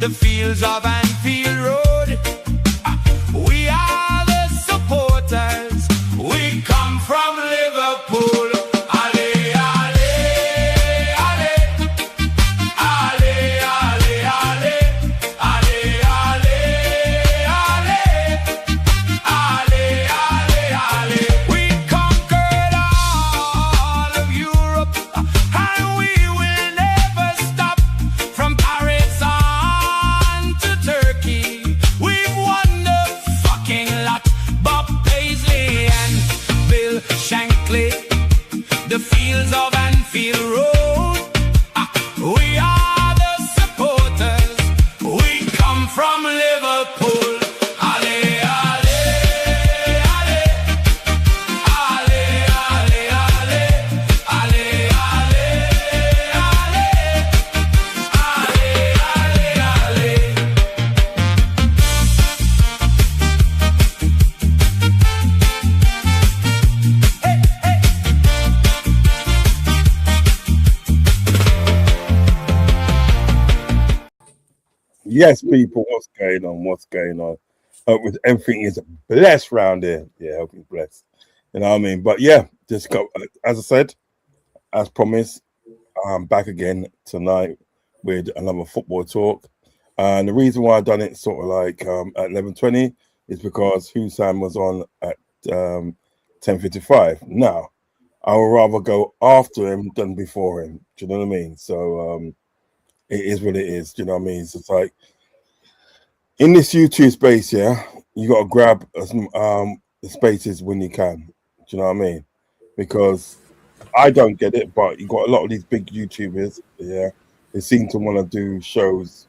the fields of Anfield Road. We are the supporters. We come from Liverpool. Ale, ale, ale. Ale, ale, ale. Ale, ale, ale. Ale, ale, ale. We conquered all of Europe, and we will never stop. From Paris on to Turkey, we've won the fucking lot. Bob Paisley and Bill Shankly, the fields of Anfield Road. We are the supporters. We come from Liverpool. Ale, ale, ale. Ale, ale, ale. Ale, ale, ale. Ale, ale, ale. Yes, people, what's going on? What's going on? Hope everything is blessed round here. Yeah, hope it's blessed. You know what I mean? But yeah, just go, as I said, as promised, I'm back again tonight with another football talk. And the reason why I done it sort of like at 11:20 is because Hussein was on at 10:55. Now, I would rather go after him than before him. Do you know what I mean? So it is what it is. Do you know what I mean? It's just like in this YouTube space, yeah, you got to grab the spaces when you can. Do you know what I mean? Because I don't get it, but you got a lot of these big YouTubers, yeah, they seem to want to do shows.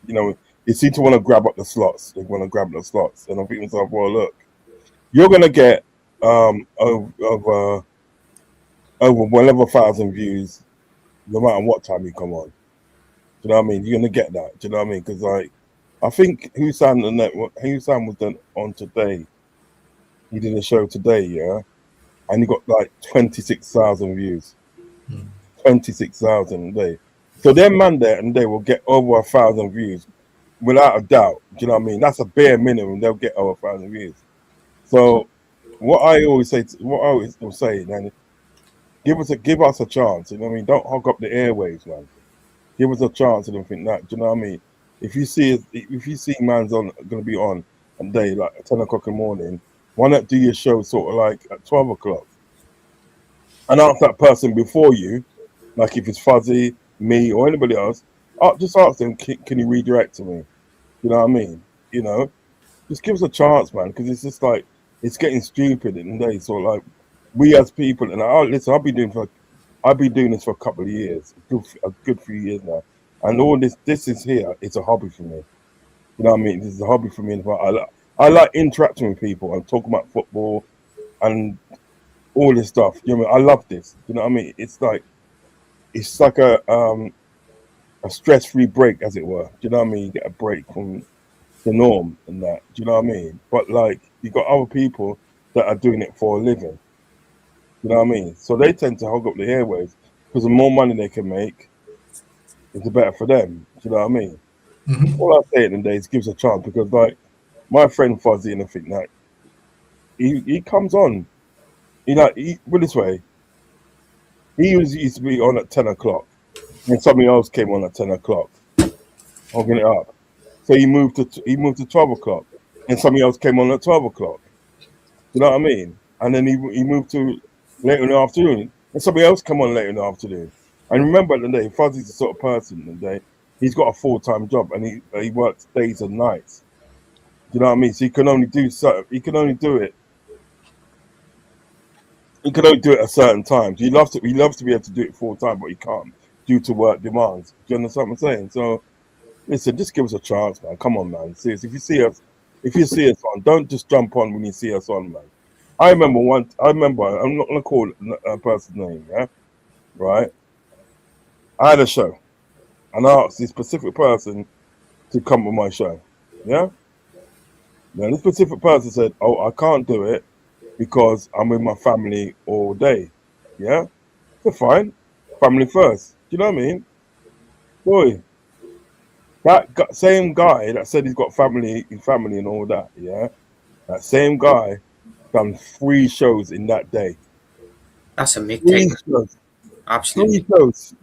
You know, they seem to want to grab up the slots. They want to grab the slots, and I think to myself, well, look, you're gonna get over whatever 1,000 views, no matter what time you come on. Do you know what I mean? You're gonna get that. Do you know what I mean? Because like, I think Hussein was done on today. He did a show today, yeah, and he got like 26,000 views. 26,000 a day. So their man there and they will get over 1,000 views without a doubt. Do you know what I mean? That's a bare minimum. They'll get over 1,000 views. So what I always say, man, give us a chance. You know what I mean? Don't hog up the airwaves, man. Give us a chance and everything like that. Do you know what I mean? If you see man's gonna be on a day like at 10 o'clock in the morning, why not do your show sort of like at 12 o'clock? And ask that person before you, like if it's Fuzzy, me, or anybody else, just ask them, can you redirect to me? You know what I mean? You know, just give us a chance, man, because it's just like it's getting stupid in the day. So like we as people, and listen, I've been doing this for a couple of years, a good few years now, and all this is here. It's a hobby for me. You know what I mean? This is a hobby for me. I like interacting with people and talking about football and all this stuff. You know what I mean? I love this. You know what I mean? It's like a stress-free break, as it were. Do you know what I mean? You get a break from the norm and that. Do you know what I mean? But like you got other people that are doing it for a living. You know what I mean? So they tend to hog up the airwaves because the more money they can make, the better for them. Do you know what I mean? All I say at the end of the day is gives a chance because like my friend Fuzzy and I think that he comes on. Put this way, he used to be on at 10 o'clock and somebody else came on at 10 o'clock, hogging it up. So he moved to 12 o'clock and somebody else came on at 12 o'clock. You know what I mean? And then he moved to later in the afternoon and somebody else come on later in the afternoon. And remember at the day, Fuzzy's the sort of person in the day, he's got a full-time job and he works days and nights. You know what I mean? So he can only do it at certain times. He loves to be able to do it full time, but he can't due to work demands. Do you understand what I'm saying? So listen, just give us a chance, man. Come on, man. Seriously, if you see us on, don't just jump on when you see us on, man. I'm not gonna call a person's name, yeah? Right? I had a show and I asked this specific person to come on my show. Yeah? Now this specific person said, "Oh, I can't do it because I'm with my family all day." Yeah? So fine. Family first. Do you know what I mean? Boy, Same guy that said he's got family and all that, yeah. That same guy done 3 shows in that day. That's a mid Three take. shows. Absolutely. 3 shows.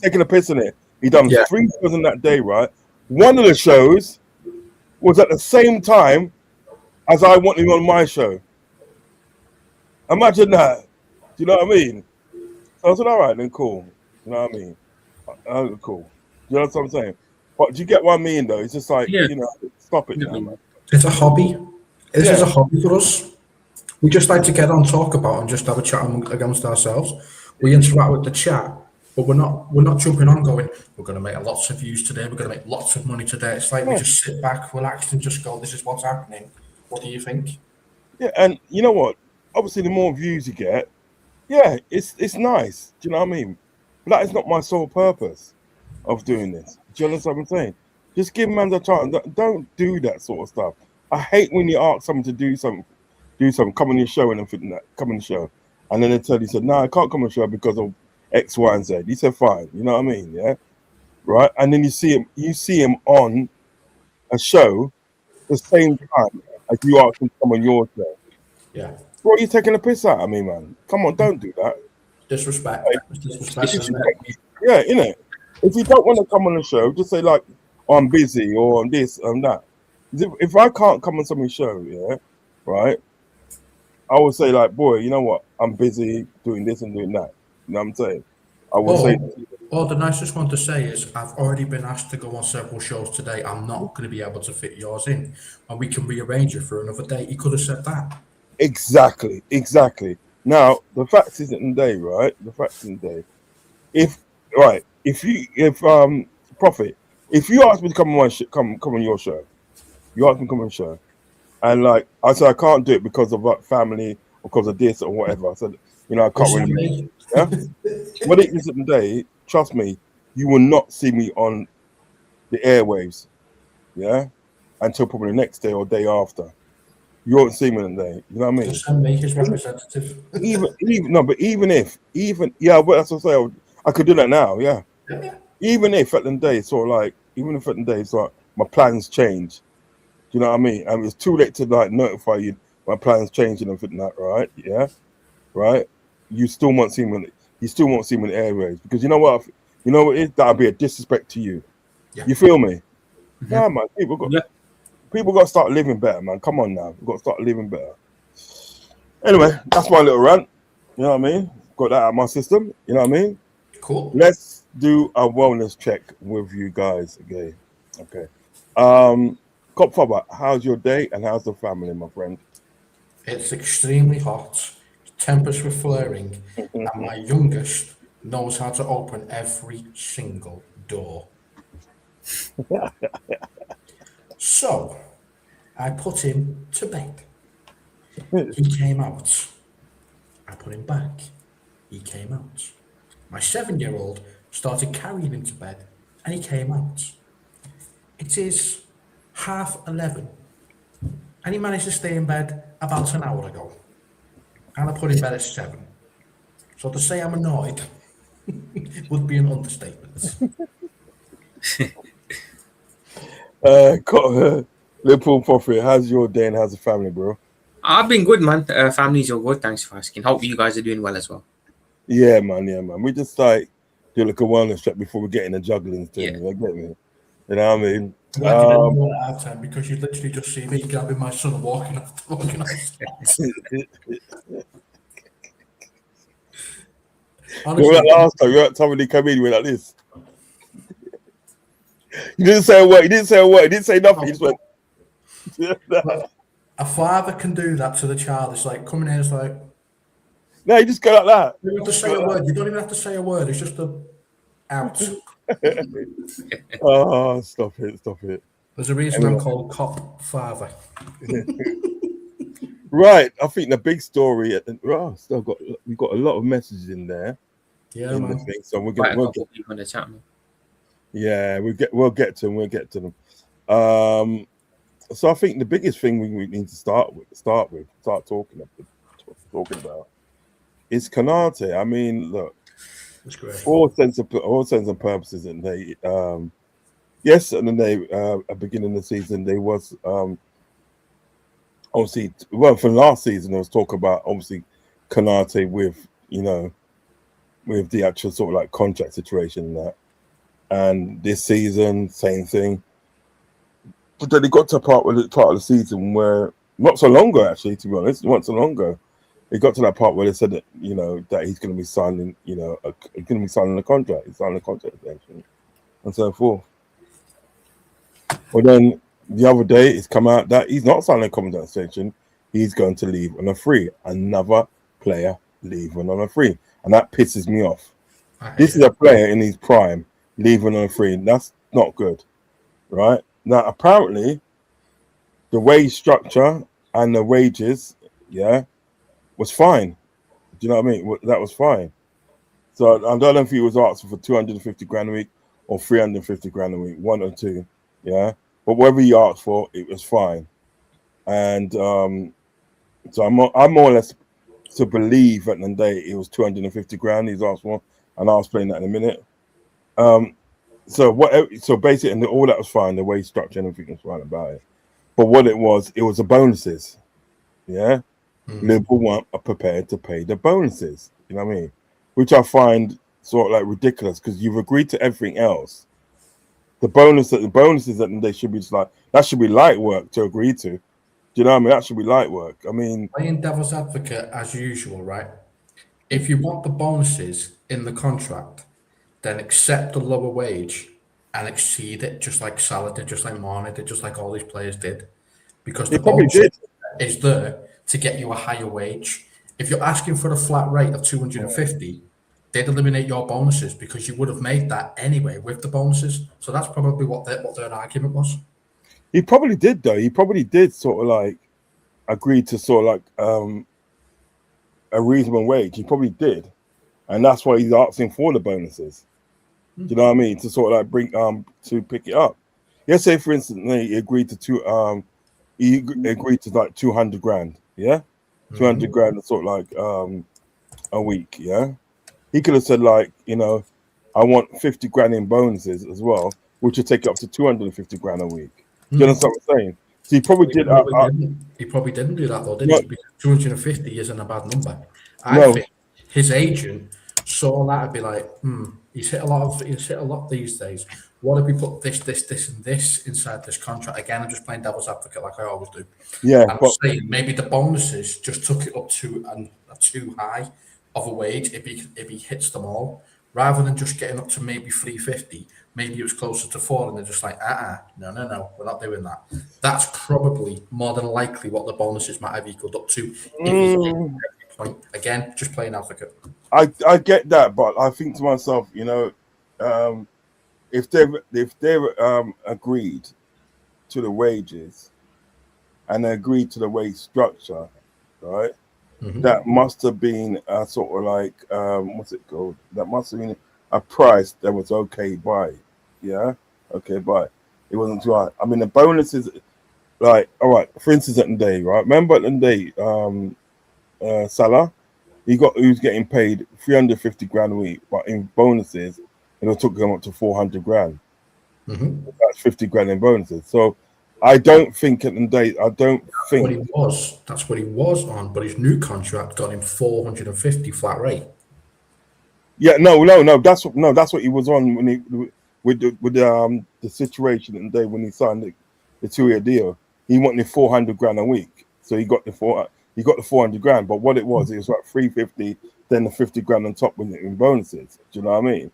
Taking a piss in it. He done Yeah. 3 shows in that day, right? One of the shows was at the same time as I want him on my show. Imagine that. Do you know what I mean? So I said, all right, then cool. You know what I mean? Cool. You know what I'm saying? But do you get what I mean, though? It's just like, Yeah. stop it now, man. It's a hobby. This is Yeah. a hobby for us. We just like to get on, talk about, and just have a chat amongst ourselves. We interact with the chat, but we're not jumping on going, we're going to make lots of views today, we're going to make lots of money today. It's like we just sit back, relax, and just go, this is what's happening. What do you think? Yeah, and you know what? Obviously, the more views you get, yeah, it's nice. Do you know what I mean? But that is not my sole purpose of doing this. Do you understand what I'm saying? Just give man the chance. Don't do that sort of stuff. I hate when you ask someone to do something, come on your show and everything that, come on the show. And then they tell you, said, no, I can't come on the show because of X, Y, and Z. You said, fine. You know what I mean? Yeah. Right. And then you see him on a show the same time as you ask him to come on your show. Yeah. Bro, you taking a piss out of me, man. Come on, don't do that. Disrespect. It's disrespect, isn't it? Yeah, innit? If you don't want to come on the show, just say like, oh, I'm busy or I'm this and that. If I can't come on somebody's show, yeah, right, I will say like, boy, you know what? I'm busy doing this and doing that. You know what I'm saying? I will say. Well, the nicest one to say is, I've already been asked to go on several shows today. I'm not going to be able to fit yours in, and we can rearrange it for another day. He could have said that. Exactly. Now, the facts isn't in the day, right? The facts in the day. If Prophet, if you ask me to come on come on your show, you ask me to come on the show, and like I said, I can't do it because of like family or because of this or whatever. I said, I can't really. Yeah. When it is in the day, trust me, you will not see me on the airwaves, yeah, until probably the next day or day after. You won't see me in the day. You know what I mean? Just send me his representative. even if but that's what I say. I could do that now, yeah. Even if at the day, sort of like, it's like my plans change. Do you know what I mean? And it's too late to like notify you my plans changing and everything that, right? Yeah, right. You still won't see me in the airways because you know what? That'll be a disrespect to you. Yeah. You feel me? Yeah, man. People got to start living better, man. Come on now, we've got to start living better. Anyway, that's my little rant. You know what I mean? Got that out of my system. You know what I mean? Cool. Let's do a wellness check with you guys again. Okay. Cop Fubber, how's your day and how's the family, my friend? It's extremely hot. Tempers were flaring, and my youngest knows how to open every single door. So, I put him to bed. He came out. I put him back. He came out. My 7-year-old started carrying him to bed, and he came out. It is 11:30, and he managed to stay in bed about an hour ago. And I put him in bed at 7. So to say I'm annoyed would be an understatement. Liverpool Prophet, how's your day and how's the family, bro? I've been good, man. Family's all good. Thanks for asking. Hope you guys are doing well as well. Yeah, man. We just like do like a wellness check before we get in the juggling thing. Yeah. You get me? You know what I mean? Out of time because you literally just see me grabbing my son and walking off. Honestly, last time you somebody come in with like this. You didn't say a word. He didn't say nothing. He just went. A father can do that to the child. It's like coming in. It's like no, you just go like that. You don't have to say a word. You don't even have to say a word. It's just a out. Oh, stop it. There's a reason I'm called Cop Father. Right, I think the big story. We've got a lot of messages in there. Yeah, man. So we'll Quite a get. couple of people in the chat, man. Yeah, we'll get to them. So I think the biggest thing we need to start talking about is Kanate. I mean, look, That's great. for all sense and purposes, and they Yes, and then they at the beginning of the season they was obviously well for last season there was talk about obviously Kanate with with the actual sort of like contract situation and that. And this season, same thing. But then it got to a part of the season where not so long ago actually, to be honest, not so long ago, it got to that part where they said that that he's going to be signing, he's going to be signing a contract, he's signing a contract extension, and so forth. But then the other day, it's come out that he's not signing a contract extension. He's going to leave on a free. Another player leaving on a free, and that pisses me off. This is a player in his prime leaving on a free. That's not good, right? Now, apparently, the wage structure and the wages, was fine. Do you know what I mean? That was fine. So I don't know if he was asking for 250 grand a week or 350 grand a week, one or two, But whatever he asked for, it was fine. And so I'm more or less to believe at the end of the day it was 250 grand he's asked for, and I'll explain that in a minute. So basically, and all that was fine. The wage structure and everything was fine about it. But what it was the bonuses. Yeah, Liverpool weren't prepared to pay the bonuses. You know what I mean? Which I find sort of like ridiculous because you've agreed to everything else. The bonuses that they should be just like that should be light work to agree to. Do you know what I mean? That should be light work. I mean, playing devil's advocate as usual, right? If you want the bonuses in the contract, then accept the lower wage and exceed it, just like Salah did, just like Mane did, just like all these players did, because the probably bonus did. is there to get you a higher wage. If you're asking for a flat rate of 250, they'd eliminate your bonuses because you would have made that anyway with the bonuses. So that's probably what their argument was. He probably did though. He probably did sort of like agree to sort of like a reasonable wage. He probably did, and that's why he's asking for the bonuses. Do you know what I mean? To sort of like bring to pick it up. Let's say for instance he agreed to he agreed to like 200 grand. Yeah, 200 grand sort of like a week. Yeah, he could have said like I want 50 grand in bonuses as well, which would take it up to 250 grand a week. Do you understand what I'm saying? So he probably did. He probably didn't do that though, did he? Because 250 isn't a bad number. I think his agent saw that and be like, he's hit a lot these days. What if we put this, and this inside this contract? Again, I'm just playing devil's advocate like I always do. Yeah, I'm saying maybe the bonuses just took it up to a too high of a wage if he hits them all, rather than just getting up to maybe 350. Maybe it was closer to 4, and they're just like, no, we're not doing that. That's probably more than likely what the bonuses might have equaled up to. If point. Again, just playing advocate. I get that, but I think to myself, if they've agreed to the wages and they agreed to the wage structure, right? That must have been a sort of like what's it called? That must have been a price that was okay by. Yeah, okay, but it wasn't too high. I mean, the bonuses, like, all right. For instance, at the day, right? Remember at the day, Salah, he was getting paid 350 grand a week, but in bonuses, it took him up to 400 grand. That's 50 grand in bonuses. So I don't think at the day, That's what he was on, but his new contract got him 450 flat rate. Yeah, no. That's what he was on when he with the situation in the day when he signed the 2-year deal. He wanted 400 grand a week, so he got the 400 grand. But what it was like 350, then the 50 grand on top with it in bonuses. Do you know what I mean?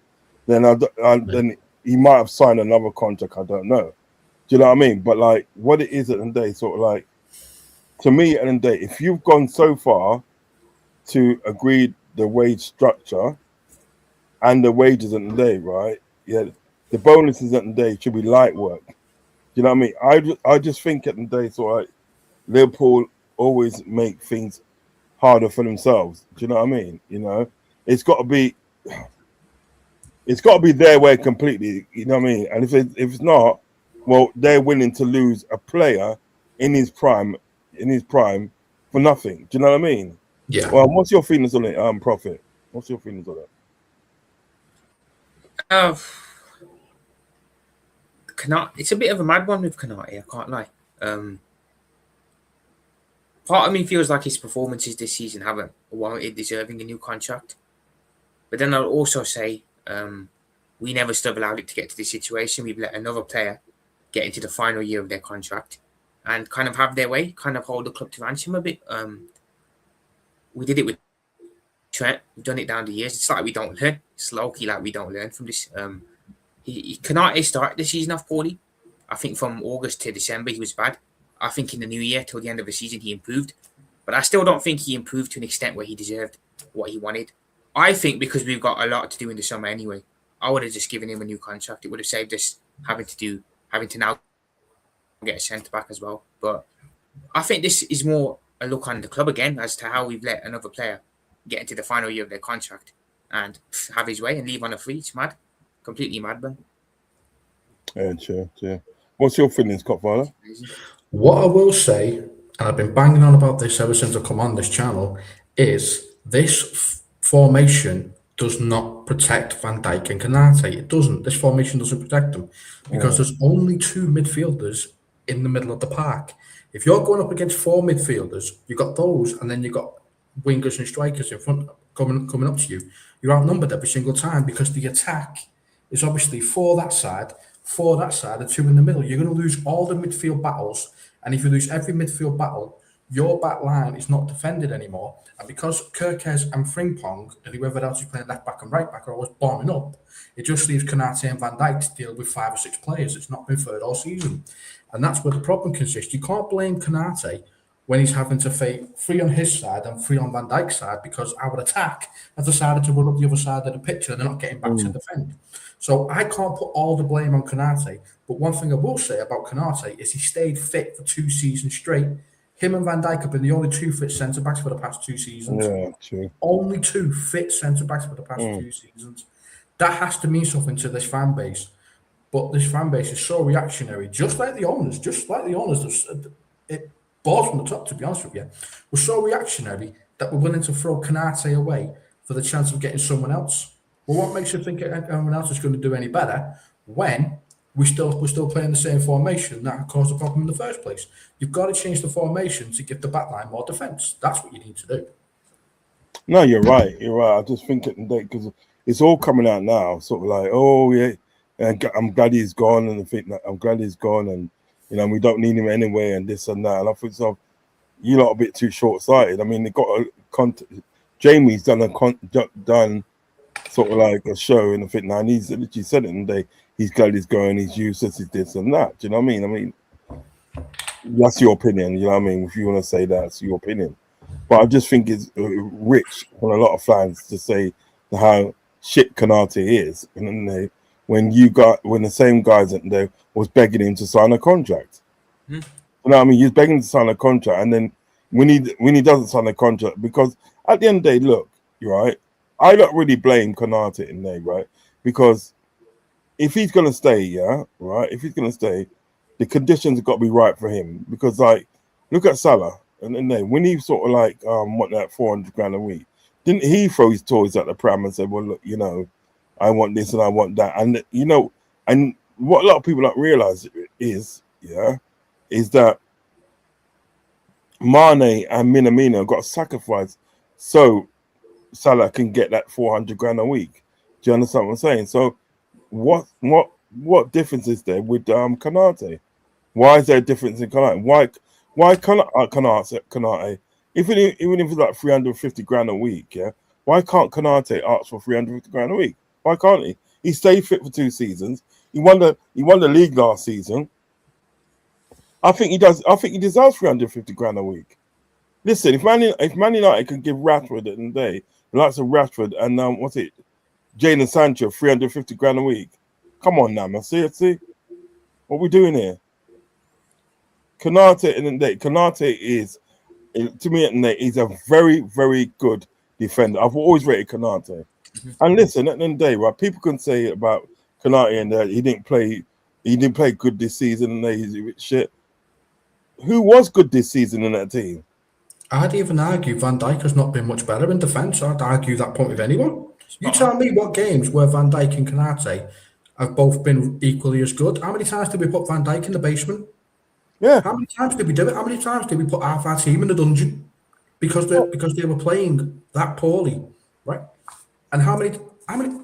Then he might have signed another contract. I don't know. Do you know what I mean? But like what it is at the end of the day, sort of like to me at the end of the day, if you've gone so far to agree the wage structure and the wages at the day, right? Yeah, the bonuses at the day should be light work. Do you know what I mean? I just think at the day, sort of like Liverpool always make things harder for themselves. Do you know what I mean? It's got to be their way completely. You know what I mean? And if it's not, well, they're willing to lose a player in his prime for nothing. Do you know what I mean? Yeah. Well, what's your feelings on it, Prophet? What's your feelings on it? It's a bit of a mad one with Canate, I can't lie. Part of me feels like his performances this season haven't warranted deserving a new contract. But then I'll also say we never stood allowed it to get to this situation. We've let another player get into the final year of their contract and kind of have their way, kind of hold the club to ransom a bit. We did it with Trent. We've done it down the years. It's like we don't learn. It's low-key like we don't learn from this. Canate started the season off poorly. I think from August to December he was bad. I think in the new year till the end of the season he improved. But I still don't think he improved to an extent where he deserved what he wanted. I think because we've got a lot to do in the summer anyway, I would have just given him a new contract. It would have saved us having to now get a centre back as well. But I think this is more a look on the club again as to how we've let another player get into the final year of their contract and have his way and leave on a free. It's mad. Completely mad, man. Yeah, sure. What's your feelings, Copfather? What I will say, and I've been banging on about this ever since I've come on this channel, is this formation does not protect Van Dijk and Canate. It doesn't. This formation doesn't protect them because there's only two midfielders in the middle of the park. If you're going up against four midfielders, you've got those, and then you've got wingers and strikers in front coming up to you. You're outnumbered every single time because the attack is obviously for that side, and two in the middle. You're going to lose all the midfield battles, and if you lose every midfield battle, your back line is not defended anymore. And because Kirkes and Frimpong and whoever else is playing left back and right back are always bombing up, it just leaves Canate and Van Dijk to deal with 5 or 6 players. It's not been third all season. And that's where the problem consists. You can't blame Canate when he's having to fight 3 on his side and 3 on Van Dijk's side because our attack has decided to run up the other side of the pitch and they're not getting back to defend. So I can't put all the blame on Canate. But one thing I will say about Canate is he stayed fit for 2 seasons straight. Him and Van Dijk have been the only 2 fit centre-backs for the past 2 seasons. Yeah, true. Only 2 fit centre-backs for the past 2 seasons. That has to mean something to this fan base. But this fan base is so reactionary, just like the owners. It balls from the top, to be honest with you. We're so reactionary that we're willing to throw Canate away for the chance of getting someone else. Well, what makes you think anyone else is going to do any better when we're still playing the same formation that caused the problem in the first place? You've got to change the formation to give the backline more defence. That's what you need to do. No, you're right. I just think because it's all coming out now, sort of like, oh yeah, and I'm glad he's gone, and I'm glad he's gone, and we don't need him anyway, and this and that. And I think so. You lot a bit too short-sighted. I mean, they got Jamie's done sort of like a show in the fit now, and he's literally said it, and he's glad he's going, he's useless, he's this and that. Do you know what I mean? That's your opinion. You know what I mean? If you want to say that's your opinion, but I just think it's rich for a lot of fans to say how shit Canate is, and then when the same guys that there was begging him to sign a contract. You know what I mean? He's begging to sign a contract, and then when he doesn't sign a contract, because at the end of the day, look, you're right. I don't really blame Canate in there, right? Because if he's gonna stay, the conditions have got to be right for him. Because like, look at Salah, and then when he sort of like want that 400 grand a week, didn't he throw his toys at the pram and say, well, look, I want this and I want that, and and what a lot of people don't realize is that Mane and Minamino got sacrificed so Salah can get that 400 grand a week. Do you understand what I'm saying? So what difference is there with Canate? Why is there a difference in Canate? Why Canate, even if it's like 350 grand a week, why can't Canate ask for 350 grand a week? Why can't he? He stayed fit for 2 seasons. He won the league last season. I think he does. I think he deserves 350 grand a week. Listen, if Man United can give Rashford at the day, the likes of Rashford and Jadon Sancho 350 grand a week. Come on now, man. Seriously, what we doing here? Canate is, to me, at the day, he's a very, very good defender. I've always rated Canate. And listen, at the end of the day, right? People can say about Canate and that he didn't play good this season and he's a bit shit. Who was good this season in that team? I'd even argue Van Dijk has not been much better in defence. I'd argue that point with anyone. You tell me what games where Van Dijk and Canate have both been equally as good. How many times did we put Van Dijk in the basement? Yeah. How many times did we do it? How many times did we put half our team in the dungeon because they were playing that poorly, right? And how many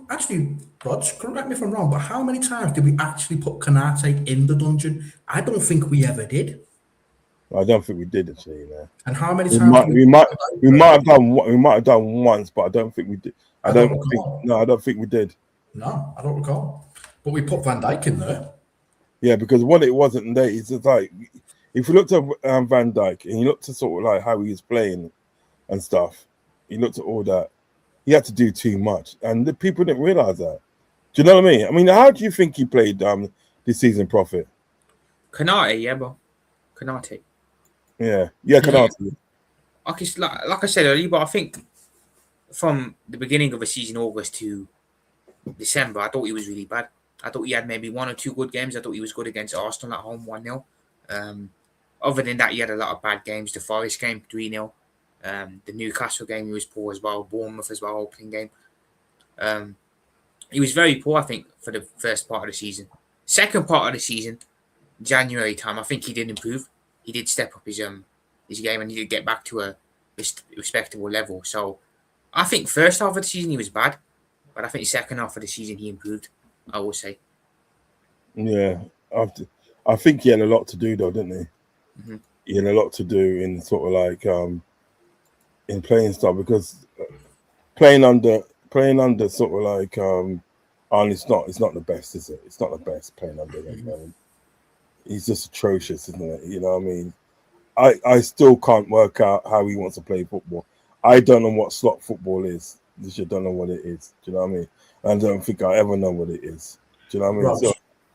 actually, Rod, correct me if I'm wrong, but how many times did we actually put Kanate in the dungeon? I don't think we ever did. I don't think we did actually. And how many We times might have done once, but I don't think we did. I don't think we did. No, I don't recall. But we put Van Dijk in there. Yeah, because what it wasn't there, it's just like if you looked at Van Dijk and you looked at sort of like how he was playing and stuff, you looked at all that, he had to do too much, and the people didn't realize that. Do you know what I mean? I mean, how do you think he played this season, Prophet? Kanate, yeah, bro. Kanate. Yeah, Kanate. Like I said earlier, but I think from the beginning of the season, August to December, I thought he was really bad. I thought he had maybe 1 or 2 good games. I thought he was good against Arsenal at home, 1-0. Other than that, he had a lot of bad games. The Forest game, 3-0. The Newcastle game, he was poor as well. Bournemouth as well, opening game. He was very poor, I think, for the first part of the season. Second part of the season, January time, I think he did improve. He did step up his game and he did get back to a respectable level. So I think first half of the season he was bad, but I think second half of the season he improved, I will say. Yeah, I think he had a lot to do though, didn't he? Mm-hmm. He had a lot to do in sort of like in playing stuff, because playing under sort of like and it's not the best, is it? It's not the best playing under him. He's just atrocious, isn't it? You know what I mean? I still can't work out how he wants to play football. I don't know what slot football is. I just don't know what it is. Do you know what I mean? I don't think I ever know what it is. Do you know what I mean? Ross,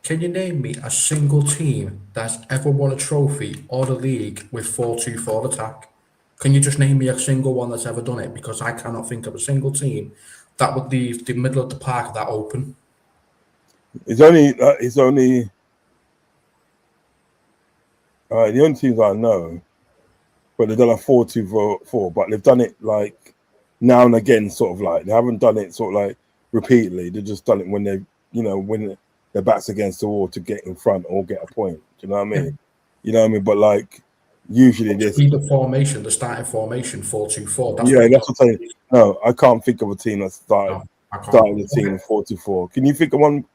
can you name me a single team that's ever won a trophy or the league with 4-2-4 attack? Can you just name me a single one that's ever done it? Because I cannot think of a single team that would leave the middle of the park that open. It's only the only teams I know, but they've done a 4-2-4, but they've done it like now and again, sort of like they haven't done it sort of like repeatedly. They've just done it when they, when their back's against the wall to get in front or get a point. Do you know what I mean? Yeah. You know what I mean? But like usually this, the starting formation 4-2-4. That's what I'm saying. No, I can't think of a team that started the team 4-2-4. Can you think of one?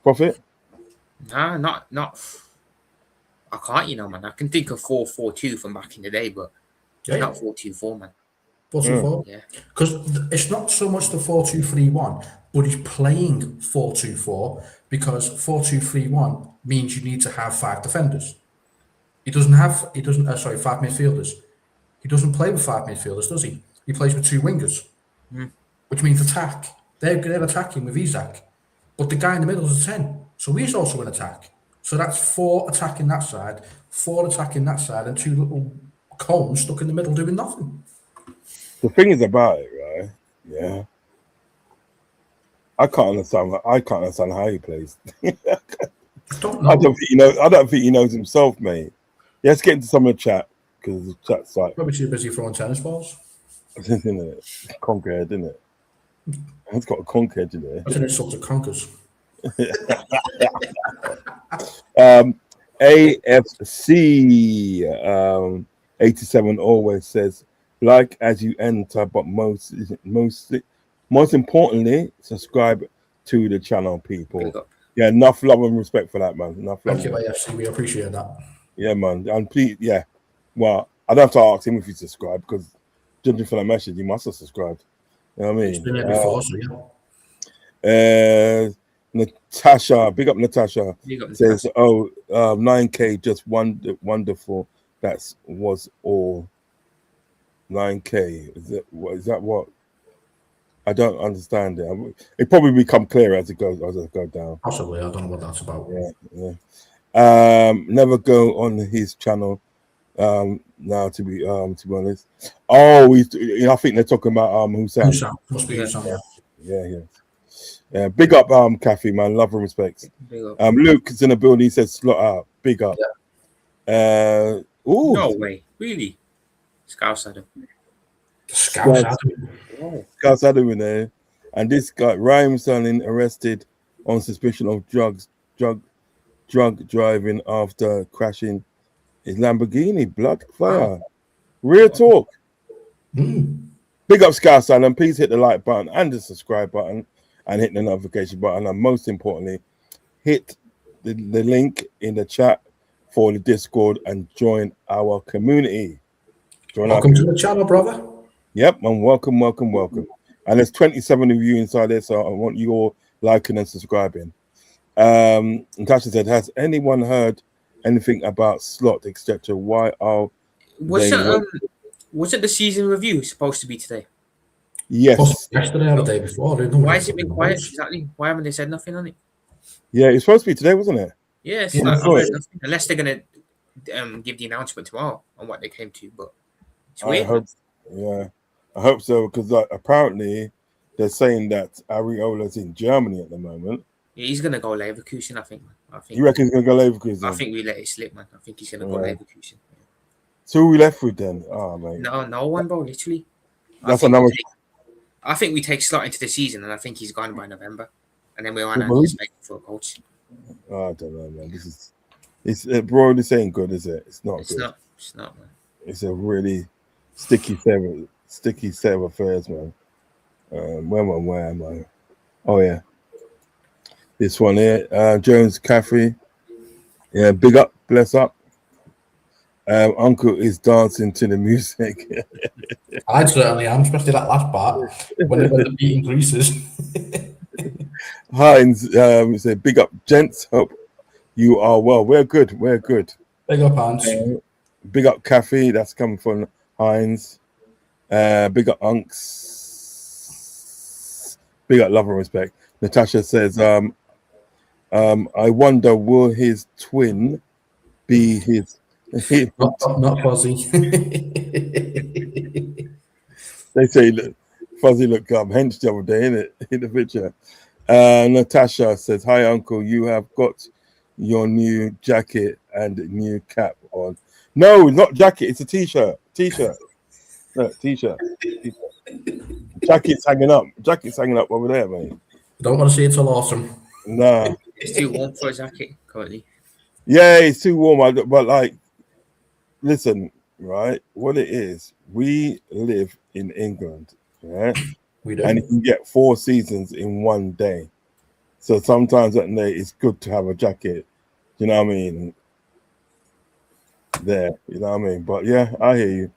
Prophet? Nah, not. I can't, man. I can think of 4-4-2 from back in the day, but not 4-2-4, man. 4-2-4? Yeah. Because it's not so much the 4-2-3-1, but he's playing 4-2-4 because 4-2-3-1 means you need to have 5 defenders. He doesn't 5 midfielders. He doesn't play with 5 midfielders, does he? He plays with 2 wingers, which means attack. They're attacking with Isak, but the guy in the middle is a 10, so he's also in attack. So that's 4 attacking that side, 4 attacking that side, and 2 little cones stuck in the middle doing nothing. The thing is about it, right? Yeah, I can't understand how he plays. I don't think he knows himself, mate. Let's get into some of the chat, because the chat's like probably too busy throwing tennis balls. Isn't it? Conquerhead, isn't it? It's got a conquerhead in there. That's an insult to conkers. AFC 87 always says, like as you enter, but most importantly, subscribe to the channel, people. Yeah, enough love and respect for that, man. Thank you, AFC. We appreciate that. Yeah, man. And please, yeah. Well, I don't have to ask him if he subscribed, because judging from that message, he must have subscribed. You know what I mean? He's been here before, so yeah. Natasha, big up Natasha, says, 9K just wonderful. That was all. 9K. Is that what? I don't understand it. It probably become clearer as it goes down. Possibly, I don't know what that's about. Yeah. Never go on his channel. Now to be honest. Oh, I think they're talking about Hussein. Must be Hussein. Yeah. Big up, Kathy, man. Love and respect. Luke is in the building. He says slot out. Big up. Yeah. No way, really. Scouse Adam. Scouse Adam in there. And this guy, Raheem Sterling, arrested on suspicion of drug driving after crashing his Lamborghini. Blood fire. Real talk. Big up Scouse Island. Please hit the like button and the subscribe button and hit the notification button. And most importantly, hit the link in the chat for the Discord and join our community. Welcome to the channel, brother. Yep, and welcome. And there's 27 of you inside there, so I want you all liking and subscribing. Natasha said, has anyone heard anything about slot, etc.? Why are wasn't the season review supposed to be today? Yes. Yesterday or the day before. Why has it been quiet? Exactly. Why haven't they said nothing on it? Yeah, it's supposed to be today, wasn't it? Yes, unless they're gonna give the announcement tomorrow on what they came to, but it's weird. I hope so, because apparently they're saying that Areola's in Germany at the moment. Yeah, he's gonna go Leverkusen, I think. You reckon he's gonna go Leverkusen? I think we let it slip, man. I think he's gonna go Leverkusen. So who we left with then? Oh, mate. No one, bro. Literally. I think we take Slot into the season, and I think he's gone by November, and then we're on our knees begging for a coach. Oh, I don't know, man. It's bro. This ain't good, is it? It's not. It's not, man. It's a really sticky set of affairs, man. Where am I? Oh yeah, this one here, Jones Caffrey. Yeah, big up, bless up. Uncle is dancing to the music. I certainly am, especially that last part when the beat increases. Hines said, big up, gents. Hope you are well. We're good. Big up, Hans. Big up, Kathy. That's coming from Hines. Big up, Unks. Big up, love and respect. Natasha says, I wonder, will his twin be his... not Fuzzy. They say that Fuzzy looked hench the other day, innit? In the picture. Natasha says, hi, Uncle. You have got your new jacket and new cap on. No, not jacket. It's a t-shirt. No, t-shirt. Jacket's hanging up over there, mate. Don't want to see it till autumn. No. It's too warm for a jacket currently. Yeah, it's too warm. But like, listen, right? What it is, we live in England, right? We do. And you can get 4 seasons in one day. So sometimes at night it's good to have a jacket. You know what I mean? There, you know what I mean? But yeah, I hear you,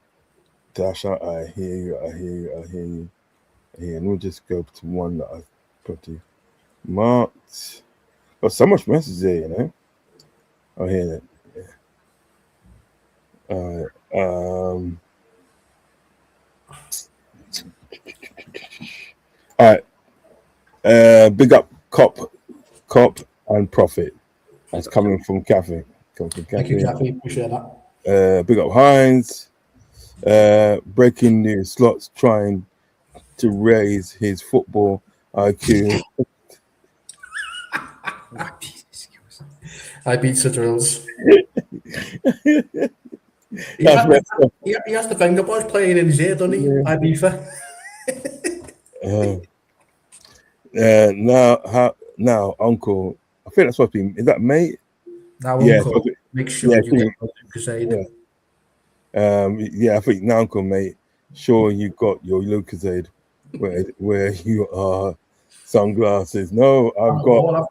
Dasha. I hear you. And we'll just go to one that I put to marked. Got so much message there, you know. I hear that. Yeah. All right. Big up Cop and Profit. That's coming from Kathy. Thank you, Kathy. Appreciate that. Big up Hines. Breaking news: Slots trying to raise his football IQ. I beat the drills. He has the finger boys playing in his ear, doesn't he? Yeah. I beat now, Uncle. I think that's supposed to be. Is that mate? Now, Uncle. Make sure you get Lucozade. I think now, Uncle, mate. Sure, you got your Lucozade where you are. Sunglasses. No, I've got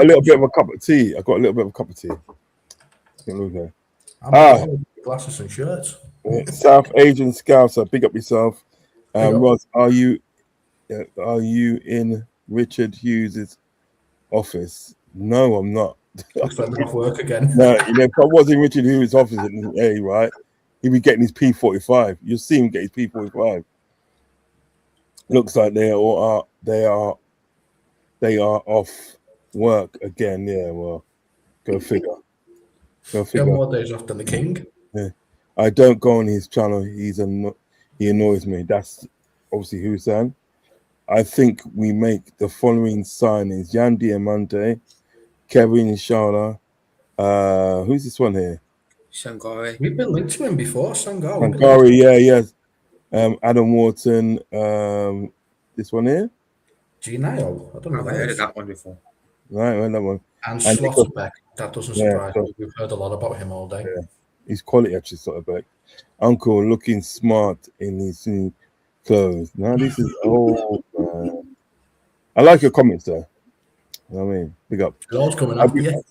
a little bit of a cup of tea. Okay. Glasses and shirts. South Asian Scouser, big up yourself. Ross, are you in Richard Hughes's office? No, I'm not. Looks like they're off work again. No, if I was in Richard Hughes's office at A, right, he'd be getting his P45. You'll see him get his P45. Looks like they are off work again. Yeah, well, go figure. Get more days off than the king. Yeah. I don't go on his channel. He annoys me. That's obviously Hussein. I think we make the following signings: Yan Diamante, Kevin Shala. Who's this one here? Sangare. We've been linked to him before. Sangare, yes. Adam Wharton. This one here. Gio, I don't know I've who that heard of is. that one before. Right, well, that one. And And Slotterbeck, that doesn't yeah, surprise me. We've heard a lot about him all day. yeah, he's quality actually, sort of back. Uncle looking smart in his new clothes. Now this is old, man. I like your comments though. You know what I mean, big up. Lord's coming I, after you.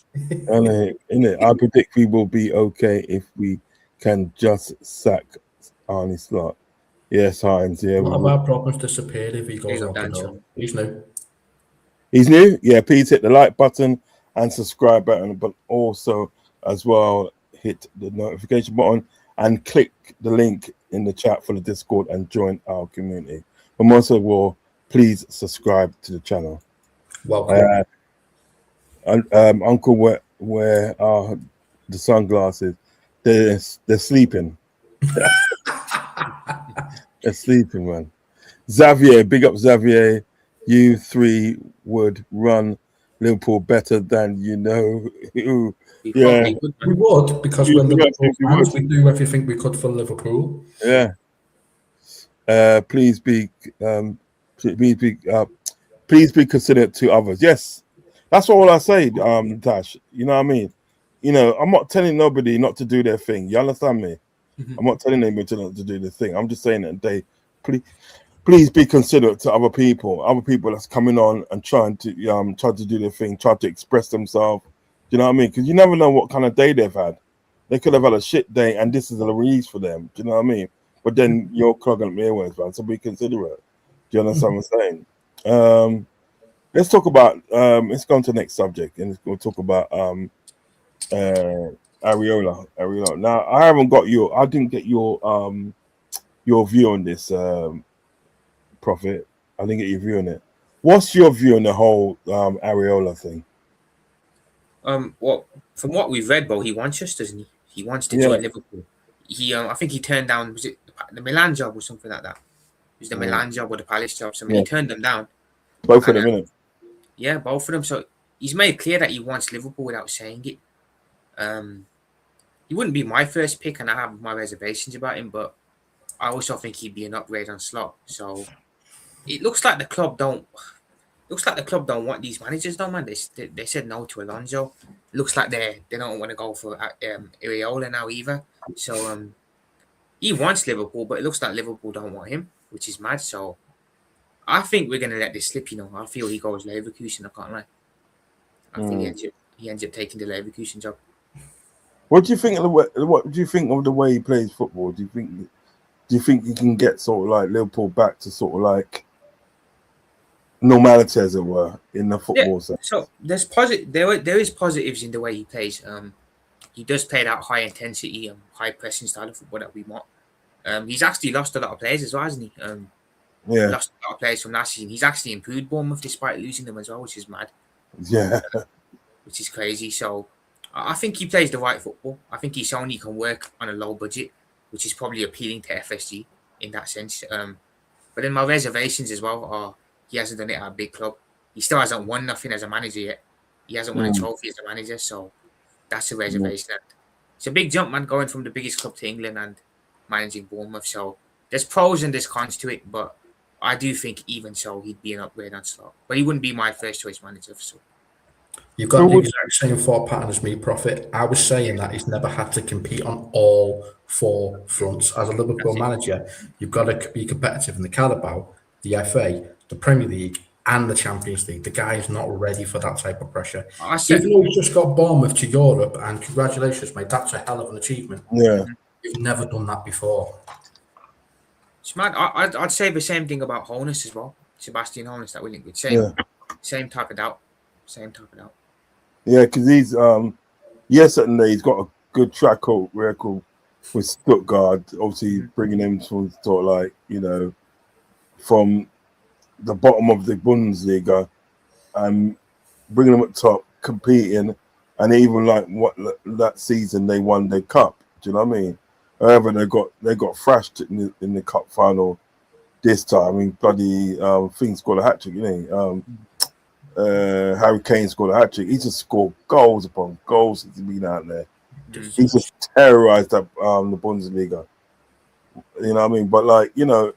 I predict we will be okay if we can just sack Arnie Slot. Yes, Hines. Yeah, A we lot of will. our problems disappeared if he goes Big up out the Dan door. Shaw. He's new. He's new. Yeah, please hit the like button and subscribe button, but also as well hit the notification button and click the link in the chat for the Discord and join our community. But most of all, please subscribe to the channel. Welcome. Uncle, where are the sunglasses? They're sleeping. They're sleeping, man. Xavier, big up Xavier. You three would run Liverpool better than you know who. We Yeah, probably would, We man. would, because You we're do Liverpool everything we fans. would. We do everything we could for Liverpool. Yeah. Please be please be considerate to others. Yes, that's all I say, Dash. You know what I mean? You know, I'm not telling nobody not to do their thing. You understand me? I'm not telling anybody to do their thing. I'm just saying that they please be considerate to other people that's coming on and trying to do their thing, try to express themselves. You know what I mean? Because you never know what kind of day they've had. They could have had a shit day, and this is a release for them. Do you know what I mean? But then you're clogging up the airways, man. So be considerate. Do you understand what I'm saying? Let's talk about. Let's go on to the next subject, and we'll talk about Areola. Areola. Now, I didn't get your view on this, Prophet. I didn't get your view on it. What's your view on the whole Areola thing? Well, from what we've read, Bo, he wants us, doesn't he? He wants to Yeah. join Liverpool. He, I think he turned down, was it the Milan job or something like that? It was the Milan job or the Palace job. So he turned them down. Both of them, innit? Yeah, both of them. So he's made clear that he wants Liverpool without saying it. He wouldn't be my first pick, and I have my reservations about him, but I also think he'd be an upgrade on Slot. So it looks like the club don't. Looks like the club don't want these managers, though, man. They said no to Alonso. Looks like they don't want to go for Areola now either. So he wants Liverpool, but it looks like Liverpool don't want him, which is mad. So I think we're gonna let this slip. You know, I feel he goes Leverkusen. I can't lie. I think he ends up taking the Leverkusen job. What do you think of what do you think of the way he plays football? Do you think he can get sort of like Liverpool back to sort of like normality, as it were, in the football sense? So there's there is positives in the way he plays. He does play that high intensity, high pressing style of football that we want. He's actually lost a lot of players as well, hasn't he? Lost a lot of players from last season. He's actually improved Bournemouth despite losing them as well, which is mad. Yeah. Which is crazy. So I think he plays the right football. I think he's shown he can work on a low budget, which is probably appealing to FSG in that sense. But then my reservations as well are he hasn't done it at a big club. He still hasn't won nothing as a manager yet. He hasn't won a trophy as a manager, so that's a reservation. It's a big jump, man, going from the biggest club to England and managing Bournemouth. So there's pros and there's cons to it, but I do think even so he'd be an upgrade on Slot. But he wouldn't be my first choice manager for sure. You've got the exact same thought pattern as me, Prophet. I was saying that he's never had to compete on all four fronts. As a Liverpool manager, you've got to be competitive in the Carabao, the FA, the Premier League, and the Champions League. The guy is not ready for that type of pressure. Even though he's just got Bournemouth to Europe, and congratulations, mate, that's a hell of an achievement. Yeah. You've never done that before. It's mad. I'd say the same thing about Holness as well. Sebastian Holness that we linked with. Same type of doubt. Yeah, because he's yesterday he's got a good track record with Stuttgart. Obviously, bringing him from sort of like, you know, from the bottom of the Bundesliga and bringing them up top, competing, and even like that season they won the cup. Do you know what I mean? However, they got thrashed in the cup final this time. I mean, bloody thing scored a hat trick, you know. Harry Kane scored a hat trick. He just scored goals upon goals since he's been out there. He just terrorized the Bundesliga. You know what I mean? But like, you know,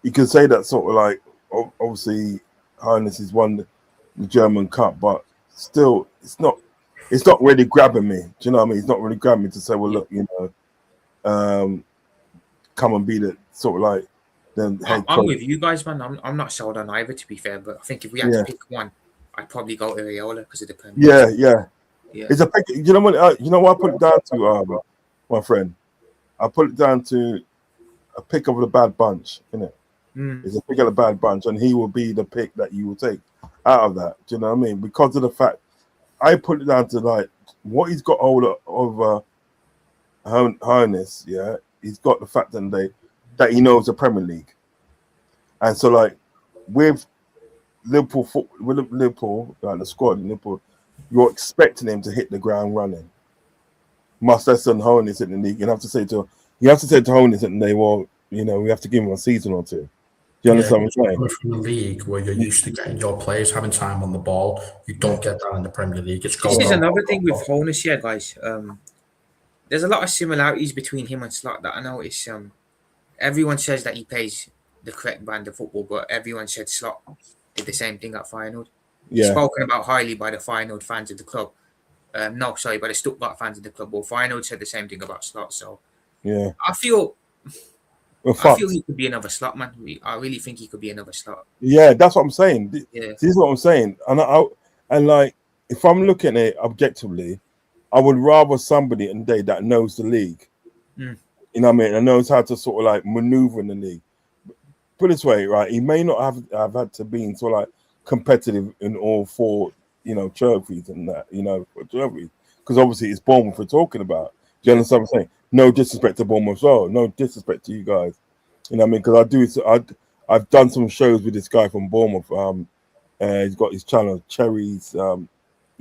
you can say that sort of like obviously Highness has won the German Cup, but still, it's not really grabbing me. Do you know what I mean? It's not really grabbing me to say, well, look, you know, come and be the sort of like the head I'm coach. with you guys, man. I'm not sold on either, to be fair. But I think if we had to pick one, I'd probably go Areola because of the Premier League. Yeah. Yeah. It's a pick. You know what? You know what I put it down to, my friend. I put it down to a pick of the bad bunch, innit? It's a pick of the bad bunch, and he will be the pick that you will take out of that. Do you know what I mean? Because of the fact, I put it down to like what he's got over Highness. Yeah, he's got the fact that he knows the Premier League, and so like with Liverpool, like the squad in Liverpool, you're expecting him to hit the ground running. Much less than Highness in the league. You have to say to Highness in the day, well, you know, we have to give him a season or two. Do you understand what I'm saying? Coming from a league where you're used to getting your players having time on the ball, you don't get that in the Premier League. This is another thing with Holness here, guys. There's a lot of similarities between him and Slot that I notice. Everyone says that he plays the correct brand of football, but everyone said Slot did the same thing at Feyenoord. He's spoken about highly by the Feyenoord fans of the club. By the Stuttgart fans of the club. Well, Feyenoord said the same thing about Slot. So yeah, I feel he could be another Slot, man. I really think he could be another Slot. Yeah, that's what I'm saying. Yeah. This is what I'm saying. And like, if I'm looking at it objectively, I would rather somebody in the day that knows the league. You know what I mean? And knows how to sort of like maneuver in the league. Put it this way, right? He may not have had to be sort of like competitive in all four, you know, trophies and that, you know, trophies. Because obviously it's Bournemouth we're talking about. Do you understand what I'm saying? No disrespect to Bournemouth as well. No disrespect to you guys. You know what I mean? Because I've done some shows with this guy from Bournemouth. He's got his channel, Cherries,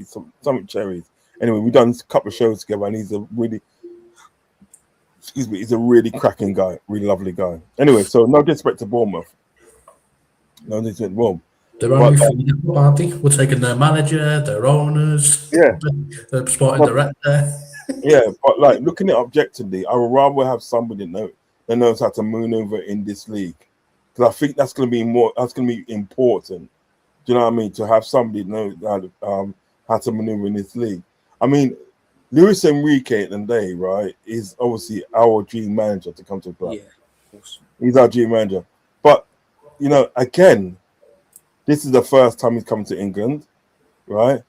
something Cherries. Anyway, we've done a couple of shows together, and he's a really cracking guy, really lovely guy. Anyway, so no disrespect to Bournemouth. No disrespect to Bournemouth. They're only feeding, aren't they? We're taking their manager, their owners, their sporting director. Yeah, but like looking at it objectively, I would rather have somebody that knows how to maneuver in this league, because I think that's going to be important. Do you know what I mean? To have somebody know how to maneuver in this league. I mean, Luis Enrique at the day, right, is obviously our dream manager to come to the club. Yeah, of course. He's our dream manager. But you know, again, this is the first time he's come to England, right?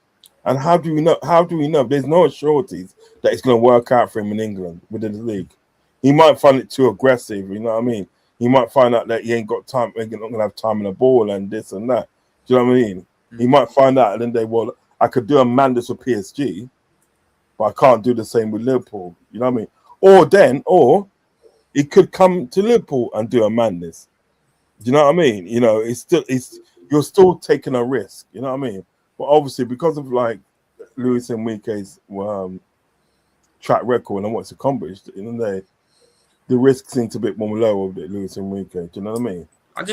And how do we know? There's no sureties that it's going to work out for him in England within the league. He might find it too aggressive, you know what I mean? He might find out that he ain't got time, he's not going to have time in the ball and this and that. Do you know what I mean? He might find out and then well, I could do a madness with PSG, but I can't do the same with Liverpool. You know what I mean? Or he could come to Liverpool and do a madness. Do you know what I mean? You know, you're still taking a risk. You know what I mean? But obviously, because of like Luis Enrique's track record and what's accomplished, you know, the risk seems a bit more low with Luis Enrique. Do you know what I mean? I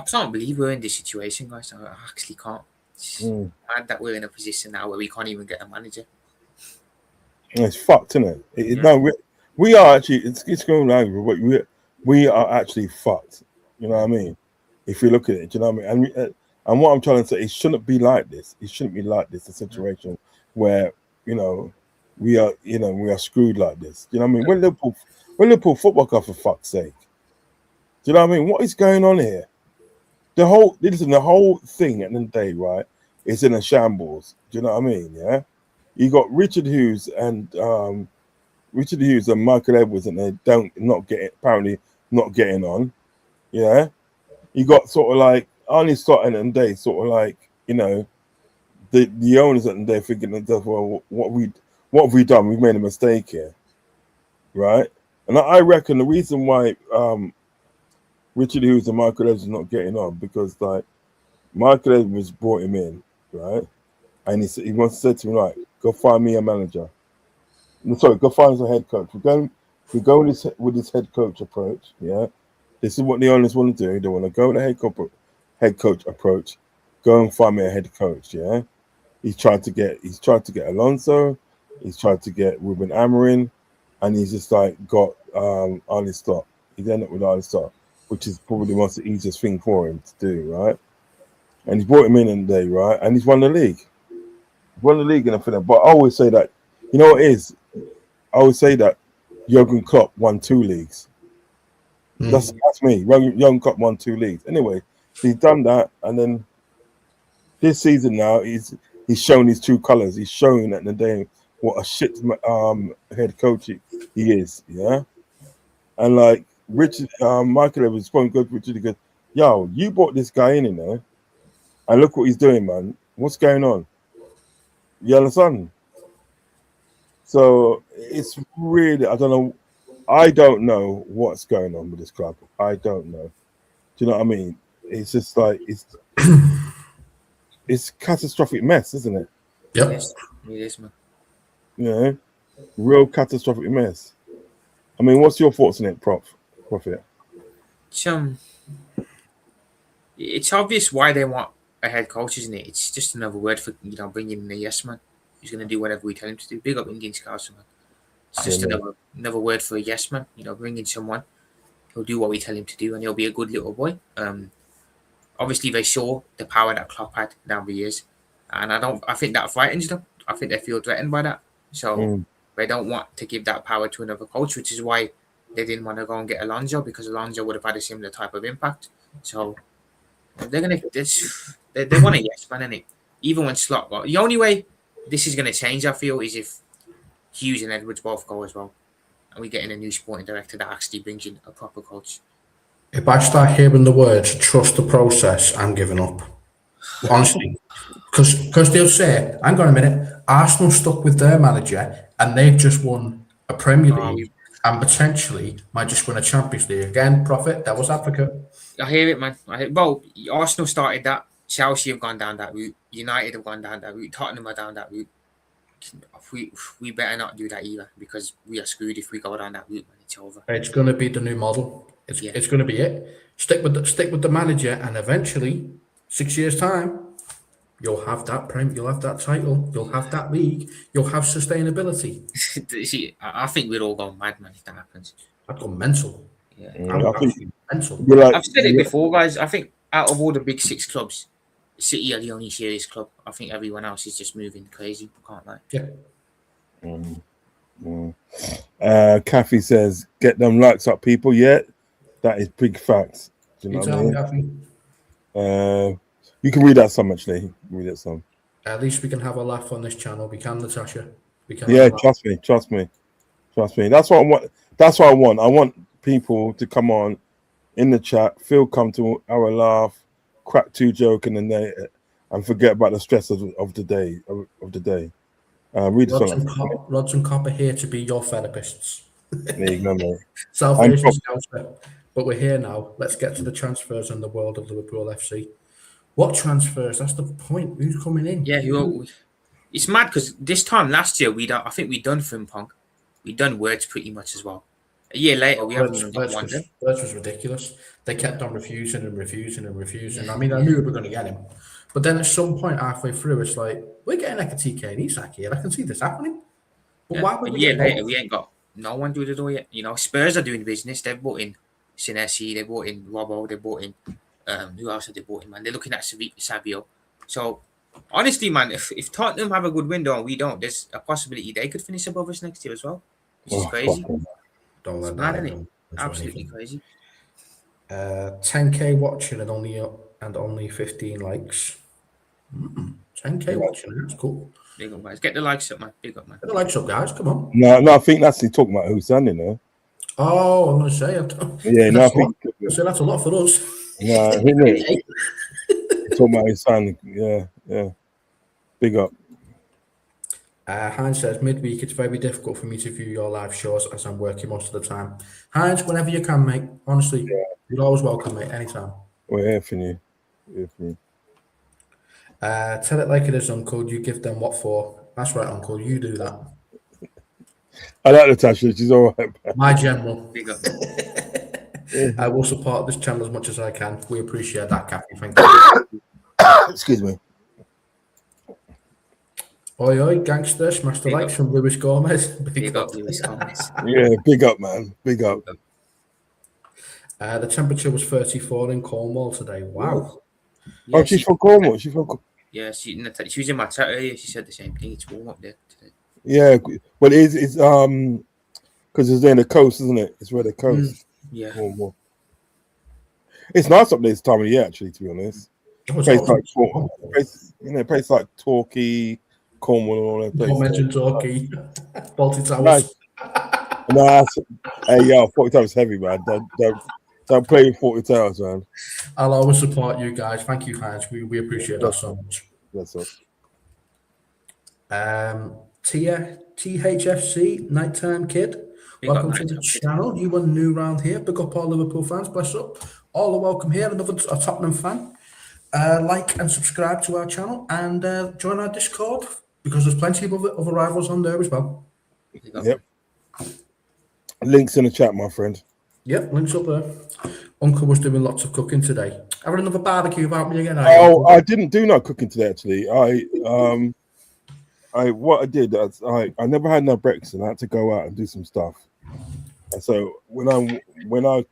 can't believe we're in this situation, guys. I actually can't. It's mad that we're in a position now where we can't even get a manager. It's fucked, isn't it? No, we are actually. It's going over, but we are actually fucked. You know what I mean? If you look at it, do you know what I mean? And what I'm trying to say, it shouldn't be like this. It shouldn't be like this. A situation where we are screwed like this. Do you know what I mean? We're Liverpool Football Club, for fuck's sake. Do you know what I mean? What is going on here? The whole thing at the end of the day, right, is in a shambles. Do you know what I mean? Yeah. You got Richard Hughes and Michael Edwards, and they apparently not getting on. Yeah. You got sort of like only starting and they sort of like, you know, the owners at the day thinking that, well, what have we done? We've made a mistake here, right? And I reckon the reason why Richard Hughes and Michael Edwards are not getting on because like Michael Edwards brought him in, right? And he once said to me, right, go find me a manager. Sorry, go find us a head coach. We're going with this head coach approach, yeah. This is what the owners want to do. They want to go with the head coach approach. Go and find me a head coach, yeah. He's tried to get Alonso. He's tried to get Ruben Amorim, and he's just like got Arne Slot. He's ended up with Arne Slot. which is probably the most easiest thing for him to do, right? And he's brought him in the day, right? And he's won the league. Won the league and everything. But I always say that, you know what it is? I always say that Jurgen Klopp won 2 leagues. That's me. Jurgen Klopp won 2 leagues. Anyway, he's done that, and then this season now he's shown his true colours. He's shown at the day what a shit head coach he is, yeah. And like Richard, Michael Evans, going good. Richard goes, "Yo, you brought this guy in there, and look what he's doing, man. What's going on? You understand?" So it's really, I don't know what's going on with this club. I don't know. Do you know what I mean? It's just like it's catastrophic mess, isn't it? Yep. Yes, it is, man. You know, real catastrophic mess. I mean, what's your thoughts on it, Prophet? It's obvious why they want a head coach, isn't it? It's just another word for bringing in a yes man who's going to do whatever we tell him to do. Big up Indian Scouts, man. It's just another word for a yes man. Bringing someone who'll do what we tell him to do, and he'll be a good little boy. Obviously, they saw the power that Klopp had down the years, and I think that frightens them. I think they feel threatened by that, so they don't want to give that power to another coach, which is why they didn't want to go and get Alonso, because Alonso would have had a similar type of impact. So they want a yes man, innit? Even when Slot got, the only way this is going to change, I feel, is if Hughes and Edwards both go as well, and we get in a new sporting director that actually brings in a proper coach. If I start hearing the words "trust the process," I'm giving up. Honestly, because they'll say, "Hang on a minute, Arsenal stuck with their manager, and they've just won a Premier League, and potentially might just win a Champions League again." Prophet, devil's advocate. I hear it, man. Well, Arsenal started that. Chelsea have gone down that route. United have gone down that route. Tottenham are down that route. We better not do that either, because we are screwed if we go down that route when it's over. It's going to be the new model. It's going to be it. Stick with the manager, and eventually, 6 years' time, you'll have that you'll have that title, you'll have that league, you'll have sustainability. See, I think we'd all go mad, man, if that happens. I'd go mental. Yeah, I think mental. I've said it before, guys. I think out of all the big 6 clubs, City are the only serious club. I think everyone else is just moving crazy. I can't lie. Yeah. Kathy says, "Get them likes up, people." Yeah, that is big facts. Do you know what I mean? You can read that some, actually. Read it some. At least we can have a laugh on this channel. We can, Natasha. We can. Yeah, trust me. That's what I want. That's what I want. I want people to come on in the chat, feel comfortable, have a laugh, crack 2 joke, and then and forget about the stress of the day. Read Rods and Copper here to be your therapists. There you go, mate. Salvation Scouser. But we're here now. Let's get to the transfers in the world of Liverpool FC. What transfers? That's the point. Who's coming in? Yeah, it's mad because this time last year I think we'd done Frimpong, we'd done Words pretty much as well. A year later, we haven't even got one. Words was ridiculous. They kept on refusing. I mean, I knew we were going to get him, but then at some point halfway through, it's like we're getting Ekatike and Isak here. I can see this happening. But why would a year later we ain't got no one through the door yet? Spurs are doing business. They've bought in Senesi, they bought in Robbo, they bought in who else have they bought in, man? They're looking at Savio. So honestly, man, if Tottenham have a good window and we don't, there's a possibility they could finish above us next year as well, which is crazy. Don't let that happen. Absolutely crazy. 10k watching and only 15 likes. 10k watching, that's cool. Big up, guys. Get the likes up, man. Big up, man. Get the likes up, guys. Come on. No, I think that's talking about Hussein, Oh, I'm going to say. I think so that's a lot for us. Yeah, talking about Hussein. Yeah. Big up. Heinz says, midweek, it's very difficult for me to view your live shows as I'm working most of the time. Heinz, whenever you can, mate. Honestly, you're always welcome, mate. Anytime. We're here for you. Tell it like it is, Uncle. You give them what for. That's right, Uncle. You do that. I like Natasha. She's all right. My general. Big up. I will support this channel as much as I can. We appreciate that, Kathy. Thank you. Excuse me. Oi, gangster. Smash the likes from Luis Gomez. Big up, Luis Gomez. Yeah, big up, man. Big up. The temperature was 34 in Cornwall today. Wow. Yeah, Oh, she's from Cornwall. She's from. yeah, she was in my chat earlier. She said the same thing. It's warm up there today. Yeah, well, it's because it's near the coast, isn't it? It's where the coast. Yeah. Cornwall. It's nice up there this time of year, actually. To be honest, place like Torquay, Cornwall, and all that Don't places. mention Torquay. Baltic Towers. Nice. No, hey, yo, 40 Towers heavy, man. Don't play with 40 Towers, man. I'll always support you guys. Thank you, guys. We appreciate that so much. That's all. THFC, Nighttime Kid. Welcome to the channel. You are new around here. Big up all Liverpool fans. Bless up. All are welcome here. Another Tottenham fan. Like and subscribe to our channel and join our Discord because there's plenty of other rivals on there as well. Yep. Links in the chat, my friend. Yep, links up there. Uncle was doing lots of cooking today. Having another barbecue without me again. Oh, I didn't do no cooking today. Actually, what I did is I never had no breakfast and I had to go out and do some stuff. And so when I went to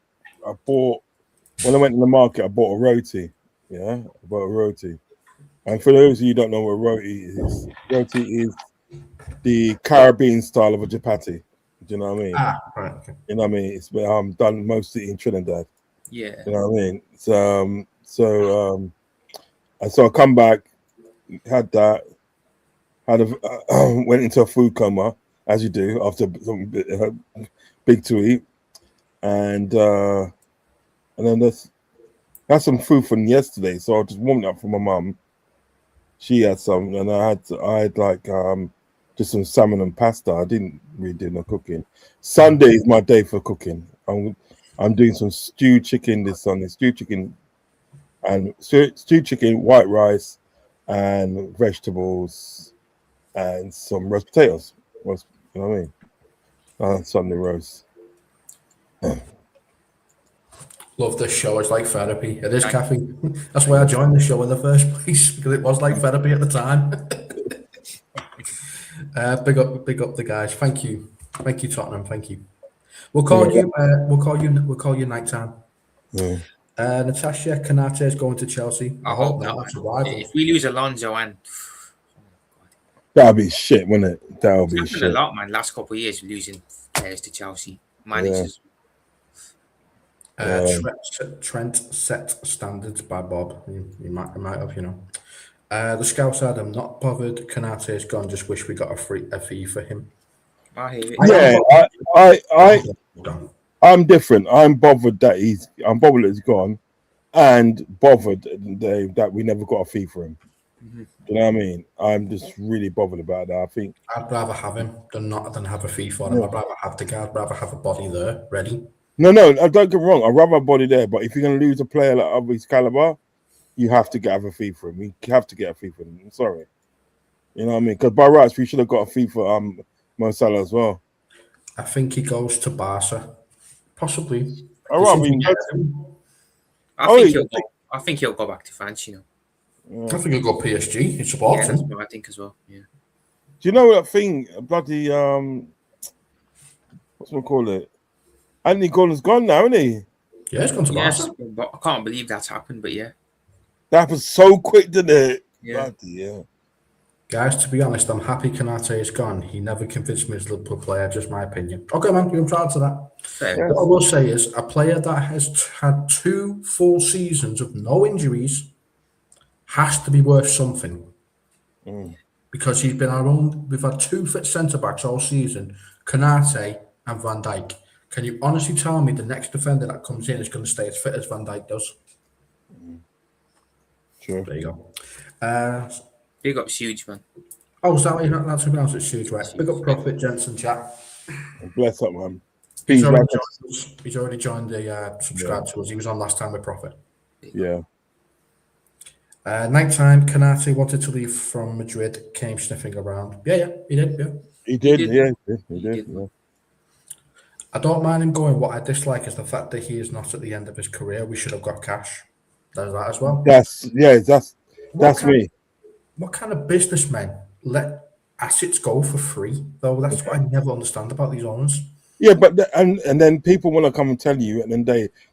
the market, I bought a roti. Yeah, I bought a roti. And for those of you who don't know what roti is the Caribbean style of a chapati. Do you know what I mean? Right, okay. You know what I mean? It's done mostly in Trinidad. Yeah. You know what I mean? So I come back, had that, went into a food coma as you do after something big to eat, and then had some food from yesterday. So I just warmed up for my mum. She had some, and I had like just some salmon and pasta. I didn't really do no cooking. Sunday is my day for cooking. I'm doing some stewed chicken this Sunday. Stewed chicken, white rice, and vegetables, and some roast potatoes. You know what I mean? Sunday roast. Love this show. It's like therapy. It is, Kathy. That's why I joined the show in the first place, because it was like therapy at the time. Big up the guys. Thank you, Tottenham. Thank you. We'll call you Nighttime. Yeah. Natasha Kanate is going to Chelsea. I hope not. If we lose Alonso and That'll be shit, wouldn't it? That'll be shit. A lot, man. Last couple of years, losing players to Chelsea managers. Trent set standards by Bob. You might have, you know. The Scouts said, I'm not bothered. Kanate is gone. Just wish we got a fee for him. I hear it. Yeah, I'm different. I'm bothered that he's gone, and bothered that we never got a fee for him. Mm-hmm. You know what I mean? I'm just really bothered about that. I think I'd rather have him than have a fee for him. I'd rather have the guy. I'd rather have a body there ready. No, don't get me wrong. I'd rather a body there, but if you're going to lose a player like of his caliber, you have to have a fee for him. You have to get a fee for him. I'm sorry. You know what I mean? Because by rights, we should have got a fee for Mo Salah as well. I think he goes to Barca, possibly. All right, I think he'll go back to France. You know. I think he'll go PSG. He supports him. I think as well. Yeah. Do you know that thing? Bloody what's we call it? Anthony Gordon's gone now, isn't he? Yeah, he's gone to Barca. But I can't believe that's happened. But yeah, that happened so quick, didn't it? Yeah. Yeah. Guys, to be honest, I'm happy Kanate is gone. He never convinced me as a Liverpool player, just my opinion. Okay, man, you're proud to that. Fair. What I will say is a player that has had 2 full seasons of no injuries has to be worth something. Because he's been we've had 2 fit centre-backs all season, Kanate and Van Dijk. Can you honestly tell me the next defender that comes in is going to stay as fit as Van Dijk does? Sure. There you go. Big up huge, man. Oh, is that what you're not something else? It's huge, right? Big up Prophet Jensen chat. Bless up, man. He's already joined the subscribe to us. He was on last time with Prophet. Yeah. Nighttime, Kanate wanted to leave from Madrid, came sniffing around. Yeah, he did. Yeah. He did. Yeah. I don't mind him going. What I dislike is the fact that he is not at the end of his career. We should have got cash. There's that as well. That's me. What kind of businessmen let assets go for free, though? That's what I never understand about these owners. Yeah, but and then people want to come and tell you, and then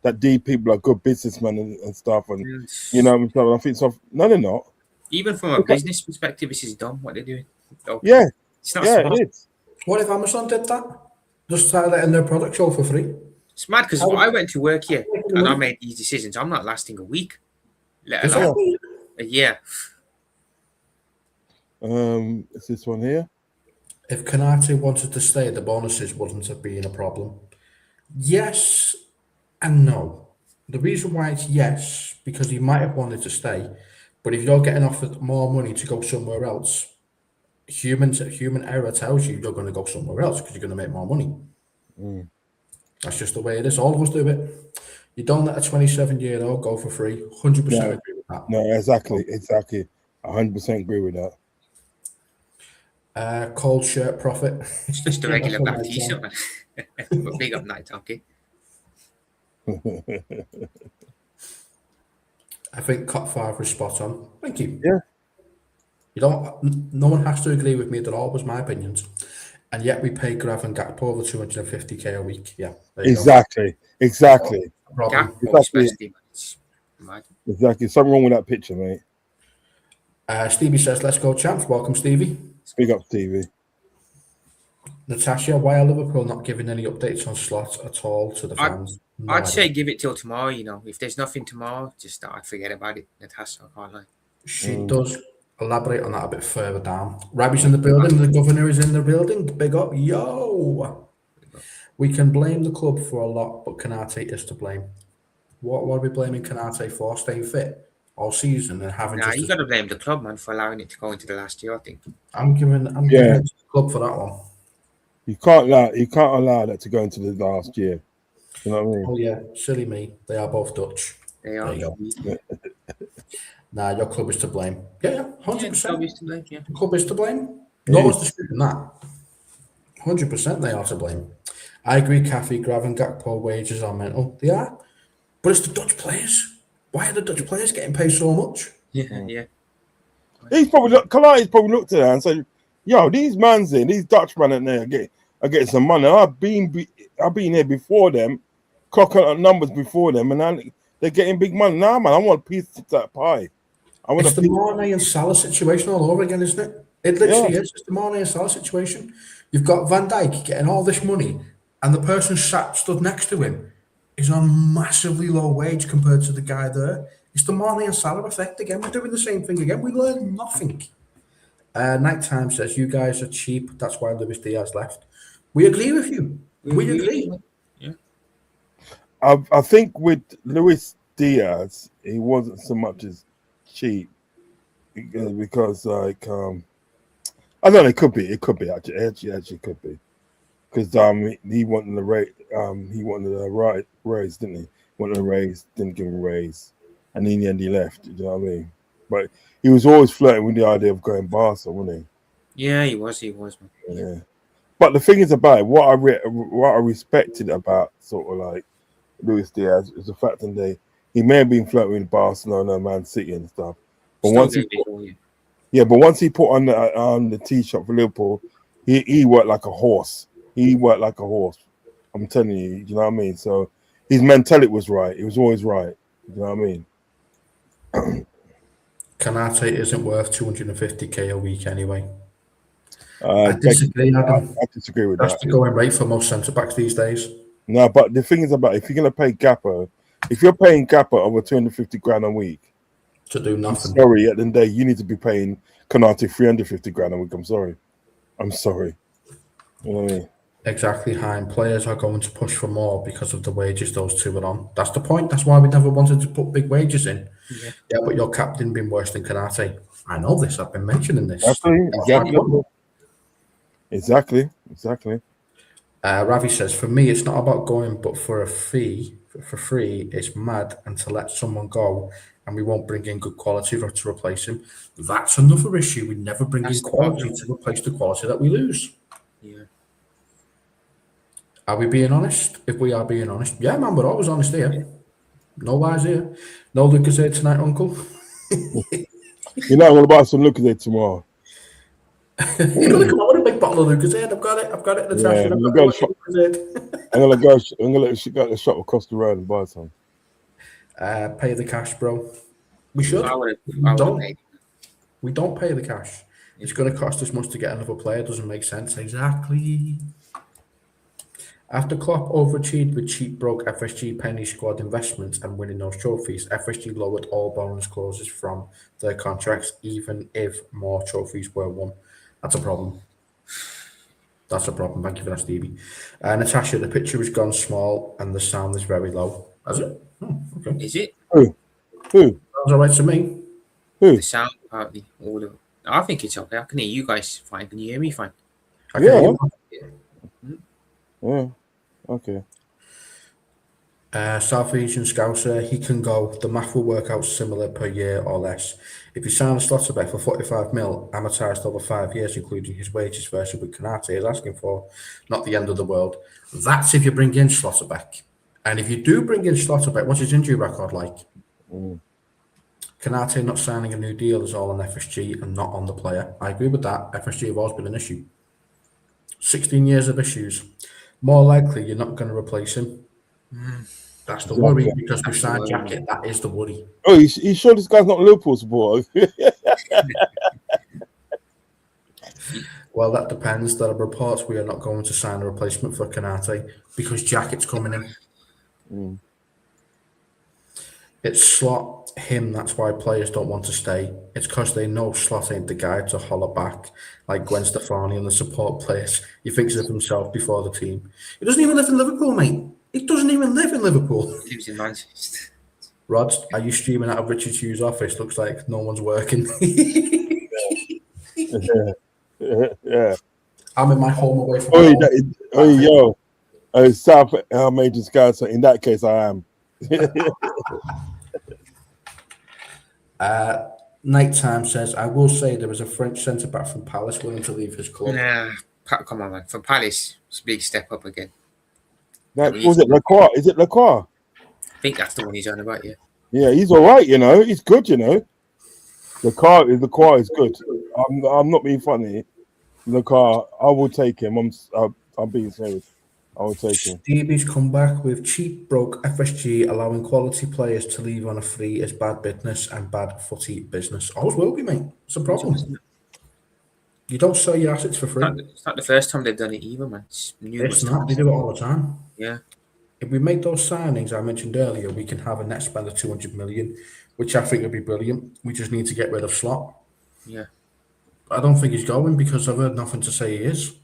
that these people are good businessmen and stuff, and you know, and so I think so. No, they're not. Even from a business perspective, this is dumb what they're doing. Okay. Yeah, It's not yeah, smart. it is. What if Amazon did that? Just start letting their products show for free. It's mad because I went to work here and I made these decisions. I'm not lasting a week, let alone a year. Is this one here? If Canate wanted to stay, the bonuses wouldn't have been a problem. Yes and no. The reason why it's yes, because he might have wanted to stay, but if you're getting offered more money to go somewhere else, human error tells you you're going to go somewhere else because you're going to make more money. That's just the way it is. All of us do it. You don't let a 27-year-old go for free. 100% agree with that. No, exactly. 100% agree with that. Cold shirt profit. It's just a regular black t-shirt, man. But big up night, okay. I think cut 5 was spot on. Thank you. Yeah. You don't. No one has to agree with me. They're always my opinions, and yet we pay Grav and Gakpo over 250k a week. Yeah. Exactly. Exactly. Gakpo especially, it's mad. Exactly. Something wrong with that picture, mate. Stevie says, "Let's go, champs." Welcome, Stevie. Speak up, Stevie. Natasha, why are Liverpool not giving any updates on slots at all to the fans? I'd say give it till tomorrow. You know, if there's nothing tomorrow, just I'd forget about it. Natasha, I can't lie. She does elaborate on that a bit further down. Rabbi's in the building. The governor is in the building. Big up, yo. We can blame the club for a lot, but Canate is to blame. What are we blaming Canate for? Staying fit all season and having Nah, you got to blame the club, man, for allowing it to go into the last year. I think. I'm giving it to the club for that one. You can't allow that to go into the last year. You know what I mean? Oh yeah, silly me. They are both Dutch. They are. Nah, your club is to blame. Yeah, 100%. The club is to blame. Yeah. The club is to blame. No one's disputing that. 100% they are to blame. I agree, Kathy. Grav and Gakpo wages are mental. They are. But it's the Dutch players. Why are the Dutch players getting paid so much? Yeah. He's probably looked at that and said, "Yo, these mans in, these Dutchmen in there are getting some money. I've been here before them, clocking out numbers before them, and they're getting big money. Nah, man, I want a piece of that pie. It's the Mane and Salah situation all over again, isn't it? It literally is. It's the Mane and Salah situation. You've got Van Dijk getting all this money, and the person stood next to him is on massively low wage compared to the guy there. It's the Mane and Salah effect again. We're doing the same thing again. We learn nothing. Nighttime says, you guys are cheap. That's why Luis Diaz left. We agree with you. We agree. Yeah. I think with Luis Diaz, he wasn't so much as cheap because like I don't know, it could be actually could be because he wanted the raise, raise, didn't he? Wanted a raise, didn't give him a raise, and in the end he left. You know what I mean? But he was always flirting with the idea of going Barca, wasn't he? Yeah, he was, man. Yeah. But the thing is about it, what I respected about sort of like Luis Diaz is the fact that he may have been flirting with Barcelona, Man City, and stuff. But once he put on the t-shirt for Liverpool, he worked like a horse. I'm telling you, you know what I mean? So his mentality was right. It was always right. You know what I mean? Canate isn't worth 250k a week anyway. I disagree with that. That's the going rate for most centre backs these days. No, but the thing is about if you're going to pay Gapper, if you're paying Gapper over 250 grand a week to do nothing, I'm sorry, at the end of the day, you need to be paying Canate 350 grand a week. I'm sorry. You know what I mean? Exactly, Hein. Players are going to push for more because of the wages those two are on. That's the point. That's why we never wanted to put big wages in. Yeah, but your captain been worse than Canate. I know this. I've been mentioning this. Exactly. Ravi says, for me, it's not about going, but for free, it's mad, and to let someone go, and we won't bring in good quality to replace him. That's another issue. We never bring in quality to replace the quality that we lose. Yeah. Are we being honest? If we are being honest, yeah, man, we're always honest here. No lies here. No Lucozade tonight, Uncle. You're not going to buy some Lucozade tomorrow. You're going to come out with a big bottle of Lucozade. I've got it. Natasha. I'm gonna go. I'm gonna let she go to shop across the road and buy some. Pay the cash, bro. We should. I would We have don't. paid. We don't pay the cash. It's going to cost us much to get another player. Doesn't make sense. Exactly. After Klopp overachieved with cheap broke FSG penny squad investments and winning those trophies, FSG lowered all bonus clauses from their contracts, even if more trophies were won. That's a problem. That's a problem. Thank you for that, Stevie. Natasha, the picture has gone small and the sound is very low. Has it? Oh, okay. Is it? Who? Sounds all right to me. The sound part, all of it. I think it's okay. I can hear you guys fine. Can you hear me fine? I can hear you. Yeah. Okay. South Asian Scouser, he can go. The math will work out similar per year or less. If you sign a Slotterbeck for 45 mil, amortised over 5 years, including his wages versus what Kanate is asking for, not the end of the world. That's if you bring in Slotterbeck. And if you do bring in Slotterbeck, what's his injury record like? Kanate not signing a new deal is all on FSG and not on the player. I agree with that. FSG have always been an issue. 16 years of issues. More likely, you're not going to replace him. That's the worry because we signed Jacket. That is the worry. Oh, you sure this guy's not a Liverpool supporter? Well, that depends. There are reports we are not going to sign a replacement for Kanate because Jacket's coming in. It's Slot, him, that's why players don't want to stay. It's because they know Slot ain't the guy to holler back like Gwen Stefani and the support players. He thinks of himself before the team. He doesn't even live in Liverpool, mate. He doesn't even live in Liverpool. He lives in Manchester. Rod, are you streaming out of Richard Hughes' office? Looks like no one's working. Yeah. I'm in my home away from home. South Major Scouts. In that case, I am. Nighttime says, I will say there was a French centre-back from Palace willing to leave his club. Nah, come on, man. For Palace, it's a big step up again. Was it Lacroix? Is it Lacroix? I think that's the one he's on about, yeah. Yeah, he's all right, He's good, Lacroix is good. I'm not being funny. Lacroix, I will take him. I'm being serious. I will take him. Stevie's come back with cheap broke FSG allowing quality players to leave on a free is bad business and bad footy business. Always will be, mate. It's a problem. You don't sell your assets for free. It's not the first time they've done it either, man. It's not. They do it all the time. Yeah. If we make those signings I mentioned earlier, we can have a net spend of 200 million, which I think would be brilliant. We just need to get rid of Slot. Yeah. I don't think he's going because I've heard nothing to say he is.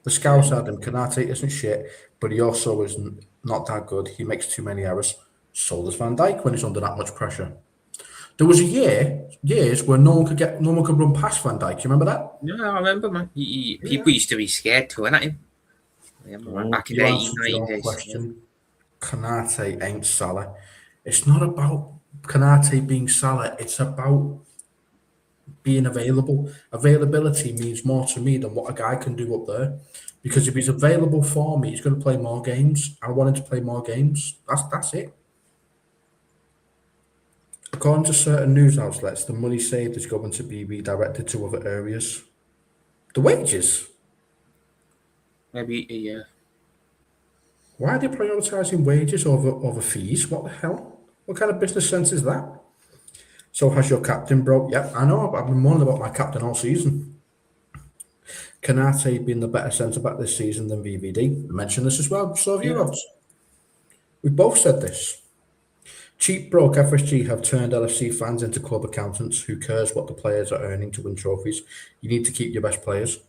The Scouts had him. Kanate isn't shit, but he also is not that good. He makes too many errors. So does Van Dijk when he's under that much pressure. There was years where no one could run past Van Dijk. You remember that? Yeah, I remember, man. People used to be scared to run at him. I remember back in the 18, 19 days. Question. Kanate ain't Salah. It's not about Kanate being Salah. It's about being available. Availability means more to me than what a guy can do up there. Because if he's available for me, he's going to play more games. I want him to play more games. That's it. According to certain news outlets, the money saved is going to be redirected to other areas. The wages? Maybe, yeah. Why are they prioritising wages over fees? What the hell? What kind of business sense is that? So has your captain broke? Yep, I know. I've been moaning about my captain all season. Kanate being the better centre-back this season than VVD. I mentioned this as well. So have you, Rods. We both said this. Cheap broke FSG have turned LFC fans into club accountants. Who cares what the players are earning to win trophies? You need to keep your best players.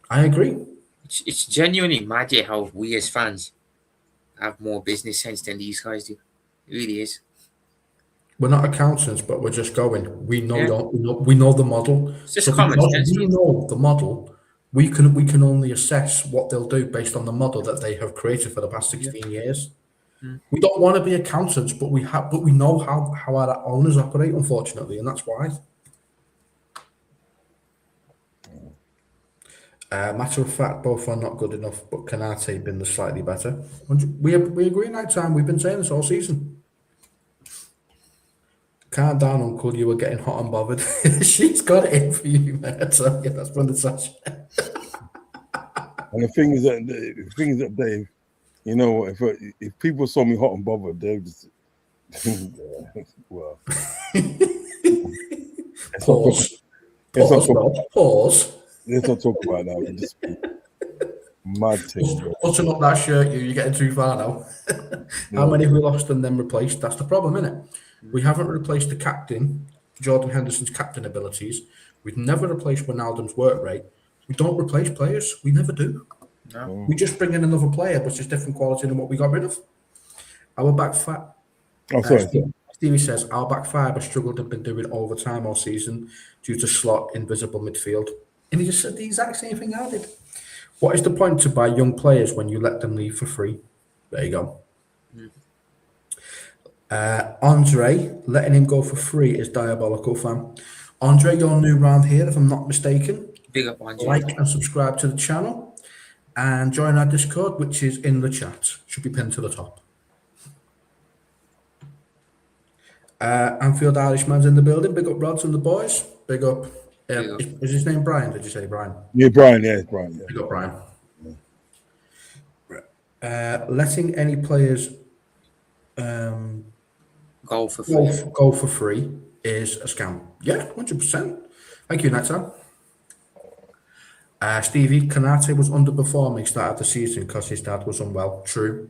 I agree. It's genuinely magic how we as fans have more business sense than these guys do. It really is. We're not accountants, but we're just going. We know we know the model. It's just common sense. We know the model. We can only assess what they'll do based on the model that they have created for the past 16 years. We don't want to be accountants, but we know how our owners operate, unfortunately, and that's why. Matter of fact, both are not good enough, but Kanate been the slightly better. We agree night time. We've been saying this all season. Calm down, Uncle. You were getting hot and bothered. She's got it in for you, man. That's from the Sasha. And the thing is that Dave, You know, if people saw me hot and bothered, they would just well. Pause. Pause. Let's not talk about that. Just mad thing. Button up that shirt, you're getting too far now. How many have we lost and then replaced? That's the problem, isn't it? We haven't replaced the captain, Jordan Henderson's captain abilities. We've never replaced Wijnaldum's work rate. We don't replace players. We never do. No. We just bring in another player, but it's different quality than what we got rid of. Our back five. Oh, sorry. Stevie says our back five have struggled and been doing overtime all season due to slot invisible midfield. And he just said the exact same thing I did. What is the point to buy young players when you let them leave for free? There you go. Andre, letting him go for free is diabolical, fam. Andre, you're new round here, if I'm not mistaken. Big up, Andre. Like and subscribe to the channel and join our Discord, which is in the chat. Should be pinned to the top. Anfield Irishman's in the building. Big up, Rods and the boys. Big up. Is his name Brian? Did you say Brian? Yeah, Brian. Yeah, it's Brian. Yeah. Big up, Brian. Letting any players go for free is a scam. Yeah, 100%. Thank you, Nathan. Stevie, Kanate was underperforming start of the season because his dad was unwell. True.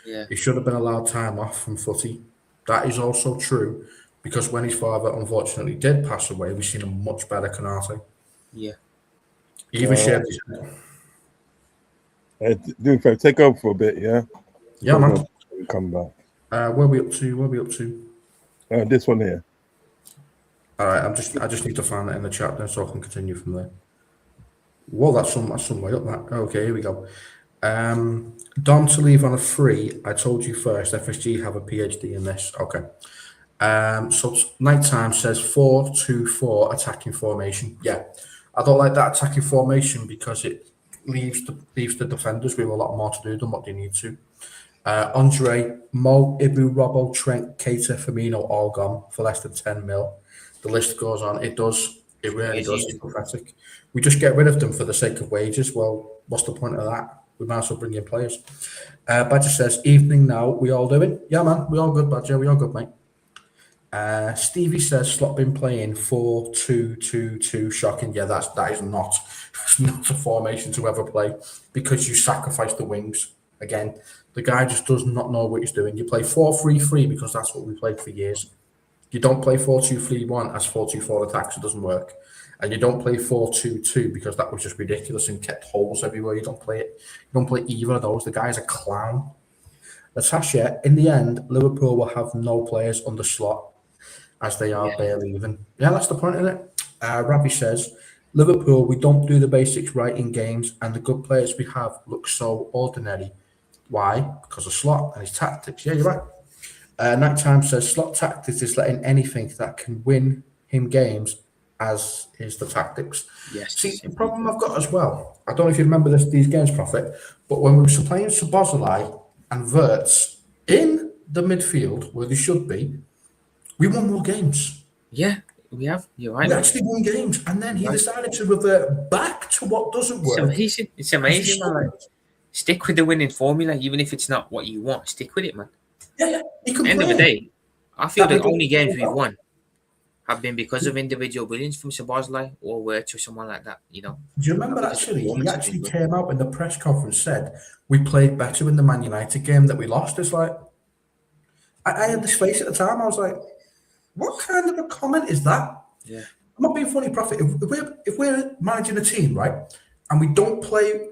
Yeah. He should have been allowed time off from footy. That is also true because when his father unfortunately did pass away, we've seen a much better Kanate. Yeah. He even shared his head. Take over for a bit, yeah? Yeah, man. Come back. Where are we up to? This one here. All right, I just need to find that in the chat then so I can continue from there. Whoa, that's some way up. That okay, here we go. Dom to leave on a free. I told you first. FSG have a PhD in this. Okay. So nighttime says 4-2-4 attacking formation. Yeah, I don't like that attacking formation because it leaves the defenders with a lot more to do than what they need to. Andre, Mo, Ibu, Robbo, Trent, Keita, Firmino, all gone for less than 10 mil. The list goes on. It does. It really does. It's pathetic. We just get rid of them for the sake of wages. Well, what's the point of that? We might as well bring in players. Badger says, evening now. We all doing? Yeah, man. We all good, Badger. We all good, mate. Stevie says, Slot been playing 4-2-2-2. Shocking. Yeah, that is not a formation to ever play because you sacrifice the wings. Again, the guy just does not know what he's doing. You play 4-3-3 because that's what we played for years. You don't play 4-2-3-1 as 4-2-4 attacks. It doesn't work. And you don't play 4-2-2 because that was just ridiculous and kept holes everywhere. You don't play it. You don't play either of those. The guy's a clown. Natasha, in the end, Liverpool will have no players under Slot as they are barely even. Yeah, that's the point of it. Ravi says, Liverpool, we don't do the basics right in games and the good players we have look so ordinary. Why? Because of Slot and his tactics. Yeah, you're right. Nighttime says, Slot tactics is letting anything that can win him games as is the tactics. Yes. See, the problem I've got as well, I don't know if you remember these games, Prophet, but when we were playing Szoboszlai and Wirtz in the midfield, where they should be, we won more games. Yeah, we have. You're right. We actually won games. And then he decided to revert back to what doesn't work. It's amazing, man. Like, stick with the winning formula, even if it's not what you want. Stick with it, man. Yeah. At the end of the day, I feel the only games we've won have been because of individual brilliance from Szoboszlai or Wirtz or someone like that, you know. Do you remember actually? He actually came out in the press conference, said we played better in the Man United game that we lost. It's like, I had this face at the time. I was like, what kind of a comment is that? Yeah. I'm not being funny, Prophet. If we're managing a team, right, and we don't play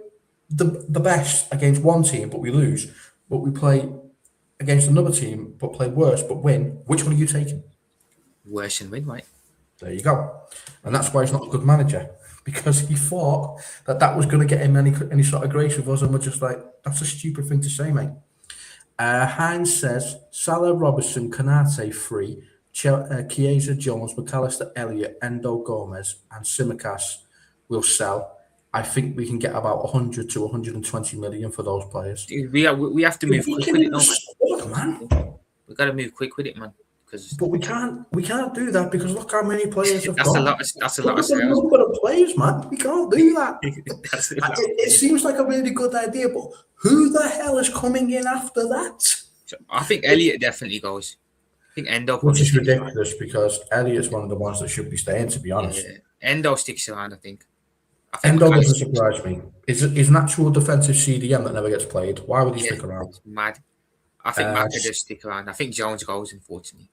the best against one team, but we lose, but we play against another team, but play worse, but win, which one are you taking? Worse and win, right? There you go. And that's why he's not a good manager, because he thought that was going to get him any sort of grace with us, and we're just like, that's a stupid thing to say, mate. Hines says, Salah, Robertson, Kanate free, Chiesa, Jones, McAllister, Elliott, Endo, Gomez, and Tsimikas will sell. I think we can get about 100 to 120 million for those players. Dude, we have to move quick with it, man. We've got to move quick with it, man. because But we can't do that because look how many players have that's gone. a lot. That's a lot Look of at the sales. number of players, man. We can't do that. That's a lot. It seems like a really good idea, but who the hell is coming in after that? So I think Elliot definitely goes. I think Endo Which probably is sticks around. ridiculous because Elliot's one of the ones that should be staying, to be honest. Yeah. Endo sticks around, I think. I think Endo McAllister doesn't sticks surprise me. Is an actual defensive CDM that never gets played. Why would he stick around? It's mad. I think Maka does stick around. I think Jones goes, unfortunately.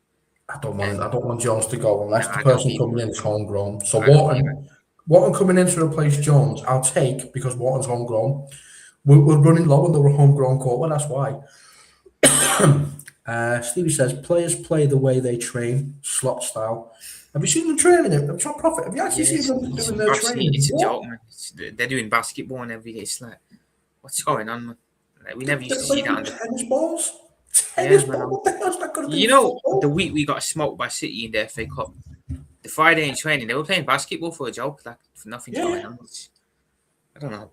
I don't want Jones to go unless the I don't person either. coming in is homegrown. So I don't Wharton coming in to replace Jones, I'll take because Wharton's homegrown. We're running low on the homegrown core, that's why. Stevie says players play the way they train, slot style. Have you seen them training it? I'm trying to profit. Have you actually seen them doing their training? It's a joke, man. They're doing basketball and everything. It's like, what's going on, man? Like, we never used to see that. Tennis balls? Tennis balls? What the hell's that going to do? You know, the week we got smoked by City in the FA Cup, the Friday in training, they were playing basketball for a joke, like nothing's going on. I don't know.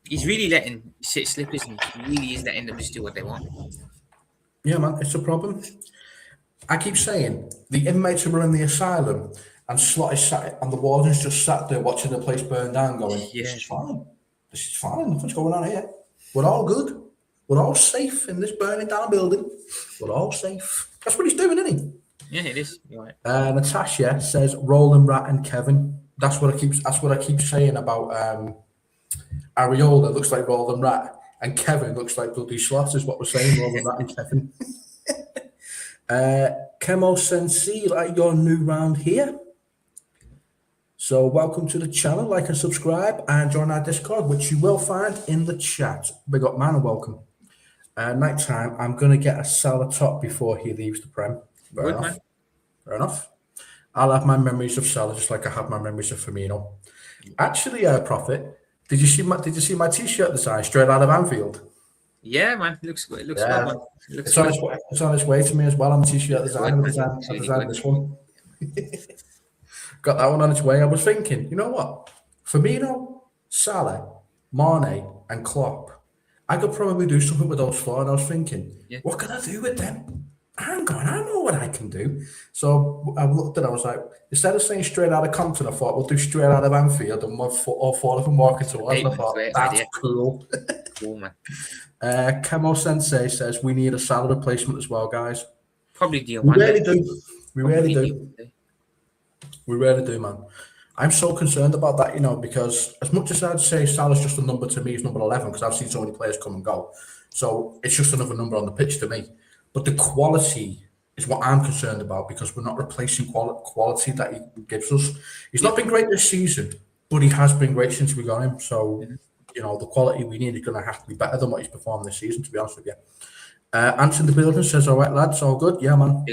He's really letting shit slip, isn't he? He really is letting them just do what they want. Yeah, man, it's a problem. I keep saying the inmates who are in the asylum and Slot is sat and the warden's just sat there watching the place burn down, going, "This is fine. This is fine. Nothing's going on here. We're all good. We're all safe in this burning down building. We're all safe." That's what he's doing, isn't he? Yeah, it is. You're right. Natasha says Roland Rat and Kevin. That's what I keep saying about Areola looks like Roland Rat and Kevin looks like bloody Slot is what we're saying, Roland Rat and Kevin. Kemo Sensei, like you're new round here. So welcome to the channel, like and subscribe and join our Discord, which you will find in the chat. Big up man and welcome. Night time, I'm going to get a Salah top before he leaves the Prem. Fair enough. Man. Fair enough. I'll have my memories of Salah just like I have my memories of Firmino. Actually, Prophet, did you see my t-shirt design straight out of Anfield? Yeah, man. It looks good, man. It's on its way to me as well. I'm a t-shirt designer. I designed this one. Got that one on its way. I was thinking, you know what? Firmino, Salah, Mane, and Klopp. I could probably do something with those four. And I was thinking, what can I do with them? I know what I can do. So I looked at it, I was like, instead of saying straight out of Compton, I thought we'll do straight out of Anfield and all four of them walking towards. I thought, that's cool. Cool, man. Kemo Sensei says we need a Salah replacement as well, guys. Probably deal. We really do. We really do, man. I'm so concerned about that, because as much as I'd say Salah's just a number to me, he's number 11 because I've seen so many players come and go. So it's just another number on the pitch to me. But the quality is what I'm concerned about because we're not replacing quality that he gives us. He's not been great this season, but he has been great since we got him. So, the quality we need is going to have to be better than what he's performed this season, to be honest with you. Ants in the building says, all right, lads, all good. Yeah, man.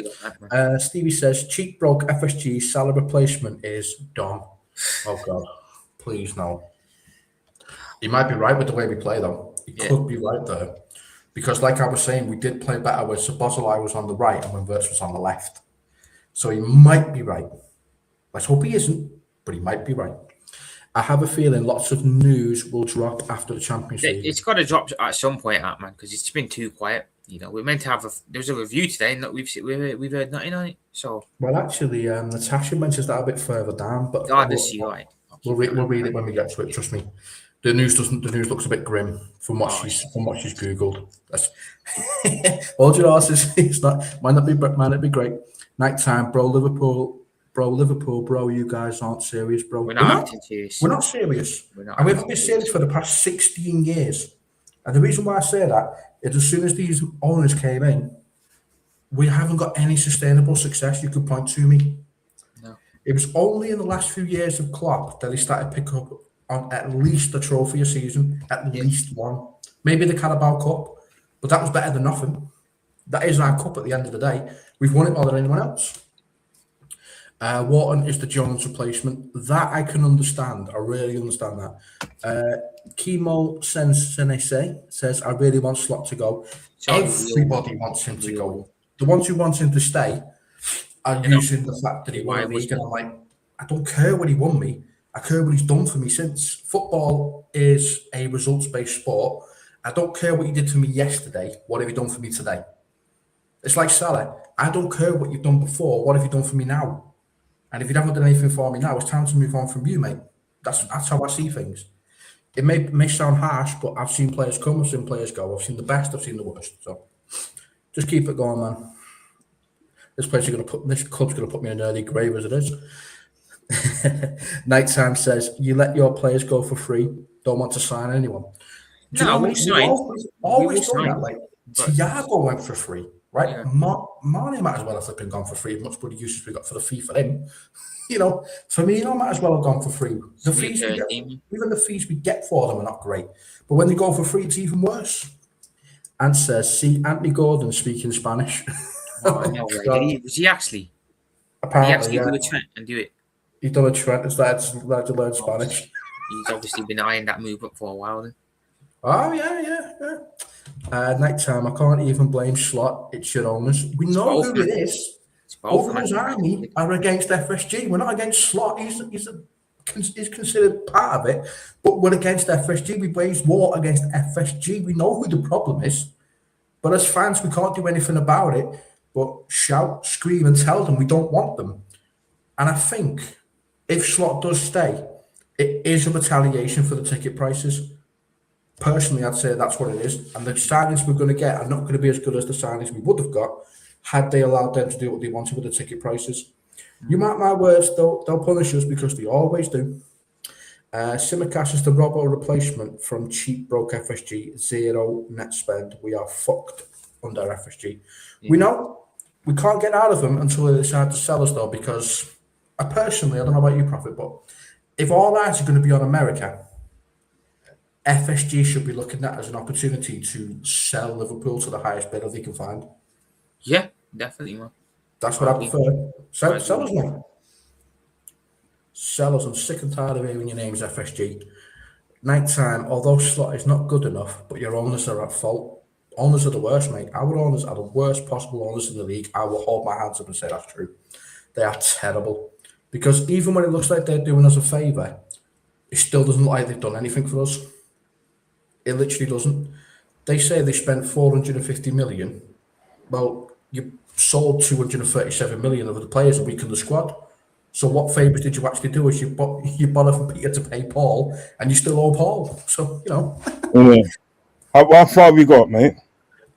Stevie says, cheap broke FSG Salah replacement is done. Oh, God. Please, no. He might be right with the way we play, though. He could be right there. Because, like I was saying, we did play better when Szoboszlai was on the right and when Wirtz was on the left. So he might be right. Let's hope he isn't, but he might be right. I have a feeling lots of news will drop after the Champions League. It's got to drop at some point, man, because it's been too quiet. We're meant to have there's a review today, and we've heard nothing on it. So, well, actually, Natasha mentions that a bit further down, but we'll read it when we get to it. Trust me. The news looks a bit grim from what she's googled. Hold your horses. It's not might not be great. Nighttime, bro. Liverpool. You guys aren't serious, bro. We're not serious. We're not serious. And we've been serious for the past 16 years. And the reason why I say that is as soon as these owners came in, we haven't got any sustainable success you could point to me. No. It was only in the last few years of Klopp that he started picking up on at least a trophy a season, at least one. Maybe the Carabao Cup, but that was better than nothing. That is our cup at the end of the day. We've won it more than anyone else. Wharton is the Jones replacement. That I can understand. I really understand that. Kemo Sensei says, I really want Slot to go. Everybody wants him to go. The ones who want him to stay are using the fact that he won a league. And I'm like, I don't care what he won me. I care what he's done for me since. Football is a results-based sport. I don't care what he did to me yesterday. What have you done for me today? It's like Salah. I don't care what you've done before. What have you done for me now? And if you haven't done anything for me now, it's time to move on from you, mate. That's how I see things. It may sound harsh, but I've seen players come, I've seen players go. I've seen the best, I've seen the worst. So just keep it going, man. This club's gonna put me in an early grave as it is. Nighttime says, you let your players go for free, don't want to sign anyone. Do you know what? Always done that. Like Thiago went for free, right? Yeah. Mane might as well have flipping gone for free. Much bloody use as we got for the fee for him. You know, Firmino might as well have gone for free. The fees even the fees we get for them are not great. But when they go for free, it's even worse. And says, see Anthony Gordon speaking Spanish. Oh, no way. Was he actually? Apparently, did he actually do a Trent and do it? He's done a Trent and started to learn Spanish. He's obviously been eyeing that move up for a while then. Oh, yeah. Nighttime, I can't even blame Slot. It's your owners. We know who it is. Overall's Army are against FSG. We're not against Slot. He's considered part of it, but we're against FSG. We waged war against FSG. We know who the problem is. But as fans, we can't do anything about it but shout, scream, and tell them we don't want them. And I think if Slot does stay, it is a retaliation for the ticket prices. Personally, I'd say that's what it is. And the signings we're going to get are not going to be as good as the signings we would have got had they allowed them to do what they wanted with the ticket prices. You mark my words, they'll punish us because they always do. Simicast is the Robbo replacement from cheap broke FSG, zero net spend. We are fucked under FSG. Yeah. We know we can't get out of them until they decide to sell us, though, because I don't know about you, Prophet, but if all eyes are going to be on America, FSG should be looking at as an opportunity to sell Liverpool to the highest bidder they can find. Yeah, definitely, man. That's what I prefer. Sell us, man. Sell us. I'm sick and tired of hearing your names, FSG. Nighttime, although Slot is not good enough, but your owners are at fault. Owners are the worst, mate. Our owners are the worst possible owners in the league. I will hold my hands up and say that's true. They are terrible. Because even when it looks like they're doing us a favour, it still doesn't look like they've done anything for us. It literally doesn't. They say they spent 450 million. Well, you sold 237 million of the players a week in the squad. So what favours did you actually do? Is you bought from Peter to pay Paul, and you still owe Paul. So, you know. Yeah. How far have you got, mate?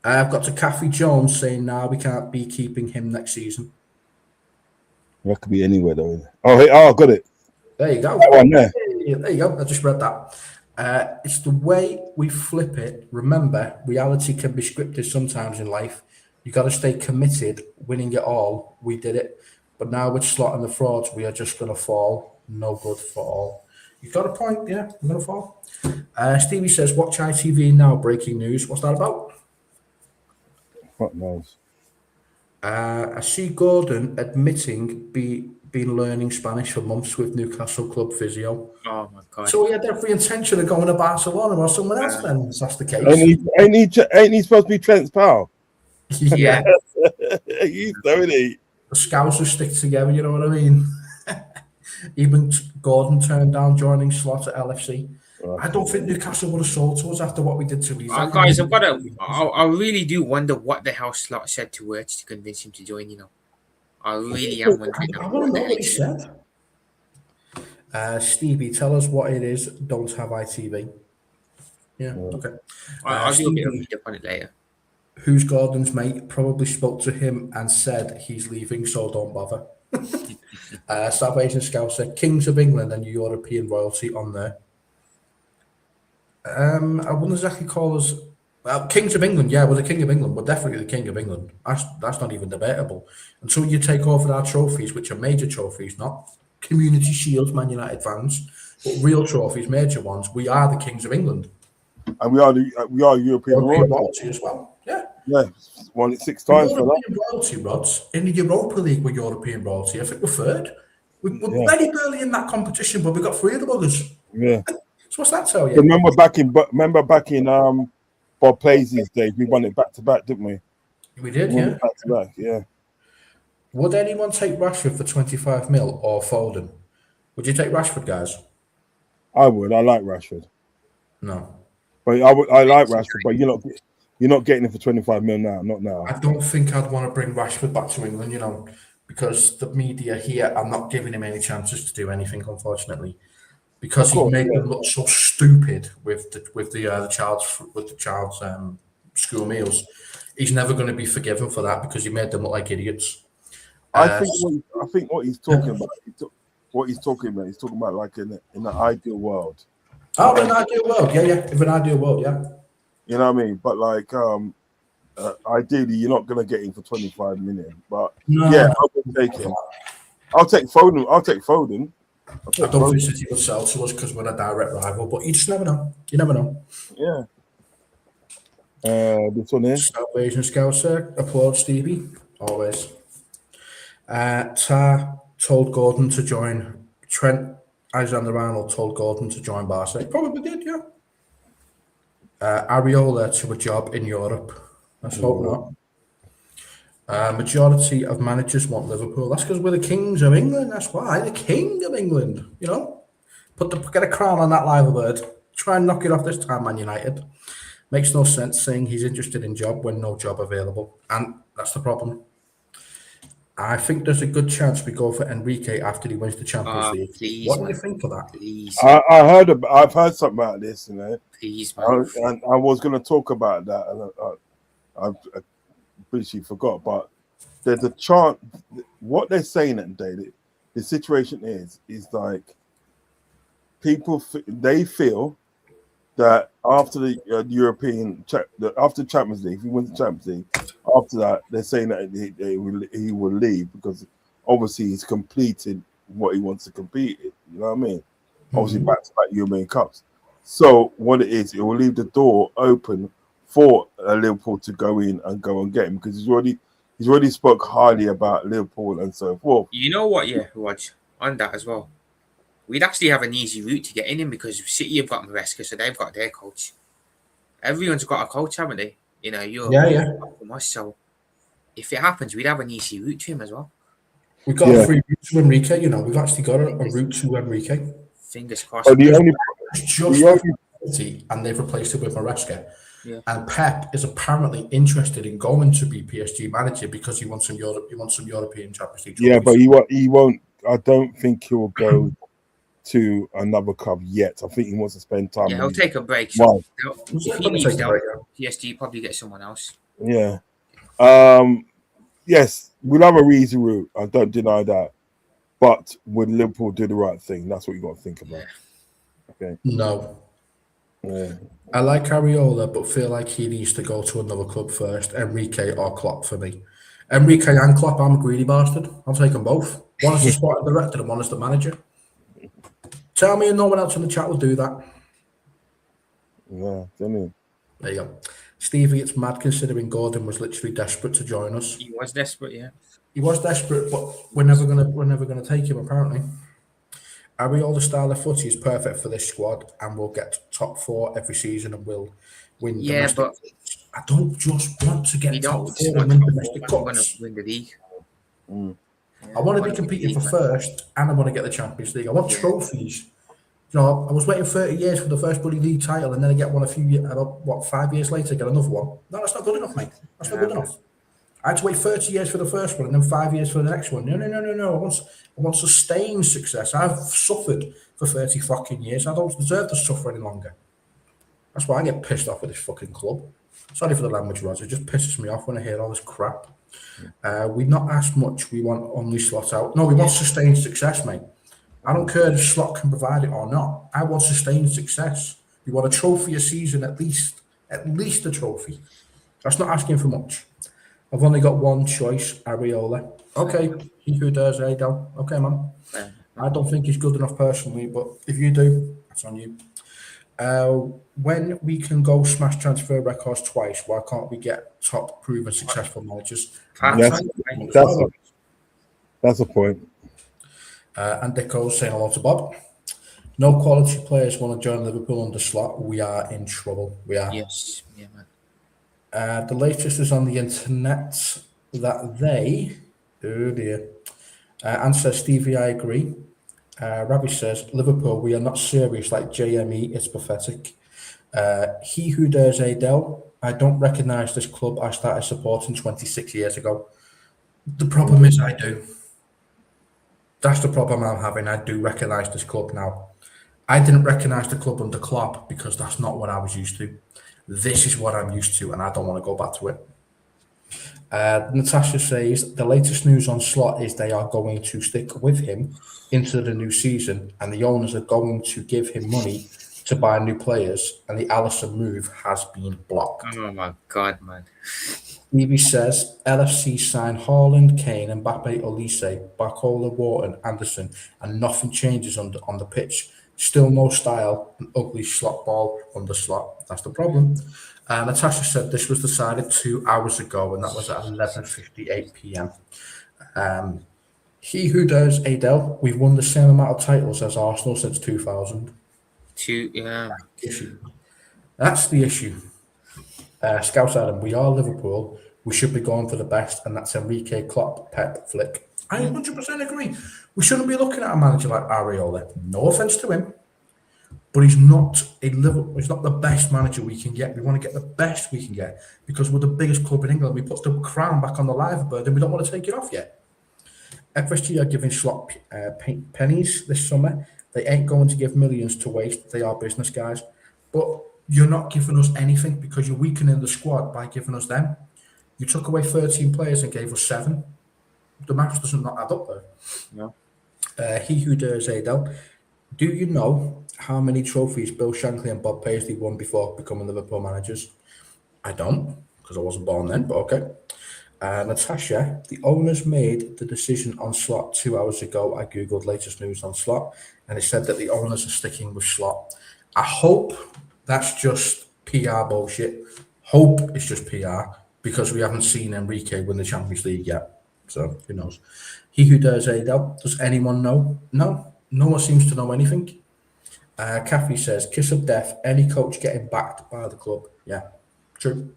I've got to Kathy Jones saying, we can't be keeping him next season. That could be anywhere, though. I got it. There you go. That one there. There you go. I just read that. It's the way we flip it. Remember, reality can be scripted sometimes in life. You got to stay committed, winning it all. We did it. But now with Slot and the frauds, we are just going to fall. No good for all. You've got a point, yeah. We're going to fall. Stevie says, watch ITV now, breaking news. What's that about? What knows? I see Gordon admitting been learning Spanish for months with Newcastle club physio. Oh, my God. So he had every intention of going to Barcelona or someone else then, if that's the case. Ain't he supposed to be Trent's pal? Yeah. He's doing it. The scouts will stick together, you know what I mean? Even Gordon turned down joining Slot at LFC. I don't think Newcastle would have sold to us after what we did to him. Guys, I really do wonder what the hell Slot said to Wirtz to convince him to join, you know. I really am wondering. I want to know what he said. Stevie, tell us what it is. Don't have ITV. Yeah, okay. I'll do a bit of read up on it later. Who's Gordon's mate? Probably spoke to him and said he's leaving, so don't bother. Salvation Scout said Kings of England and European royalty on there. I wouldn't exactly call us Kings of England. Yeah, we're the King of England. We're definitely the King of England. That's not even debatable. Until you take over our trophies, which are major trophies, not Community Shields, Man United fans, but real trophies, major ones. We are the Kings of England, and we are European royalty as well. Yeah, won it 6 times for that. Royalty, Rods. In the Europa League, we're European royalty. I think we're third. We're very early in that competition, but we got 3 of the buggers. Yeah. So what's that tell you? Remember back in Bob Paisley's days, we won it back to back, didn't we? We did, yeah. Back to back, yeah. Would anyone take Rashford for 25 mil or Foden? Would you take Rashford, guys? I would. I like Rashford. No. But I like Rashford, but You're not getting him for 25 mil now. Not now. I don't think I'd want to bring Rashford back to England, because the media here are not giving him any chances to do anything, unfortunately, because he made them look so stupid with the child's school meals. He's never going to be forgiven for that because he made them look like idiots. I think what he's talking about. He's talking about like in an ideal world. Oh, in an ideal world, yeah. In an ideal world, yeah. You know what I mean? But like, ideally, you're not gonna get him for 25 million. But yeah, I will take him. I'll take Foden. I don't think City will sell to us because we're a direct rival, but you just never know. You never know. Yeah. This one here. Salvation Scouser, applaud Stevie, always. Tar told Gordon to join. Trent Alexander-Arnold told Gordon to join Barca. He probably did, yeah. Areola to a job in Europe. Let's hope not. Majority of managers want Liverpool. That's because we're the kings of England. That's why. The king of England, Get a crown on that live bird. Try and knock it off this time, Man United. Makes no sense saying he's interested in job when no job available. And that's the problem. I think there's a good chance we go for Enrique after he wins the Champions League. Please, what do you think of that? Please. I've heard something about this, Please, man. And I was going to talk about that, and I briefly forgot. But there's a chance. What they're saying at Daily, the situation is like people they feel that after the after Champions League, if he wins the Champions League, after that they're saying that he will leave because obviously he's completed what he wants to compete in. You know what I mean? Obviously back-to-back European Cups. So what it is, it will leave the door open for Liverpool to go in and go and get him because he's already spoke highly about Liverpool and so forth. You know what? Yeah, Rog, on that as well. We'd actually have an easy route to get in him because City have got Maresca, so they've got their coach. Everyone's got a coach, haven't they? You're from us, so if it happens, we'd have an easy route to him as well. We've got a free route to Enrique, We've actually got a route to Enrique. Fingers crossed. And they've replaced it with Maresca. Yeah. And Pep is apparently interested in going to be PSG manager because he wants some European Champions League trophies. Yeah, but he won't. I don't think he will go to another club yet. I think he wants to spend time. Yeah, he'll take a break. So if he leaves out, PSG probably get someone else. Yeah. Yes, we'll have a easy route. I don't deny that. But would Liverpool do the right thing? That's what you got to think about. Yeah. Okay. No. Yeah. I like Areola, but feel like he needs to go to another club first. Enrique or Klopp for me. Enrique and Klopp, I'm a greedy bastard. I'll take them both. One is the sporting director and one is the manager. Tell me and no one else in the chat will do that. Yeah, there you go. Stevie, it's mad considering Gordon was literally desperate to join us. He was desperate, yeah. He was desperate, but we're never gonna take him, apparently. Areola's style of footy is perfect for this squad and we'll get top 4 every season and we'll win domestic cups. I don't just want to get top 4 and win domestic cups. I want to win the league. I want to be competing for first and I want to get the Champions League. I want trophies. I was waiting 30 years for the first bloody league title and then I get one 5 years later, get another one. No, that's not good enough, mate. That's not good enough. I had to wait 30 years for the first one and then 5 years for the next one. No. I want sustained success. I've suffered for 30 fucking years. I don't deserve to suffer any longer. That's why I get pissed off with this fucking club. Sorry for the language, Roger. It just pisses me off when I hear all this crap. We not ask much. We want only Slot out. No, we want sustained success, mate. I don't care if Slot can provide it or not. I want sustained success. We want a trophy a season, at least a trophy. That's not asking for much. I've only got one choice, Areola. Okay, he who dares lay down. Okay, man. I don't think he's good enough personally, but if you do, that's on you. When we can go smash transfer records twice, why can't we get top proven successful managers? That's a point. And Dicko's saying hello to Bob. No quality players want to join Liverpool under Slot. We are in trouble. We are. Yes. Yeah, man. The latest is on the internet that they, oh dear, and says Stevie, I agree. Ravi says, Liverpool, we are not serious like JME, it's pathetic. He who dares Adele. I don't recognise this club I started supporting 26 years ago. The problem is I do. That's the problem I'm having. I do recognise this club now. I didn't recognise the club under COLLAB because that's not what I was used to. This is what I'm used to, and I don't want to go back to it. Natasha says the latest news on Slot is they are going to stick with him into the new season, and the owners are going to give him money to buy new players, and the Allison move has been blocked. Oh my God, man. Stevie says LFC signed Haaland, Kane, Mbappe, Olise, Barcola, Wharton, Anderson, and nothing changes on the pitch. Still no style, an ugly slot ball under Slot. That's the problem. Natasha said this was decided 2 hours ago, and that was at 11:58 p.m. He who dares Adele, we've won the same amount of titles as Arsenal since 2000. Yeah. That's the issue. Scout Adam, we are Liverpool. We should be going for the best, and that's Enrique Klopp Pep flick. I 100% agree. We shouldn't be looking at a manager like Areola. No offense to him, but he's not the best manager we can get. We want to get the best we can get because we're the biggest club in England. We put the crown back on the live bird, and we don't want to take it off yet. FSG are giving Slot pennies this summer. They ain't going to give millions to waste. They are business guys, but you're not giving us anything because you're weakening the squad by giving us them. You took away 13 players and gave us 7. The maths doesn't not add up there. No. He who dares Adele. Do you know how many trophies Bill Shankly and Bob Paisley won before becoming Liverpool managers? I don't, because I wasn't born then, but okay. Natasha, the owners made the decision on Slot 2 hours ago. I googled latest news on Slot, and it said that the owners are sticking with Slot. I hope that's just PR bullshit. Hope it's just PR because we haven't seen Enrique win the Champions League yet. So who knows? He who dares Adele. Does anyone know? No one seems to know anything. Kathy says, kiss of death, any coach getting backed by the club. Yeah, true.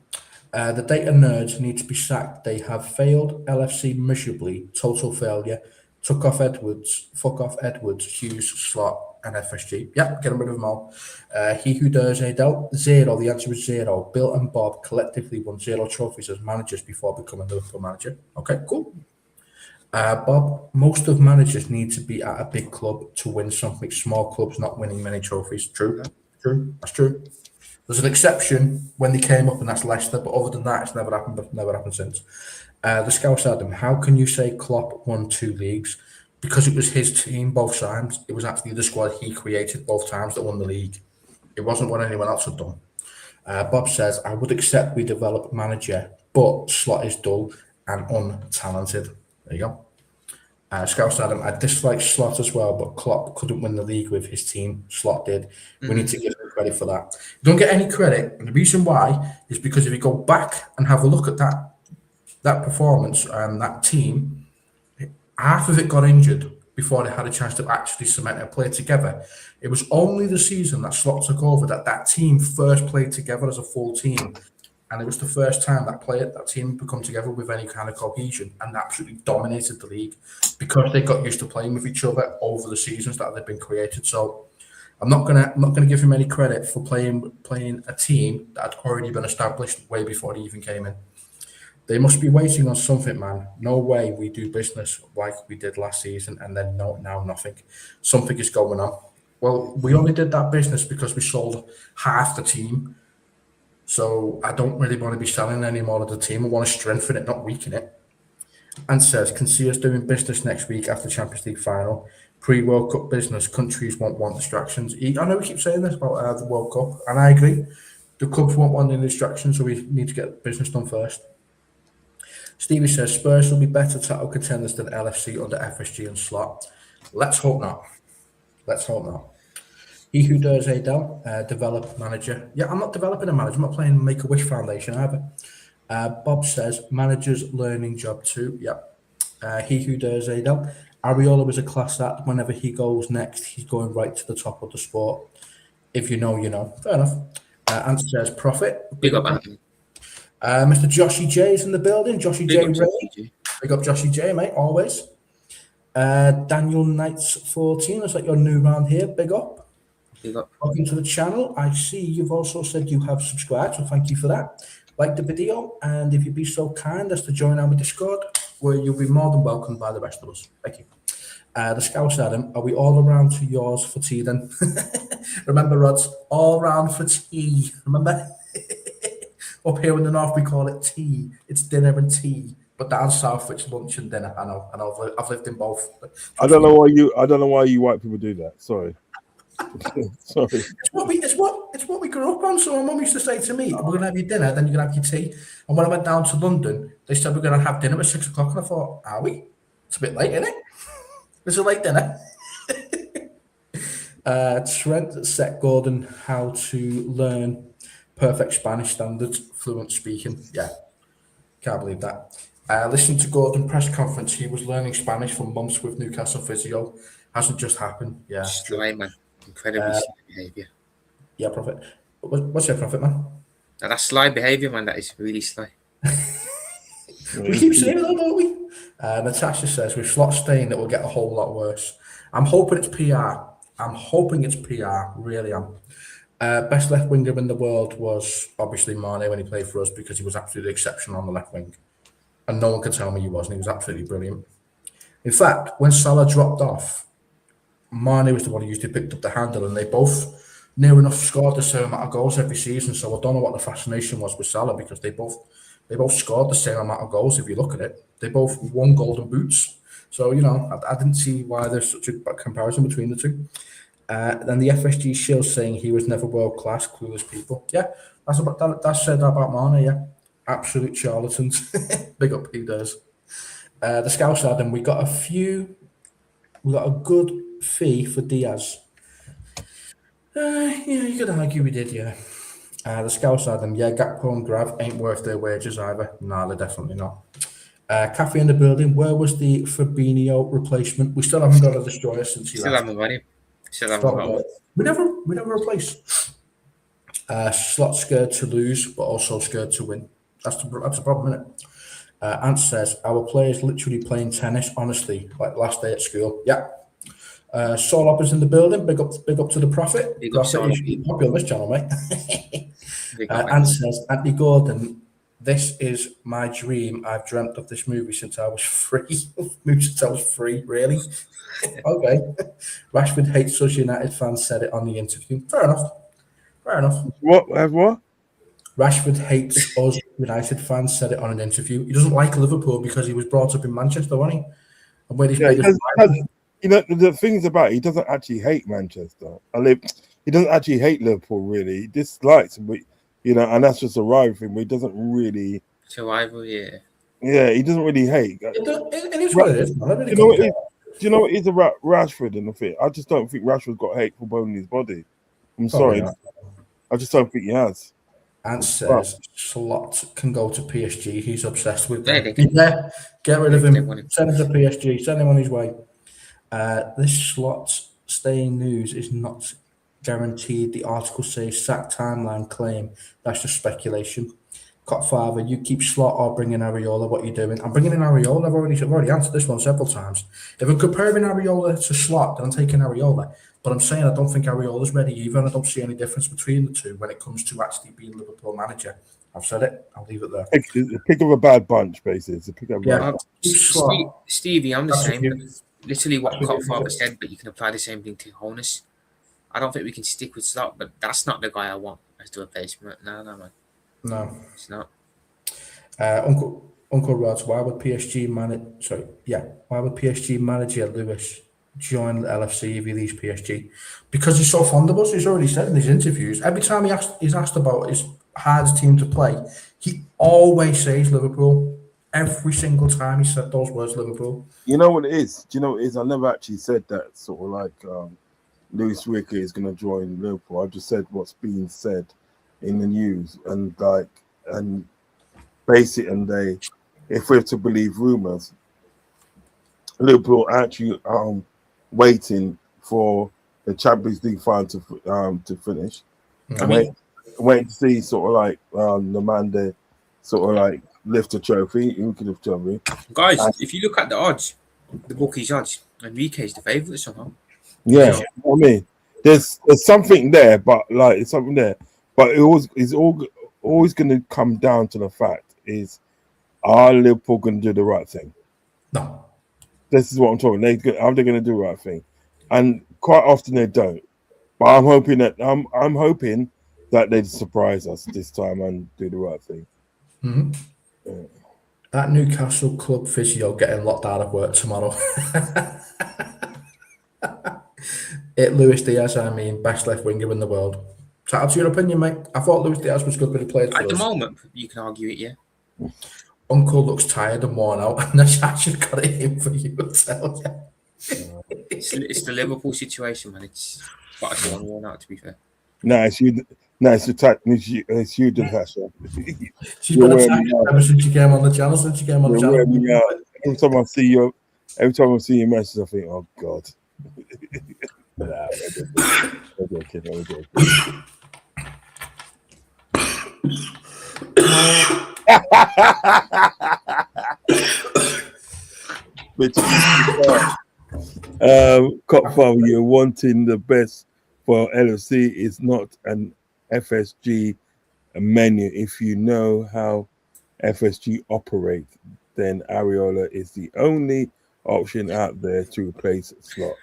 The data nerds need to be sacked. They have failed LFC miserably. Total failure. Fuck off Edwards, Hughes, Slot, and FSG. Yep, get rid of them all. He who dares Adele, 0. The answer is 0. Bill and Bob collectively won 0 trophies as managers before becoming Liverpool manager. Okay, cool. Bob, most of managers need to be at a big club to win something. Small clubs not winning many trophies. True. That's true. There's an exception when they came up, and that's Leicester. But other than that, it's never happened. But never happened since. The Scouse Adam, how can you say Klopp won 2 leagues? Because it was his team both times. It was actually the squad he created both times that won the league. It wasn't what anyone else had done. Bob says, I would accept we develop manager, but Slot is dull and untalented. There you go. Scouse Adam, I dislike Slot as well, but Klopp couldn't win the league with his team. Slot did. We need to give him credit for that. You don't get any credit. And the reason why is because if you go back and have a look at that performance and that team, half of it got injured before they had a chance to actually cement and play together. It was only the season that Slot took over that team first played together as a full team. And it was the first time that team had come together with any kind of cohesion and absolutely dominated the league because they got used to playing with each other over the seasons that had been created. So I'm not gonna give him any credit for playing a team that had already been established way before he even came in. They must be waiting on something, man. No way we do business like we did last season and then now nothing. Something is going on. Well, we only did that business because we sold half the team. So I don't really want to be selling any more of the team. I want to strengthen it, not weaken it. And says, can see us doing business next week after Champions League final. Pre-World Cup business, countries won't want distractions. I know we keep saying this about the World Cup, and I agree. The clubs won't want any distractions, so we need to get business done first. Stevie says, Spurs will be better title contenders than LFC under FSG and Slot. Let's hope not. He who dares Adele, develop manager. Yeah, I'm not developing a manager. I'm not playing Make-A-Wish Foundation either. Bob says, manager's learning job too. Yeah. He who dares Adele. Areola was a class act. Whenever he goes next, he's going right to the top of the sport. If you know, you know. Fair enough. Answer says, profit. Big up, man. Mr. Joshy J is in the building. Joshy J. Ray. Big up Joshy J, mate, always. Daniel Knights 14. Looks like you're new around here. Big up. Big up. Welcome to the channel. I see you've also said you have subscribed, so thank you for that. Like the video, and if you'd be so kind as to join our Discord, where you'll be more than welcomed by the rest of us. Thank you. The Scouts, Adam, are we all around to yours for tea then? Remember, Rods, all round for tea. Remember? Up here in the north, we call it tea. It's dinner and tea. But down south, it's lunch and dinner. I know. I've lived in both. I don't know why you white people do that. Sorry. Sorry. It's what we grew up on. So my mum used to say to me, "We're gonna have your dinner, then you're gonna have your tea." And when I went down to London, they said we're gonna have dinner at 6 o'clock, and I thought, "Are we? It's a bit late, isn't it? It's a late dinner." Trent set Gordon how to learn perfect Spanish standards, fluent speaking. Yeah, can't believe that. Listen to Gordon press conference. He was learning Spanish for months with Newcastle physio. Hasn't just happened. Yeah, Sly, man. Incredibly sly behaviour. Yeah, Prophet. What's your Prophet, man? Now, that's sly behaviour, man. That is really sly. We keep saying it, don't we? Natasha says, with slot staying, it will get a whole lot worse. I'm hoping it's PR. Really am. Best left winger in the world was obviously Mane when he played for us, because he was absolutely exceptional on the left wing. And no one can tell me he wasn't. He was absolutely brilliant. In fact, when Salah dropped off, Mane was the one who usually picked up the handle, and they both near enough scored the same amount of goals every season. So I don't know what the fascination was with Salah, because they both scored the same amount of goals. If you look at it, they both won golden boots. So I didn't see why there's such a comparison between the two. Then the FSG shield saying he was never world class, clueless people. Yeah, that's said about Mane. Yeah, absolute charlatans. Big up, he does. The Scouts Adam, we got a good fee for Diaz. Yeah, you could argue we did, yeah. The Scouts Adam, yeah, Gakpo and Grav ain't worth their wages either. No, they're definitely not. Cafe in the building, where was the Fabinho replacement? We still haven't got a destroyer since he Still left. haven't got him. Still haven't got him. We never replace. Slot scared to lose, but also scared to win. That's a problem, isn't it? Ant says, our players literally playing tennis, honestly, like last day at school. Yeah. Solop is in the building. Big up to the Prophet. Big up, Solop. He's popular on this channel, mate. Ant says, Anthony Gordon, this is my dream. I've dreamt of this movie since I was 3. Really? Okay. Rashford hates us United fans, said it on the interview. Fair enough. What? Rashford hates us United fans, said it on an interview. He doesn't like Liverpool because he was brought up in Manchester, wasn't he? And where he's the things about it, he doesn't actually hate Manchester. He doesn't actually hate Liverpool, really. He dislikes them, and that's just a rival thing. But he doesn't really. It's a rival, yeah. Yeah, he doesn't really hate. It is what it is. Do you know what it is about Rashford and the thing? I just don't think Rashford's got hateful bone in his body. I'm sorry. I just don't think he has. And says Slot can go to PSG. He's obsessed with them. Yeah, get rid of him. Send him to PSG. Send him on his way. This Slot staying news is not guaranteed. The article says sack timeline claim. That's just speculation. Father, you keep Slot or bring in Areola. What are you doing? I'm bringing in Areola. I've already answered this one several times. If I'm comparing Areola to Slot, then I'm taking Areola. But I'm saying I don't think Areola's ready either, and I don't see any difference between the two when it comes to actually being Liverpool manager. I've said it. I'll leave it there. Pick of a bad bunch, basically. Stevie, I'm the same. Literally what Father said, but you can apply the same thing to Honus. I don't think we can stick with Slot, but that's not the guy I want as the replacement. No, man. No, it's not. Uncle Rods, why would PSG manager Lewis join the LFC if he leaves PSG? Because he's so fond of us. He's already said in his interviews. Every time he's asked about his hardest team to play, he always says Liverpool. Every single time he said those words, Liverpool. You know what it is? Do you know what it is? I never actually said that sort of like Luis Ricky is going to join Liverpool. I just said what's being said in the news, and base it, and if we're to believe rumors, Liverpool actually waiting for the Champions League final to finish. Waiting to see sort of like the man there sort of like lift a trophy. Who can lift a trophy? Guys, if you look at the odds, the bookies odds, Enrique is the favourite somehow. Yeah, I mean, there's something there, but like it's something there, but it's always going to come down to the fact is, are Liverpool going to do the right thing? No. This is what I'm talking. Are they going to do the right thing? And quite often they don't. But I'm hoping that they surprise us this time and do the right thing. Mm-hmm. Yeah. That Newcastle club physio getting locked out of work tomorrow. Luis Diaz, I mean, best left winger in the world. Shout out to your opinion, mate. I thought Luis Diaz was good when he played for At the us. moment, you can argue it, yeah. Uncle looks tired and worn out, and I should got it in for you. Tell you. It's the Liverpool situation, man. It's quite a worn out, to be fair. No, it's you. No, it's you, Hasha. She's been attacking ever since she came on the channel. Every time I see you message, I think, oh God. Nah, we're joking. Copfather, you're wanting the best for LFC is not an FSG menu. If you know how FSG operate, then Areola is the only option out there to replace Slot.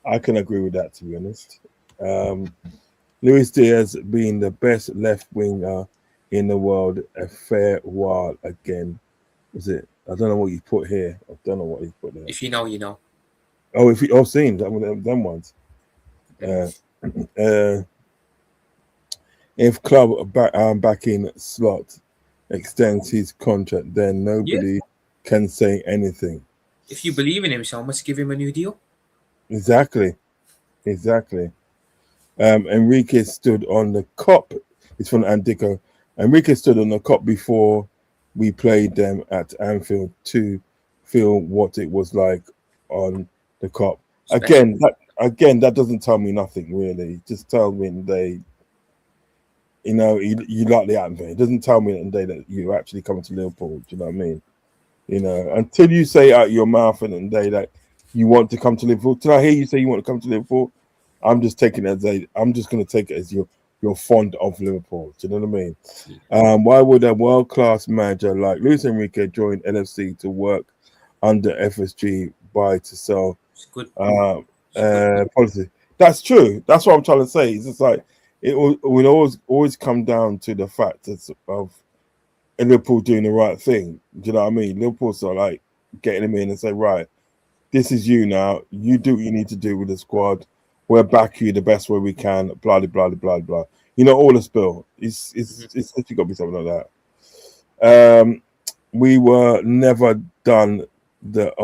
I can agree with that, to be honest. Luis Diaz being the best left winger in the world a fair while again. Was it? I don't know what you put here. I don't know what you put there. If you know, you know. Oh, if you seen them ones. If club backing Slot extends his contract, then nobody can say anything. If you believe in him, so must give him a new deal. Exactly. Enrique stood on the cop. It's from Andico. Enrique stood on the cop before we played them at Anfield to feel what it was like on the cop. Again, that doesn't tell me nothing really. It just tells me they, you like the atmosphere. It doesn't tell me that you're actually coming to Liverpool. Do you know what I mean? Until you say out your mouth and day that you want to come to Liverpool. Till I hear you say you want to come to Liverpool, I'm just taking it as I'm just going to take it as you're fond of Liverpool. Do you know what I mean? Why would a world-class manager like Luis Enrique join LFC to work under FSG buy to sell policy? That's true. That's what I'm trying to say. It's just like it would always come down to the fact of Liverpool doing the right thing. Do you know what I mean? Liverpool's like getting him in and say, right, this is you now. You do what you need to do with the squad. We'll back you the best way we can. Blah blah blah blah. All the spill. It's got to be something like that. We never done the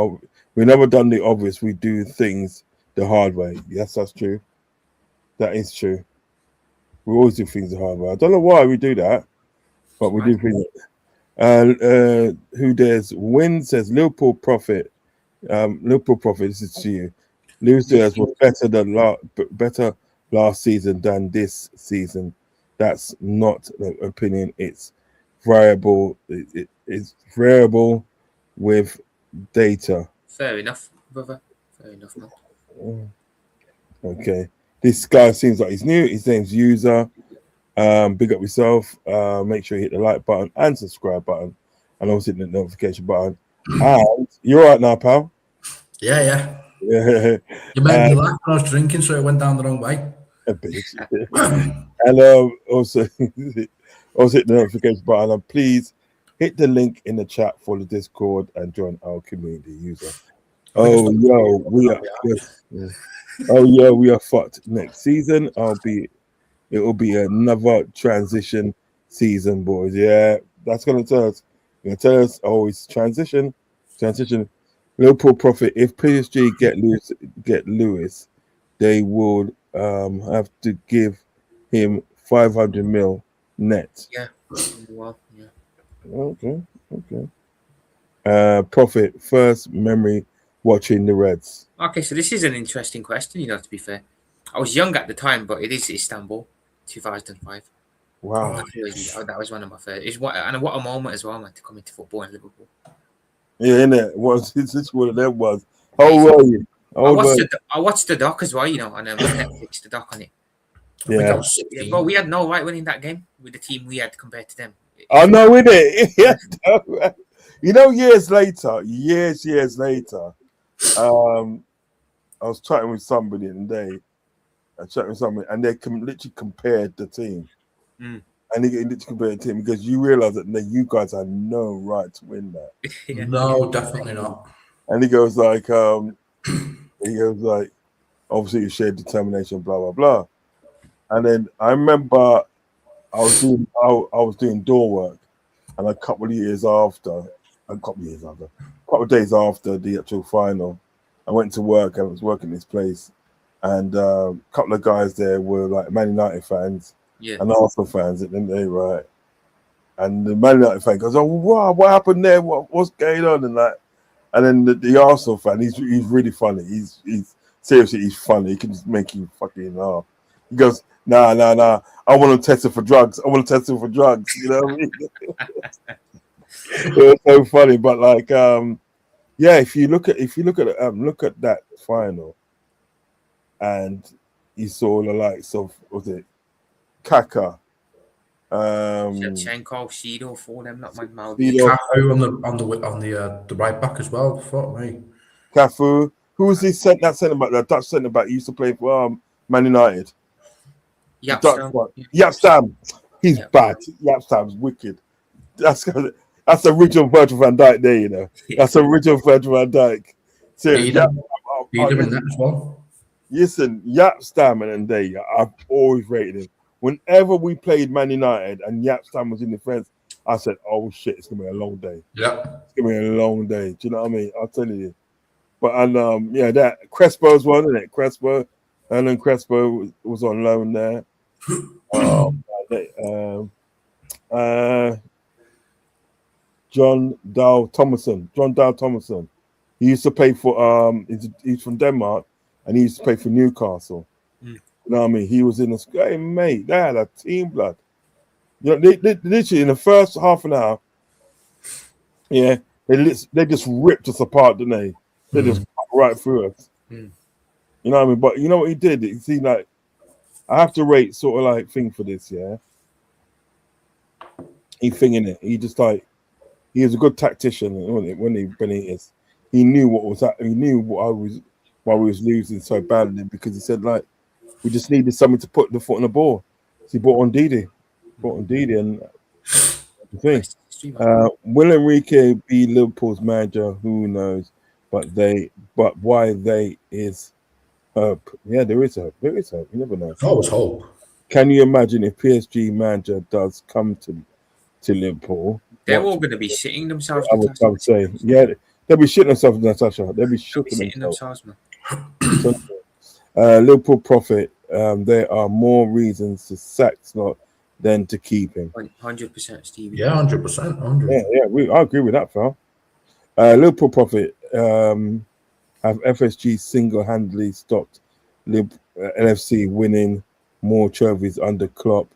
obvious. We do things the hard way. Yes, that's true. That is true. We always do things the hard way. I don't know why we do that, but we do things. Who dares win says Liverpool profit. Liverpool profit. This is to you. Luis Diaz was better last season than this season. That's not an opinion. It's variable. It's variable with data. Fair enough, brother. Fair enough, man. Okay. This guy seems like he's new. His name's User. Big up yourself. Make sure you hit the like button and subscribe button, and also hit the notification button. And you're right now, pal. Yeah. You made me laugh when I was drinking, so it went down the wrong way. And also hit the notification button, and please hit the link in the chat for the Discord and join our community user. We are fucked next season. It will be another transition season, boys. Yeah, that's gonna tell us. It's transition. Liverpool profit. If PSG get Lewis, they would have to give him 500 mil net. Yeah. Well, yeah. Okay. Profit first memory watching the Reds. Okay, so this is an interesting question. To be fair, I was young at the time, but it is Istanbul, 2005. Wow, that was one of my favorite. What a moment as well, man, to come into football in Liverpool. Yeah, innit? This one of them was. How old were you? I watched the doc as well, you know, on Netflix, the doc on it. I think I Yeah. was Yeah, 16. but we had no right winning that game with the team we had compared to them. I know, with it. You know, years later, I was chatting with somebody in the day, and they literally compared the team. Mm. And they literally compared the team because you realize that you guys had no right to win that. Yeah. No, definitely not. And he goes like, obviously you shared determination, blah blah blah. And then I remember I was doing door work, and a couple of days after, a couple of days after the actual final, I went to work. I was working this place, and a couple of guys there were like Man United fans Yeah. and Arsenal fans, and they right. And the Man United fan goes, "Oh, wow, what happened there? What's going on?" And that. And then the Arsenal fan, he's really funny. He's seriously, he's funny. He can just make you fucking laugh. He goes, nah. I want to test it for drugs. You know what I mean? It was so funny. But like, yeah, if you look at that final, and you saw the likes of, was it Kaka, Shevchenko, Seedorf, all them, not my Maldini. Seedorf, on the right back as well. Fuck me. Cafu. Who was that centre back? The Dutch centre back. He used to play for Man United. Yapstam. He's bad. Yapstam's wicked. That's the original Virgil van Dijk there, you know. That's the original Virgil van Dijk. Beat him in that as well. Listen, Yapstam and they, I've always rated him. Whenever we played Man United and Yapstam was in defence, I said, "Oh shit, it's gonna be a long day." Yeah, it's gonna be a long day. Do you know what I mean? I'll tell you. But yeah, that Crespo's one, isn't it? Crespo, and then Crespo was on loan there. John Dow Thomason. He used to play for he's from Denmark, and he used to play for Newcastle. You know what I mean? He was in the hey mate. They had a team blood. You know, they literally in the first half an hour, yeah, they just ripped us apart, didn't they? They just right through us. You know what I mean? But you know what he did? He see, like, I have to rate sort of like thing for this, yeah. He thinking it. He just like he was a good tactician when he Benitez. He knew what was that. He knew why we was losing so badly, because he said like we just needed something to put the foot on the ball. So he brought on Didi, and the thing. Will Enrique be Liverpool's manager? Who knows? But why they is hope. Yeah, there is hope. You never know. Always hope. Can you imagine if PSG manager does come to Liverpool? They're all going to be shitting themselves. I would say, yeah, they'll be shitting themselves, Natasha. They'll be shitting themselves, man. So, Liverpool profit. There are more reasons to sack Slot than to keep him. 100%, Stevie. Yeah, 100%. Yeah. I agree with that, Phil. Liverpool profit. Have FSG single-handedly stopped LFC winning more trophies under Klopp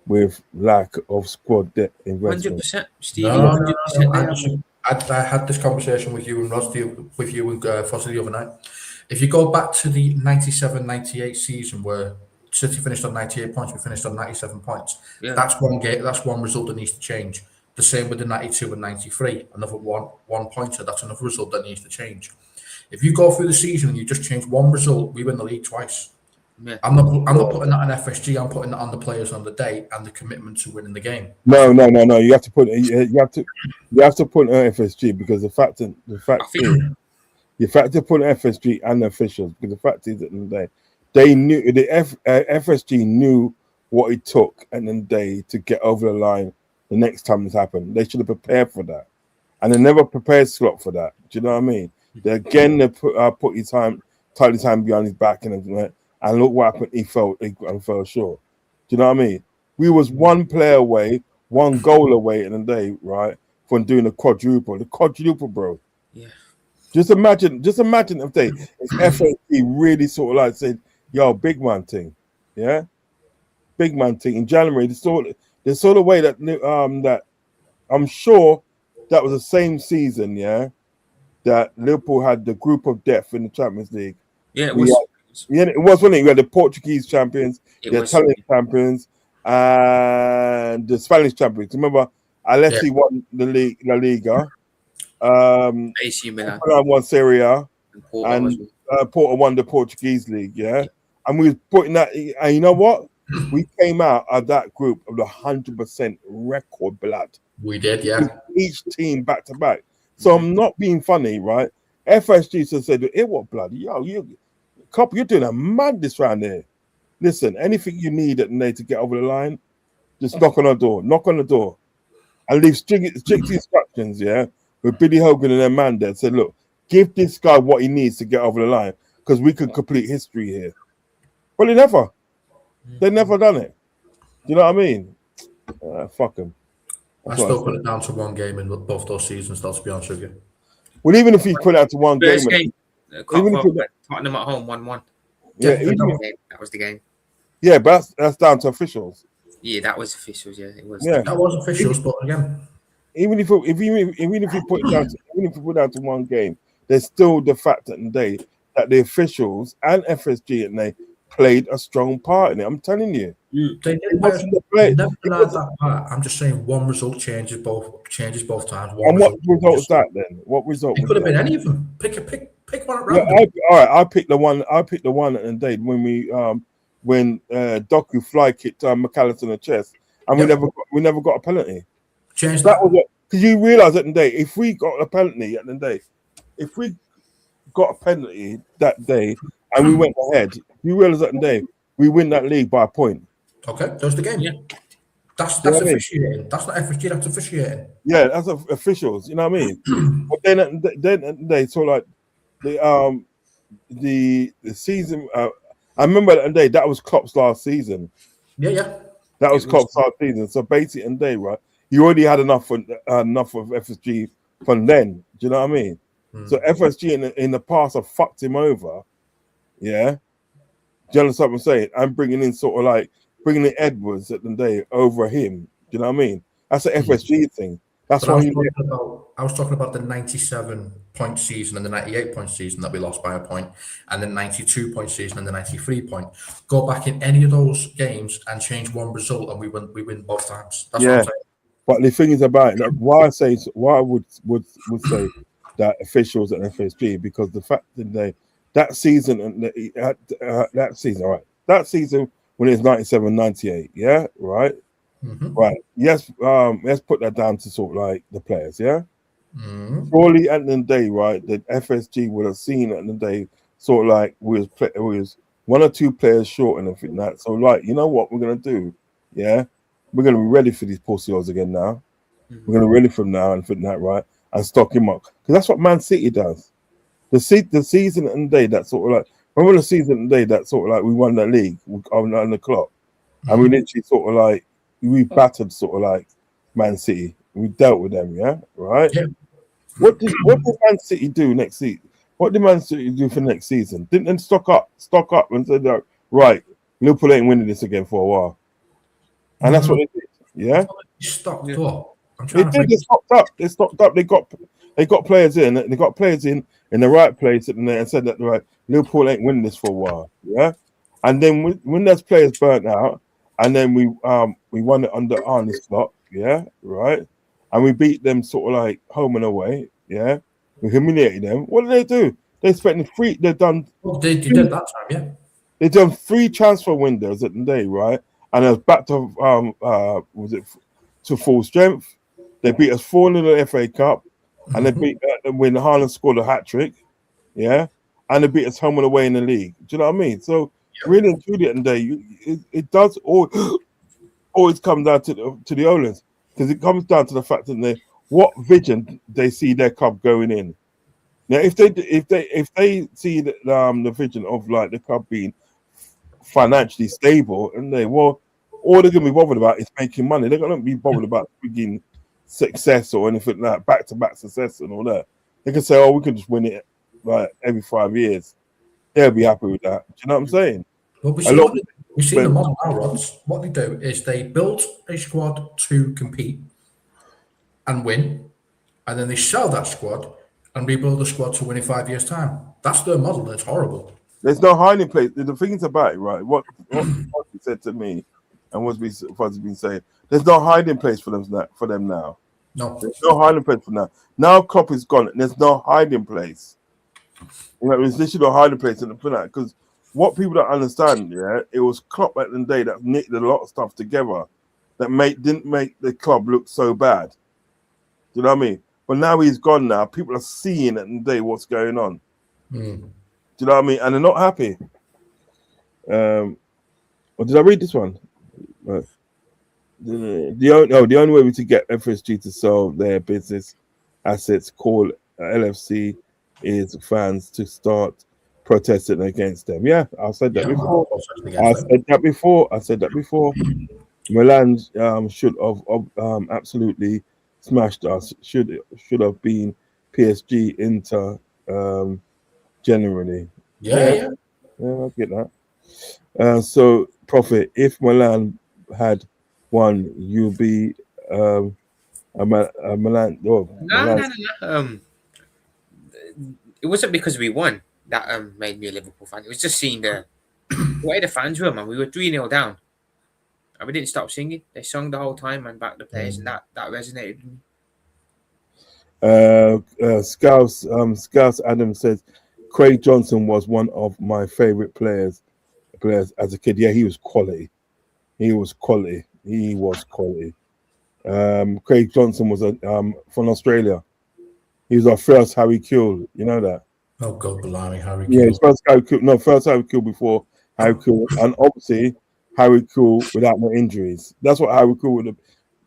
with lack of squad depth investment? 100%, Stevie. No, 100%. I had this conversation with you and Ross, with you and Foster the other night. If you go back to the 97-98 season where City finished on 98 points, we finished on 97 points. Yeah. That's one game. That's one result that needs to change. The same with the 92 and 93. Another one pointer. That's another result that needs to change. If you go through the season and you just change one result, we win the league twice. Yeah. I'm not putting that on FSG. I'm putting that on the players on the day and the commitment to winning the game. No. You have to put put on FSG, because the fact is you have to put on FSG and the officials, because the fact is that they knew FSG knew what it took and then to get over the line the next time this happened. They should have prepared for that, and they never prepared Slot for that. Do you know what I mean? They put his time behind his back and look what happened. He fell short. Do you know what I mean? We was one player away, one goal away in a day, right, from doing the quadruple, bro. Yeah. Just imagine if FSG really sort of like said, "Yo, big man thing," yeah, big man thing in January. The sort of way that I'm sure that was the same season, yeah. that Liverpool had the group of death in the Champions League. Yeah, it We was. Yeah, it was, wasn't it? We had the Portuguese champions, It the was. Italian champions, and the Spanish champions. Remember, Alessi won the league, La Liga. AC Milan. Milan won Serie A, And Porto and as well. Porto won the Portuguese league. Yeah, and we was putting that. And you know what? We came out of that group of the 100% record blood. We did, yeah. Each team back to back. So I'm not being funny, right? FSG said, "It what blood? Yo, you're doing a madness round there. Listen, anything you need at the day to get over the line, just knock on the door, and leave strict instructions, yeah, with Billy Hogan and their man there. Said, look, give this guy what he needs to get over the line, because we can complete history here. But they never done it. You know what I mean? Fuck them. I still put it down to one game in both those seasons, though, to be honest with you. Well, even if you put it out to one First game, Tottenham at home 1-1. yeah, That was the game. yeah, but that's down to officials. Yeah, that was officials. Yeah, it was. Yeah. That was officials, but again, Even if you put it down to one game, there's still the fact at the day that the officials and FSG and they played a strong part in it. I'm telling you. they never allowed that part. I'm just saying one result changes both times. And what result was that then? What result? It could have been any of them. Pick one at random. All right, I picked the one at the end day when Doku fly kicked McAllister in the chest, and we never got a penalty. Change That was because you realise at the day, if we got a penalty at the day, if we got a penalty that day and we went ahead, you realise at the day we win that league by a point. Okay, there's the game. Yeah. That's officiating. That's not FSG. That's officiating. Yeah, that's officials. You know what I mean? But then they so like the season. I remember that day that was Klopp's last season. Yeah. That was Klopp's last season. So basically, in day, right, you already had enough of FSG from then. Do you know what I mean? So FSG in the past have fucked him over. Yeah. Do you understand what I'm saying? I'm bringing in Edwards at the day over him. Do you know what I mean? That's an FSG thing. That's why I was talking about the 97-point season and the 98-point season that we lost by a point, and the 92-point season and the 93-point. Go back in any of those games and change one result, and we win both times. That's what I'm saying. But the thing is about it, why I would say that officials and FSG, because the fact that that season when it's 97-98, yeah, right. Right. Yes. Let's put that down to sort of like the players. Yeah. Surely at the end of the day, right, the FSG would have seen at the end of the day sort of like we was one or two players short and everything like that. So like, you know what we're gonna do? Yeah, we're gonna be ready for these pussies again now. We're gonna be ready for them now and fit that right and stock him up, because that's what Man City does. The season and day that sort of like remember the season and day that sort of like we won that league on the clock, and we literally sort of like. We battered sort of like Man City. We dealt with them, yeah, right. Yeah. What did Man City do next season? What did Man City do for next season? Didn't they stock up and said, right, Liverpool ain't winning this again for a while, and that's what they did. Yeah, stocked up. They stocked up. They stocked up. They got players in. They got players in the right place and said that right, Liverpool ain't winning this for a while. Yeah, and then when those players burnt out. And then we won it under Arne's slot, yeah, right. And we beat them sort of like home and away, yeah. We humiliated them. What did they do? They spent They've done. They did that time, yeah. They done 3 transfer windows at the day, right? And it was back to to full strength. They beat us 4-0 in the FA Cup, and they beat when Haaland scored a hat trick, yeah. And they beat us home and away in the league. Do you know what I mean? So. Really and truly, at the day, it does always come down to the owners, because it comes down to the fact that what vision they see their club going in. Now, if they see the vision of like the club being financially stable, and all they're gonna be bothered about is making money. They're gonna be bothered about freaking success or anything like that, back-to-back success and all that. They can say, "Oh, we can just win it like every 5 years." They'll be happy with that. Do you know what I'm saying? Well, we see the model now, Rods. What they do is they build a squad to compete and win, and then they sell that squad and rebuild the squad to win in 5 years' time. That's their model. That's horrible. There's no hiding place. The thing is about it, right? What he said to me, and what Fuzzy's been saying. There's no hiding place for them now. No. There's no hiding place for now. Now Klopp is gone. There's no hiding place. There's literally no hiding place for that, because what people don't understand, it was Klopp at the day that knitted a lot of stuff together that didn't make the club look so bad. Do you know what I mean? But now he's gone. Now people are seeing at the day what's going on. Mm. Do you know what I mean? And they're not happy. Or did I read this one? The only way to get FSG to sell their business assets, call LFC, is fans to start protesting against them. Yeah, I said that before. I said that before. Milan should have absolutely smashed us. Should have been PSG, Inter, generally. Yeah, I get that. So, Prophet, if Milan had won, you'll be a Milan. No. It wasn't because we won that made me a Liverpool fan. It was just seeing the way the fans were, man. We were 3-0 down, and we didn't stop singing. They sung the whole time and backed the players, and that resonated with me. Scouse Adam says Craig Johnson was one of my favorite players as a kid. Yeah, he was quality. Craig Johnson was from Australia. He was our first Harry Kewell. You know that? Oh God, blimey, Harry Kewell. Yeah, his first Harry Kewell before Harry Kewell, and obviously Harry Kewell without no injuries. That's what Harry Kewell would have.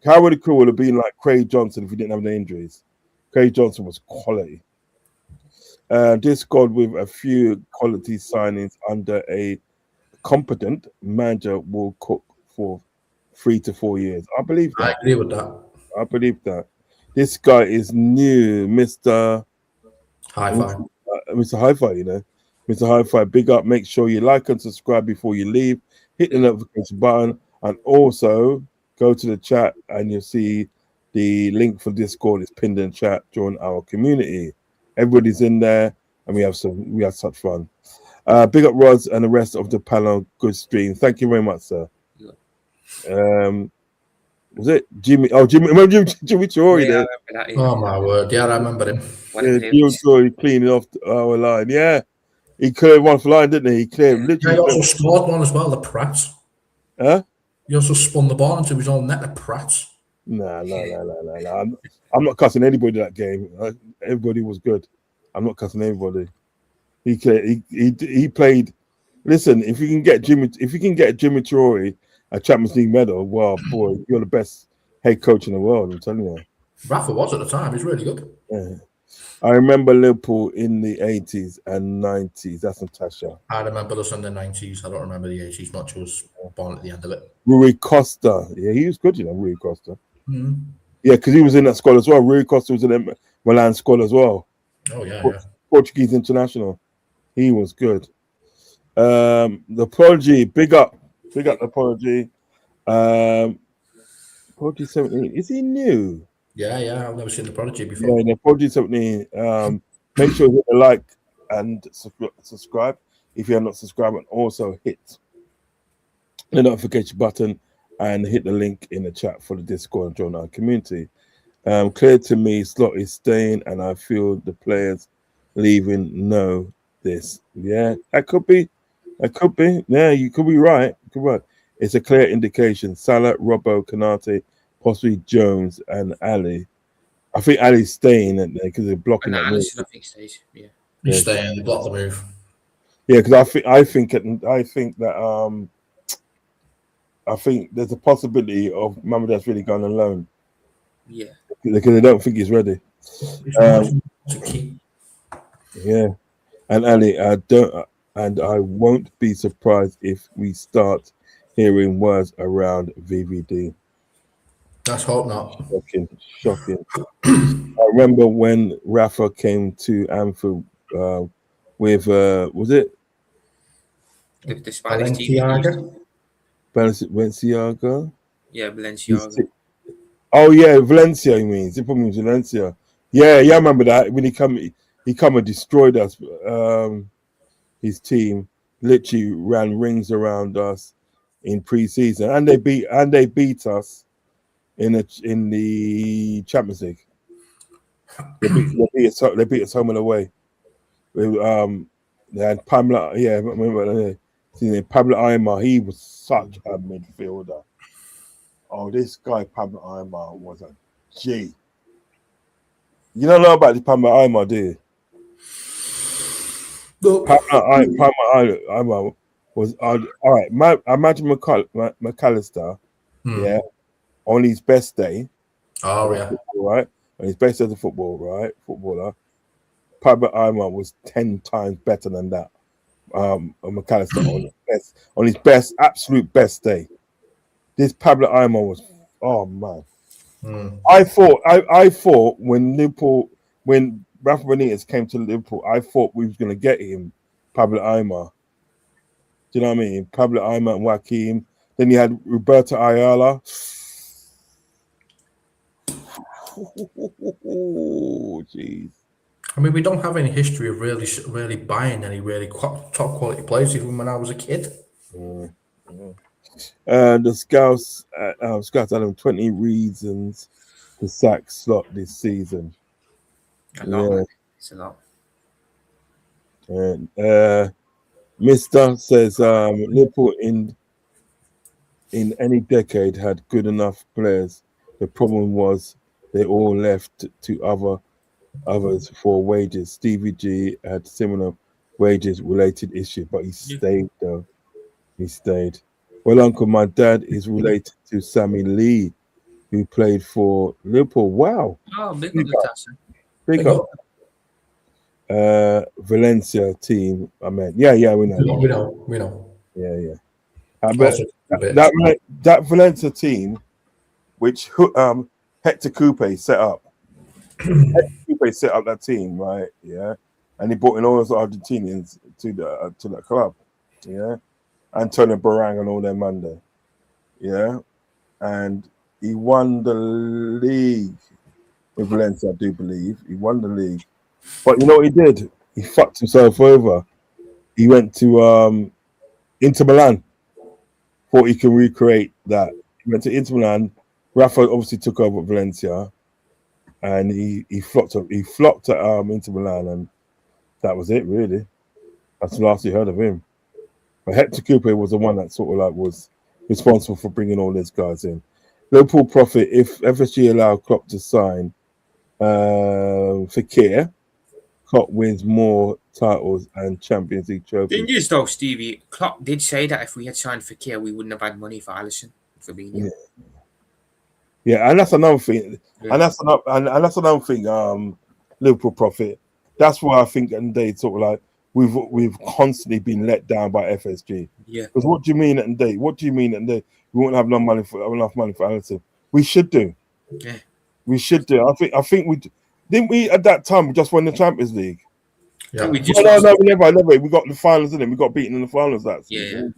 Harry Kewell would have been like Craig Johnson if he didn't have the injuries. Craig Johnson was quality. This squad with a few quality signings under a competent manager will cook for 3 to 4 years. I believe that. I agree with that. I believe that. This guy is new, Mr. Hi-Fi. Mr. Hi-Fi, Mr. Hi-Fi, big up. Make sure you like and subscribe before you leave. Hit the notification button, and also go to the chat and you'll see the link for Discord is pinned in chat. Join our community. Everybody's in there, and we have such fun. Big up Roz and the rest of the panel. Good stream. Thank you very much, sir. Was it Jimmy? Oh, Jimmy! Remember Jimmy Chori there? Oh my word! Yeah, I remember him. Jimmy Chori cleaning off our line. Yeah, he cleared one for line, didn't he? He cleared literally. He also scored one as well. The Pratt. Huh? He also spun the ball into his own net. The Pratt. No. I'm not cussing anybody that game. Everybody was good. I'm not cussing anybody. He played. Listen, if you can get Jimmy Chori a Champions League medal, well, boy, you're the best head coach in the world. I'm telling you. Rafa was at the time. He's really good. Yeah. I remember Liverpool in the 80s and 90s. That's Natasha. I remember us in the 90s. I don't remember the 80s much. I was born at the end of it. Rui Costa. Yeah, he was good, Rui Costa. Mm-hmm. Yeah, because he was in that squad as well. Rui Costa was in the Milan squad as well. Oh, yeah. Portuguese international. He was good. The Prodigy, big up the Prodigy. Prodigy 17. Is he new? Yeah. I've never seen the Prodigy before. Yeah, the Prodigy 17. Make sure you hit the like and subscribe if you are not subscribed, and also hit the notification button and hit the link in the chat for the Discord and join our community. Clear to me, Slot is staying, and I feel the players leaving know this. Yeah, that could be. Yeah, you could be right. It's a clear indication. Salah, Robbo, Kanate, possibly Jones, and Ali. I think Ali's staying in there because they're blocking that move. I think stays. Yeah, he's staying. They block the move. Yeah, because I think there's a possibility of Mamadou's really gone on loan. Yeah, because they don't think he's ready. Yeah, and Ali, I won't be surprised if we start hearing words around VVD. Let's hope not. Shocking. I remember when Rafa came to Anfield with was it the Spanish team? Balenciaga? Yeah, Balenciaga. Oh yeah, Valencia. He means he put me in Valencia. Yeah, I remember that when he come and destroyed us. His team literally ran rings around us in pre-season, and they beat us in the Champions League. They beat us home and away. They had Pamela. Yeah, I remember. Pablo Aymar. He was such a midfielder. Oh, this guy Pablo Aymar was a G. You don't know about the Pablo Aymar, do you? No. Pablo Aymar was all right. Imagine McAllister, yeah, on his best day, Oh yeah. right? On his best day of football, right? Footballer. Pablo Aymar was 10 times better than that. McAllister on his best, absolute best day. This Pablo Aymar was, oh man. I thought when Rafa Benitez came to Liverpool, I thought we was gonna get him, Pablo Aymar. Do you know what I mean? Pablo Aymar and Joaquin. Then you had Roberto Ayala. Oh, jeez. I mean, we don't have any history of really buying any really top quality players, even when I was a kid. The Scouts had them 20 reasons to sack Slot this season. A lot, man. It's a lot. And Mister says Liverpool in any decade had good enough players. The problem was they all left to others for wages. Stevie G had similar wages related issue, but he stayed though. He stayed. Well, Uncle, my dad is related to Sammy Lee, who played for Liverpool. Wow. Oh, big up Natasha. Big up. Valencia team. I mean, yeah, we know. We know. Yeah. That Valencia team, which Hector Coupe set up. Hector Coupe set up that team, right? Yeah, and he brought in all those Argentinians to that club. Yeah, Antonio Barang and all them Monday. Yeah, and he won the league with Valencia, I do believe. He won the league, but you know what he did? He fucked himself over. He went to Inter Milan. Thought he can recreate that. He went to Inter Milan. Rafa obviously took over Valencia, and he flopped at Inter Milan, and that was it really. That's the last you heard of him. But Hector Coupe was the one that sort of like was responsible for bringing all these guys in. Liverpool profit if FSG allow Klopp to sign Fekir. Klopp wins more titles and Champions League trophies. Thing is, though, Stevie, Klopp did say that if we had signed Fekir, we wouldn't have had money for Alisson, for being here. Yeah, and that's another thing. Yeah. And that's another thing. Liverpool profit. That's why I think, and they sort of like we've constantly been let down by FSG. Yeah. Because what do you mean at the day? We won't have enough money for Alisson. We should do. Yeah. We should do. I think we didn't we at that time we just won the Champions League. Yeah. We never. We got the finals, didn't we? We got beaten in the finals that season.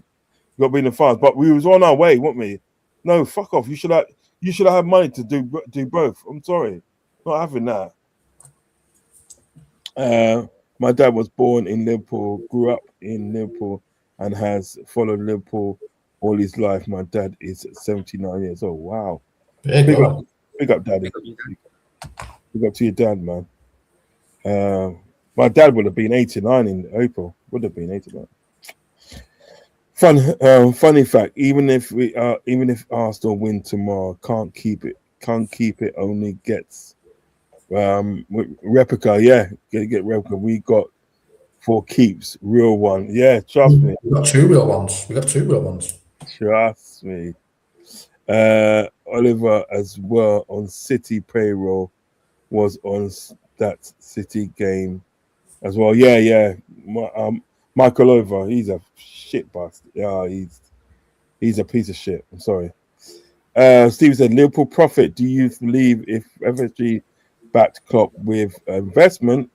We got beaten in the finals, but we was on our way, weren't we? No, fuck off. You should have had money to do both. I'm sorry, not having that. My dad was born in Liverpool, grew up in Liverpool, and has followed Liverpool all his life. My dad is 79 years old. Wow. Big up, daddy. Big up to your dad, man. My dad would have been 89 in April. Would have been 89. Funny fact: even if Arsenal win tomorrow, can't keep it. Only gets replica. Yeah, get replica. We got 4 keeps, real one. Yeah, trust me. We got 2 real ones. Trust me. Oliver as well on City payroll was on that City game as well. Yeah. Michael Oliver, he's a shit bastard. Yeah, he's a piece of shit. I'm sorry. Steve said, Liverpool profit. Do you believe if FSG backed Klopp with investment,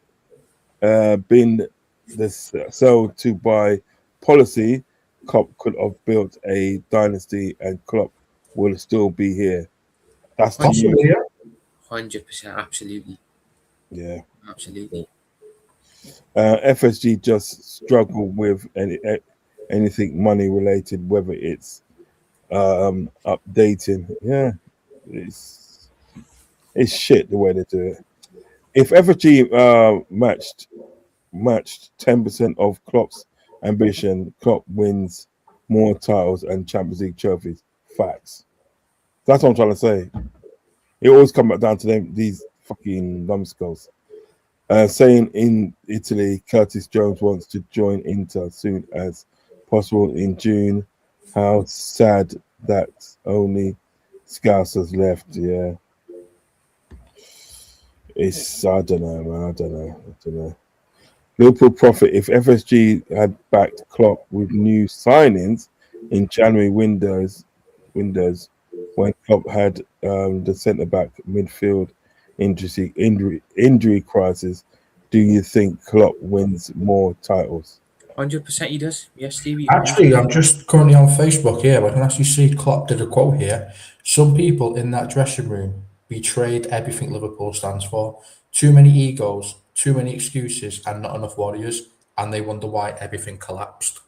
been the sell to buy policy, Klopp could have built a dynasty and Klopp will still be here? That's possible. 100%, absolutely. Yeah. Absolutely. FSG just struggle with anything money related, whether it's updating. Yeah, it's shit the way they do it. If FSG matched 10% of Klopp's ambition, Klopp wins more titles and Champions League trophies. Facts. That's what I'm trying to say. It always comes back down to them, these fucking numbskulls. Saying in Italy, Curtis Jones wants to join Inter as soon as possible in June. How sad that only Scousers left. Yeah. I don't know, man. I don't know. Liverpool profit if FSG had backed Klopp with new signings in January windows when Klopp had the centre back midfield injury crisis. Do you think Klopp wins more titles? 100% he does. Yes, Stevie. Actually, I'm just currently on Facebook here. I can actually see Klopp did a quote here. Some people in that dressing room betrayed everything Liverpool stands for. Too many egos, too many excuses, and not enough warriors. And they wonder why everything collapsed.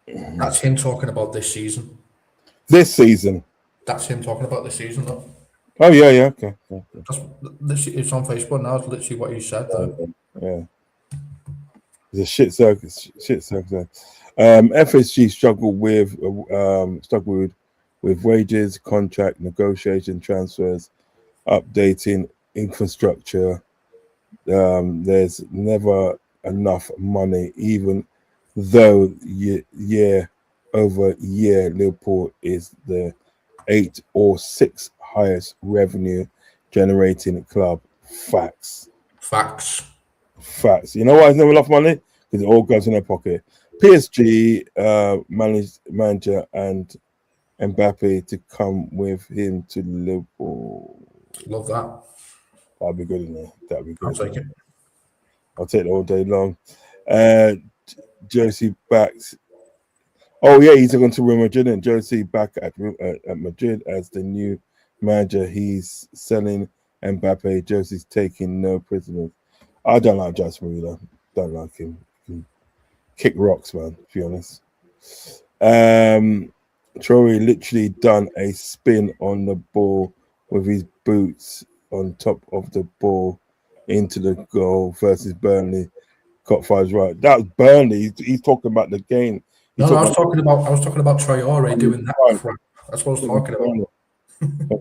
That's him talking about this season. This season. That's him talking about this season, though. Oh yeah, okay. It's on Facebook now. It's literally what you said, though. Yeah. It's a shit circus. FSG struggled with wages, contract negotiation, transfers, updating infrastructure. There's never enough money, even though year over year Liverpool is the 8th or 6th highest revenue generating club. Facts. You know why there's never enough money? Because it all goes in their pocket. PSG manager and Mbappe to come with him to Liverpool. Love that. That'd be good, isn't it? That'd be good. I'll take it. I'll take it all day long. Josie backs. Oh yeah, he's going to Real Madrid, and Josie back at Madrid as the new manager. He's selling Mbappe. Josie's taking no prisoners. I don't like Jose Mourinho. Don't like him. Kick rocks, man. To be honest. Troy literally done a spin on the ball with his boots on top of the ball into the goal versus Burnley. Caught five right. That was Burnley. He's talking about the game. I was talking about Traore doing that crap. That's what I was talking about.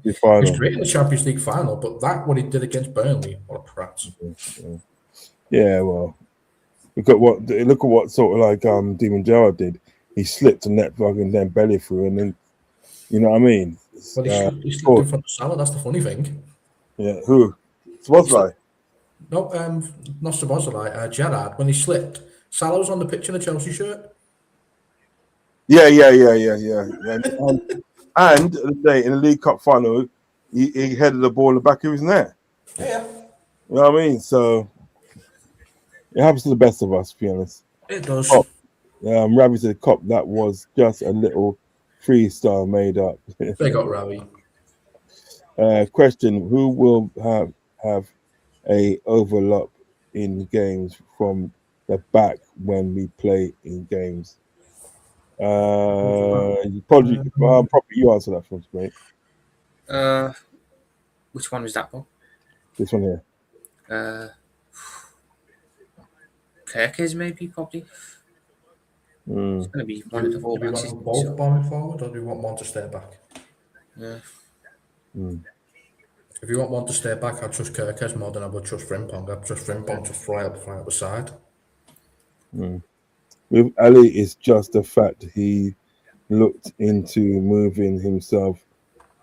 He's great in the Champions League final, but that what he did against Burnley, what a prat. Yeah, well, look at what sort of like Demon Gerrard did. He slipped and let fucking then belly through, and then you know what I mean. Well, he slipped in front of Salah. That's the funny thing. Yeah, who? Szoboszlai? No, not Szoboszlai. Gerrard. When he slipped, Salah was on the pitch in a Chelsea shirt. Yeah. And the day in the League Cup final, he headed the ball in the back of his net. Yeah. You know what I mean? So it happens to the best of us, to be honest. It does. Ravi to the cop. That was just a little freestyle made up. They got Ravi. Question: who will have a overlap in games from the back when we play in games? Probably you answer that first, mate. Which one was that one? This one here. Kirkers, maybe, probably. It's going to be one of the Do we fullbacks. want both bombing forward, or do we want one to stay back? Yeah. If you want one to stay back, I'd trust Kirkers more than I would trust Frimpong. I'd trust Frimpong to fly up the side. With Ali, it's just the fact he looked into moving himself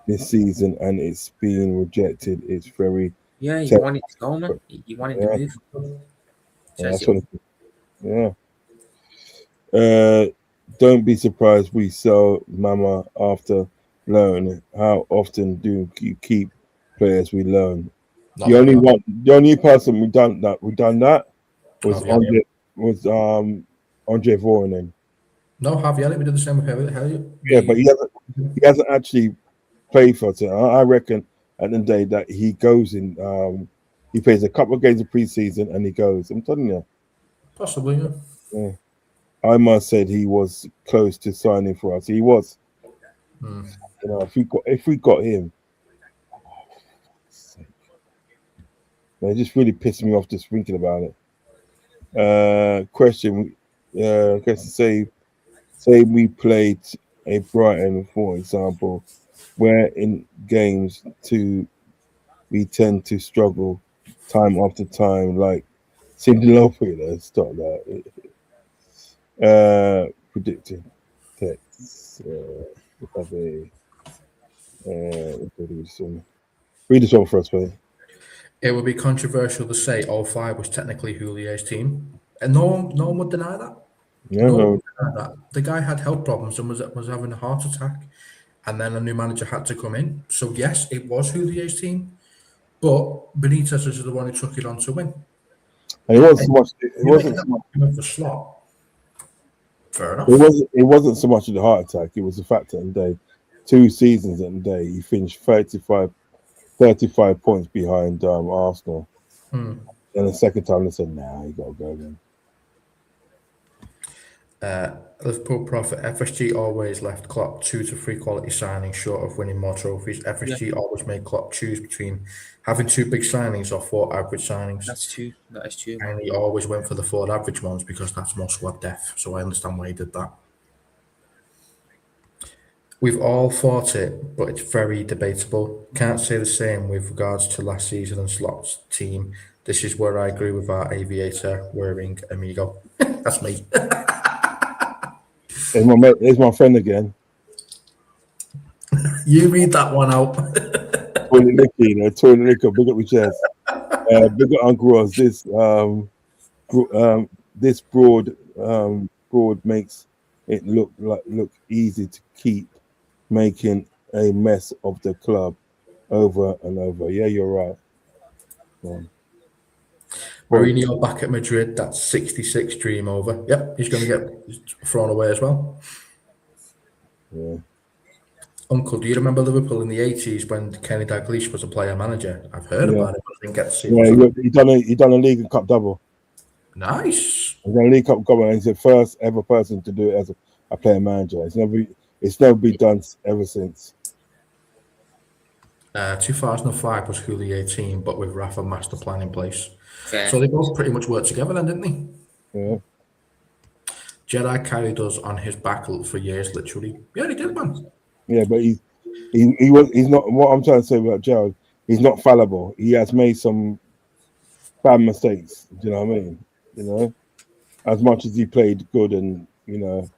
this season and it's being rejected. It's very He wanted to go, man. He wanted to move. Don't be surprised we sell Mama after loan. How often do you keep players we loan? The only person we done that was Andre Voronin. No, Javier, we did the same with Elliot. Yeah, but he hasn't actually played for us. I reckon at the day that he goes in. He plays a couple of games of pre-season and he goes. I'm telling you. Possibly, yeah. Yeah. I said he was close to signing for us. He was. You know, if we got him, it just really pissed me off just thinking about it. Question. I guess say we played a Brighton, for example, where in games we tend to struggle time after time, like Cindy Lopez. Let's stop that. Predicting text. Read this one first, please. It would be controversial to say 05 was technically Houlier's team. And no one would deny that. Yeah, No one no. would deny that. The guy had health problems and was having a heart attack. And then a new manager had to come in. So, yes, it was Houlier's team. But Benitez is the one who took it on to win. And it wasn't so much. It wasn't so much. The slot. Fair enough. It wasn't so much of the heart attack. It was the fact that in the day, 2 seasons in the day, he finished 35 points behind Arsenal. And the second time they said, "Nah, you got to go then." Liverpool prophet FSG always left Klopp 2 to 3 quality signings short of winning more trophies. FSG always made Klopp choose between having 2 big signings or 4 average signings. That is true. And he always went for the 4 average ones because that's more squad depth. So I understand why he did that. We've all thought it, but it's very debatable. Can't say the same with regards to last season and Slot's team. This is where I agree with our aviator wearing amigo. That's me. There's my friend again. You read that one out. Toilet liquor, toilet liquor. Big up your chest. Big up Uncle Ross. This broad makes it look easy to keep making a mess of the club over and over. Yeah, you're right. Mourinho back at Madrid. That's 66 dream over. Yep, he's going to get thrown away as well. Yeah. Uncle, do you remember Liverpool in the 80s when Kenny Dalglish was a player manager? I've heard about it, but I didn't get to see it. He done a League and Cup double. Nice. He's done a League Cup double, and he's the first ever person to do it as a player manager. It's never been done ever since. 2005 was Houlier's team, but with Rafa master plan in place. Fair. So they both pretty much worked together then, didn't they? Yeah. Jedi carried us on his back for years, literally. Yeah, he did, man. Yeah, but he's not. What I'm trying to say about Gerald, he's not fallible. He has made some bad mistakes. Do you know what I mean? You know, as much as he played good, and you know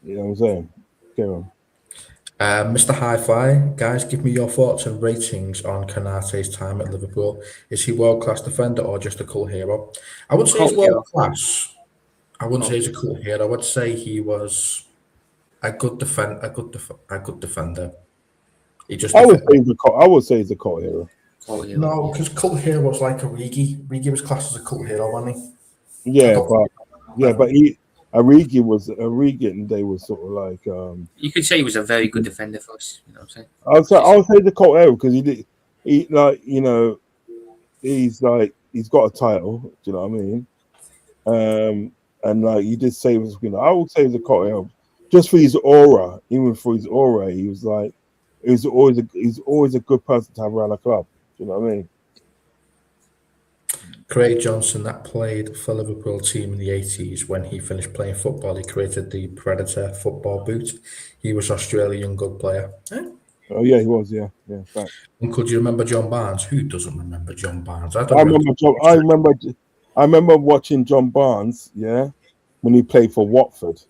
what I'm saying. Go on. Mr. Hi-Fi, guys, give me your thoughts and ratings on Konate's time at Liverpool. Is he world-class defender or just a cult hero? I would say he's world-class. I wouldn't say he's a cult hero. I would say he was a good defender. He just. I would say he's a cult hero. No, because cult hero was like Origi. Origi was classed as a cult hero, wasn't he? Yeah, but Origi in the day was sort of like. You could say he was a very good defender for us. You know what I I'm saying? would say the cult hero because he's got a title. Do you know what I mean? And like you did say, I would say he was a cult hero just for his aura. Even for his aura, he was always a good person to have around a club. Do you know what I mean? Craig Johnson, that played for Liverpool team in the 80s when he finished playing football. He created the Predator football boot. He was Australian good player. Oh yeah, he was. Yeah. Fact. Uncle, do you remember John Barnes? Who doesn't remember John Barnes? I remember watching John Barnes. Yeah, when he played for Watford.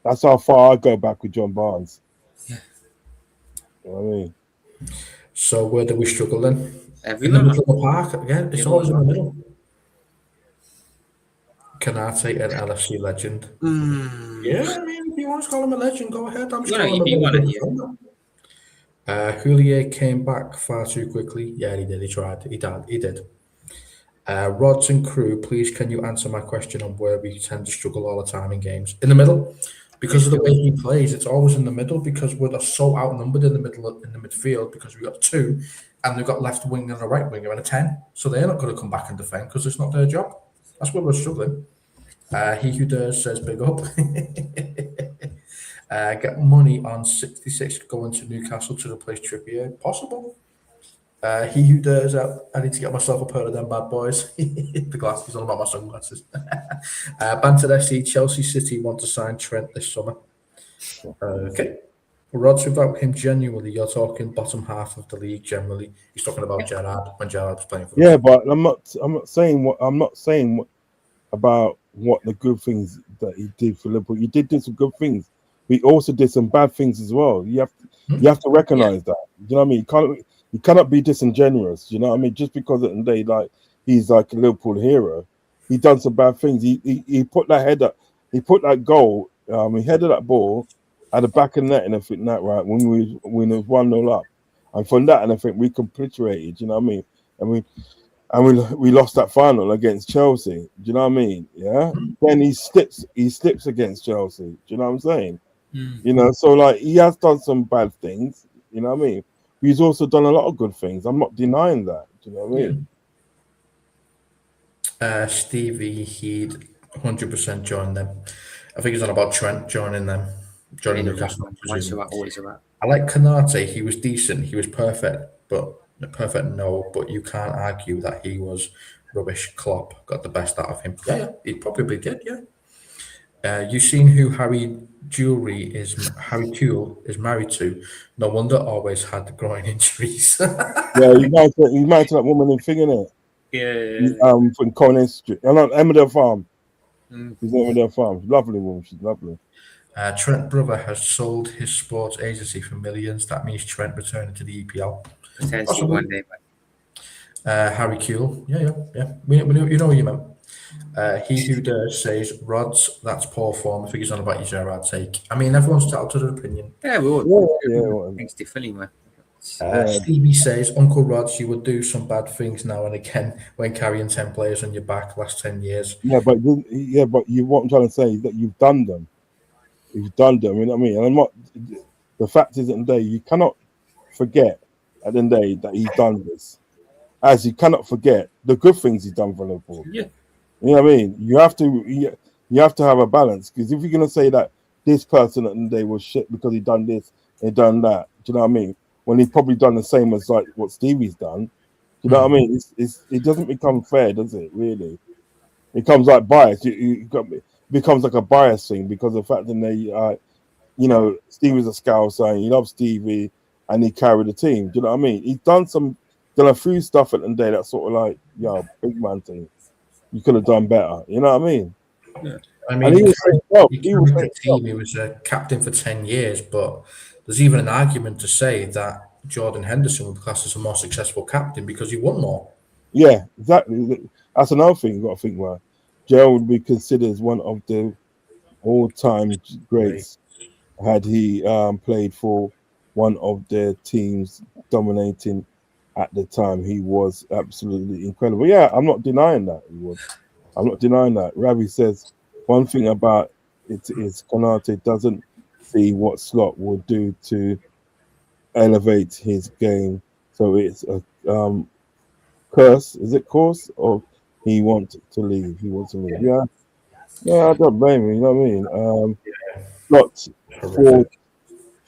That's how far I go back with John Barnes. Yeah. You know what I mean? So where do we struggle then? In the middle of the park again. It's always in the middle. Konate, an LFC legend. Yeah, I mean, if you want to call him a legend, go ahead. I'm just calling him a Houllier came back far too quickly. Yeah, he did. He tried. He did. Rods and crew, please can you answer my question on where we tend to struggle all the time in games? In the middle. because of the way he plays, it's always in the middle because we're so outnumbered in the midfield because we've got 2 and we've got left wing and a right winger and a 10. So they're not going to come back and defend because it's not their job. That's where we're struggling. He who dares says big up. Get money on 66 going to Newcastle to replace Trippier. Possible. He who dares out. I need to get myself a pair of them bad boys. The glasses on about my sunglasses. Banter SC, Chelsea City want to sign Trent this summer. Okay. Rods, without him genuinely, you're talking bottom half of the league generally. He's talking about Gerrard when Gerrard was playing for us. Yeah, but I'm not saying about what the good things that he did for Liverpool. He did some good things. He also did some bad things as well. You have to recognize that. You know what I mean? You cannot be disingenuous. You know what I mean? Just because at the day, like he's like a Liverpool hero, he done some bad things. He put that head up. He put that goal. He headed that ball at the back of the net and everything that right when it was 1-0 up, and from that and I think we capitulated. You know what I mean? And we lost that final against Chelsea. Do you know what I mean? Yeah. Then he slips against Chelsea. Do you know what I'm saying? You know, so like he has done some bad things. You know what I mean? He's also done a lot of good things. I'm not denying that. Do you know what I mean? Stevie, he'd 100% join them. I think he's on about Trent joining them. Joining Newcastle. I like Canate. He was decent. He was perfect, but you can't argue that he was rubbish. Klopp got the best out of him. Yeah, he probably did. Yeah. You've seen who Harry Kuehl is married to. No wonder always had groin injuries. Yeah, he married to that woman in Fingernet. Yeah. From Conan Street. Emmerdale Farm. She's Emmerdale Farm. Lovely woman. She's lovely. Trent brother has sold his sports agency for millions. That means Trent returning to the EPL. Potentially one day. Harry Kuehl. Yeah. You know what you meant. He who dares says, Rods, that's poor form. I think he's on about your Gerrard take. I mean, everyone's entitled to their opinion. Yeah, we all things differently, man. Stevie says, Uncle Rods, you would do some bad things now and again when carrying 10 players on your back last 10 years. Yeah, but what I'm trying to say is that you've done them. You've done them, you know what I mean? And the fact is, at the end of the day, you cannot forget at the end of the day that he's done this. As you cannot forget the good things he's done for Liverpool. Yeah. You know what I mean? You have to have a balance, because if you're gonna say that this person at the end of the day was shit because he done this and done that, do you know what I mean? When he's probably done the same as like what Stevie's done, do you know what I mean? It doesn't become fair, does it? Really, it becomes like bias. It becomes like a bias thing because of the fact that Stevie's a Scouser and he loves Stevie and he carried the team. Do you know what I mean? He's done a few stuff at the end of the day that's sort of like, big man thing. You could have done better. You know what I mean? Yeah. I mean, he was a captain for 10 years, but there's even an argument to say that Jordan Henderson would be classed as a more successful captain because he won more. Yeah, exactly. That's another thing you've got to think about. Gerald would be considered as one of the all-time greats had he played for one of their teams dominating at the time. He was absolutely incredible. Yeah, I'm not denying that he was. I'm not denying that. Ravi says one thing about it is Konate doesn't see what Slot will do to elevate his game. So it's a curse. Is it course or he wants to leave? He wants to leave. Yeah. I don't blame him. You know what I mean? Slots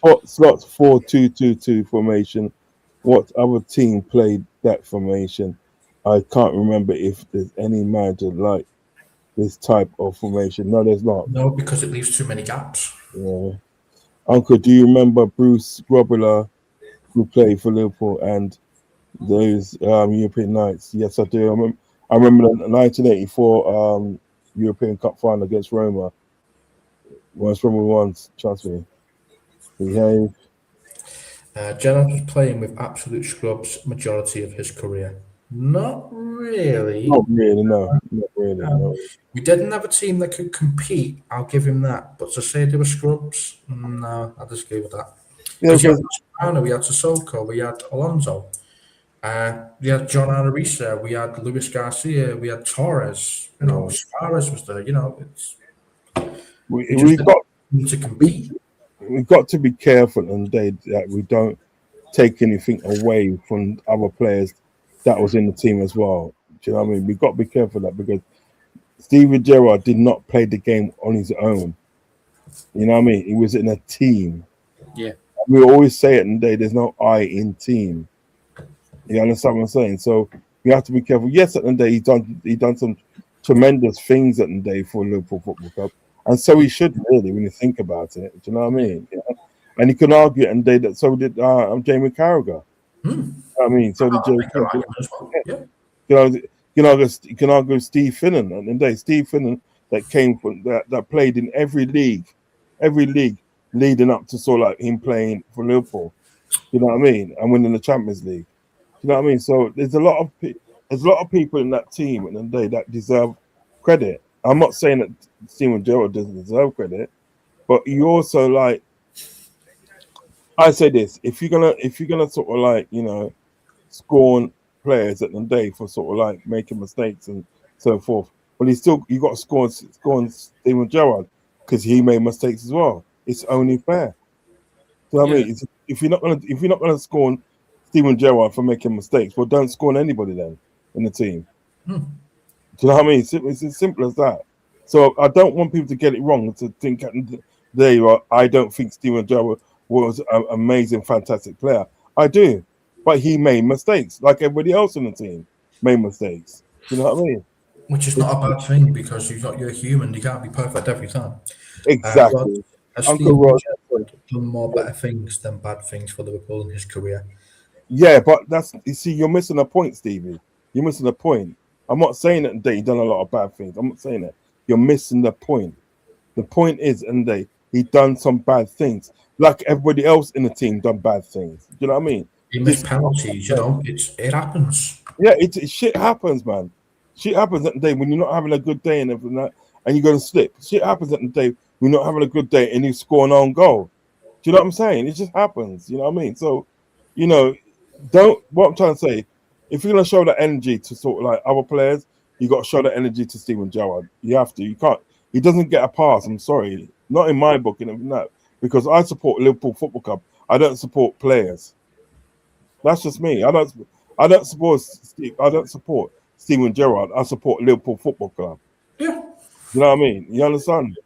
4-2-2-2 formation. What other team played that formation? I can't remember if there's any manager like this type of formation. No, there's not. No, because it leaves too many gaps. Yeah. Uncle, do you remember Bruce Grobbelaar, who played for Liverpool and those European nights? Yes, I do. I remember the 1984 European Cup final against Roma. Once Roma won, trust me. Behave. Gerrard was playing with absolute scrubs majority of his career. Not really. Not really, no. Not really, no. We didn't have a team that could compete, I'll give him that. But to say they were scrubs, no, I disagree with that. Yeah, we had Sissoko, we had Alonso, we had John Arisa, we had Luis Garcia, we had Torres. Suarez was there. need to compete. We've got to be careful and that we don't take anything away from other players that was in the team as well. Do you know what I mean? We've got to be careful of that because Steven Gerrard did not play the game on his own. You know what I mean? He was in a team. Yeah. We always say it, and there's no I in team. You understand what I'm saying? So we have to be careful. Yes, at the end of the day, he done some tremendous things at the end of the day for Liverpool Football Club, and so he should really when you think about it. Do you know what I mean? Yeah. And you can argue at the end of the day that so did Jamie Carragher. I mean, so did Jamie Carragher. Yeah. You can argue Steve Finnan at the end of the day. Steve Finnan that came from that played in every league leading up to sort of like him playing for Liverpool. You know what I mean? And winning the Champions League. You know what I mean? So there's a lot of people in that team at the end of the day that deserve credit. I'm not saying that Steven Gerrard doesn't deserve credit, but you also like I say this: if you're gonna sort of like scorn players at the end of the day for sort of like making mistakes and so forth, well, you got to scorn Steven Gerrard because he made mistakes as well. It's only fair. Do you know what I mean? If you're not gonna scorn Steven Gerrard for making mistakes, well, don't scorn anybody then in the team. Do you know what I mean? It's as simple as that. So I don't want people to get it wrong to think I don't think Steven Gerrard was an amazing, fantastic player. I do, but he made mistakes, like everybody else in the team made mistakes. Do you know what I mean? Which is not a bad thing because you're human. You can't be perfect every time. Exactly. Uncle Rod done more better things than bad things for Liverpool in his career. Yeah, but you're missing a point, Stevie. You're missing a point. I'm not saying that he's done a lot of bad things. I'm not saying that. You're missing the point. The point is, he done some bad things. Like everybody else in the team done bad things. Do you know what I mean? He missed penalties, it happens. Yeah, shit happens, man. Shit happens at the day when you're not having a good day and everything like that, and you're going to slip. Shit happens at the day when you're not having a good day and you score an own goal. Do you know what I'm saying? It just happens. You know what I mean? So, what I'm trying to say, if you're going to show that energy to sort of like other players, you got to show that energy to Steven Gerrard. You have to. You can't. He doesn't get a pass. I'm sorry, not in my book and everything like that, because I support Liverpool Football Club. I don't support players. That's just me. I don't support Steven Gerrard. I support Liverpool Football Club. Yeah. You know what I mean? You understand?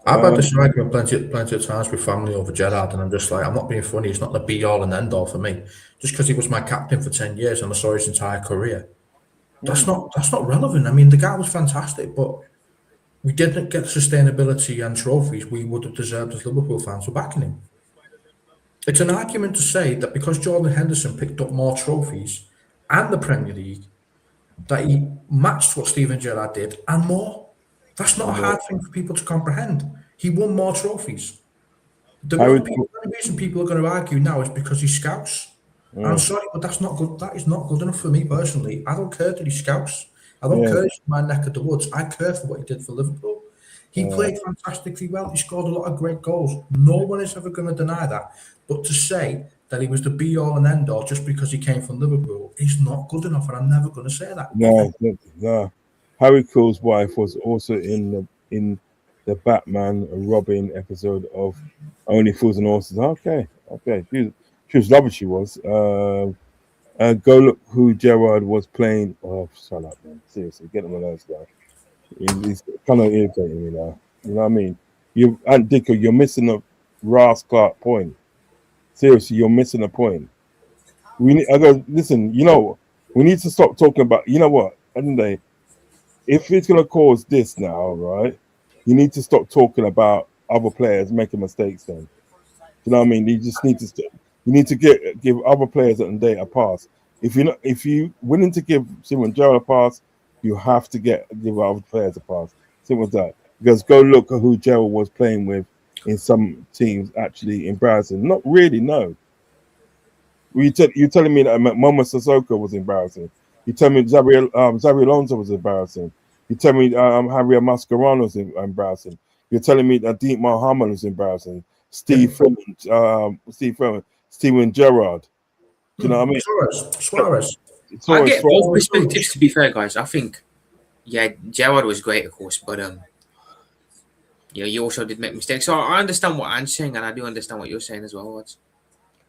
I've had this argument plenty of times with family over Gerrard, and I'm just like, I'm not being funny. It's not the be all and end all for me. Just because he was my captain for 10 years and I saw his entire career, that's not relevant. I mean, the guy was fantastic, but we didn't get the sustainability and trophies we would have deserved as Liverpool fans for backing him. It's an argument to say that because Jordan Henderson picked up more trophies and the Premier League, that he matched what Steven Gerrard did and more. That's not a hard thing for people to comprehend. He won more trophies. The only reason people are going to argue now is because he's Scouse. I'm sorry, but that's not good. That is not good enough for me personally. I don't care that he's Scouse. I don't care he's my neck of the woods. I care for what he did for Liverpool. He played fantastically well. He scored a lot of great goals. No one is ever going to deny that. But to say that he was the be-all and end-all just because he came from Liverpool is not good enough, and I'm never going to say that. No. Harry Cole's wife was also in the Batman and Robin episode of Only Fools and Horses. Okay. She was lovely. She was. Go look who Gerrard was playing. Oh, shut up, man! Seriously, get him on those guys. He's kind of irritating me now. You know what I mean? And Dicko, you're missing a Ross Clark point. Seriously, you're missing a point. Listen. We need to stop talking about. You know what? At the end of the day, if it's going to cause this now, right? You need to stop talking about other players making mistakes. Then, you know what I mean? You just need to. You need to give other players at the day a pass. If you willing to give Steven Gerrard a pass, you have to give other players a pass. Simple as that. Because go look at who Gerrard was playing with in some teams. Actually embarrassing. Not really. No. You're telling me that Momo Sissoko was embarrassing. You tell me Xabi Alonso was embarrassing. You tell me Javier Mascherano was embarrassing. You're telling me that Deep Mohammed was embarrassing. Steve Freeman, Steven Gerrard. Do you know what I mean? Suarez. I get both perspectives, to be fair, guys. I think, Gerrard was great, of course, but you also did make mistakes. So I understand what Anne's saying, and I do understand what you're saying as well.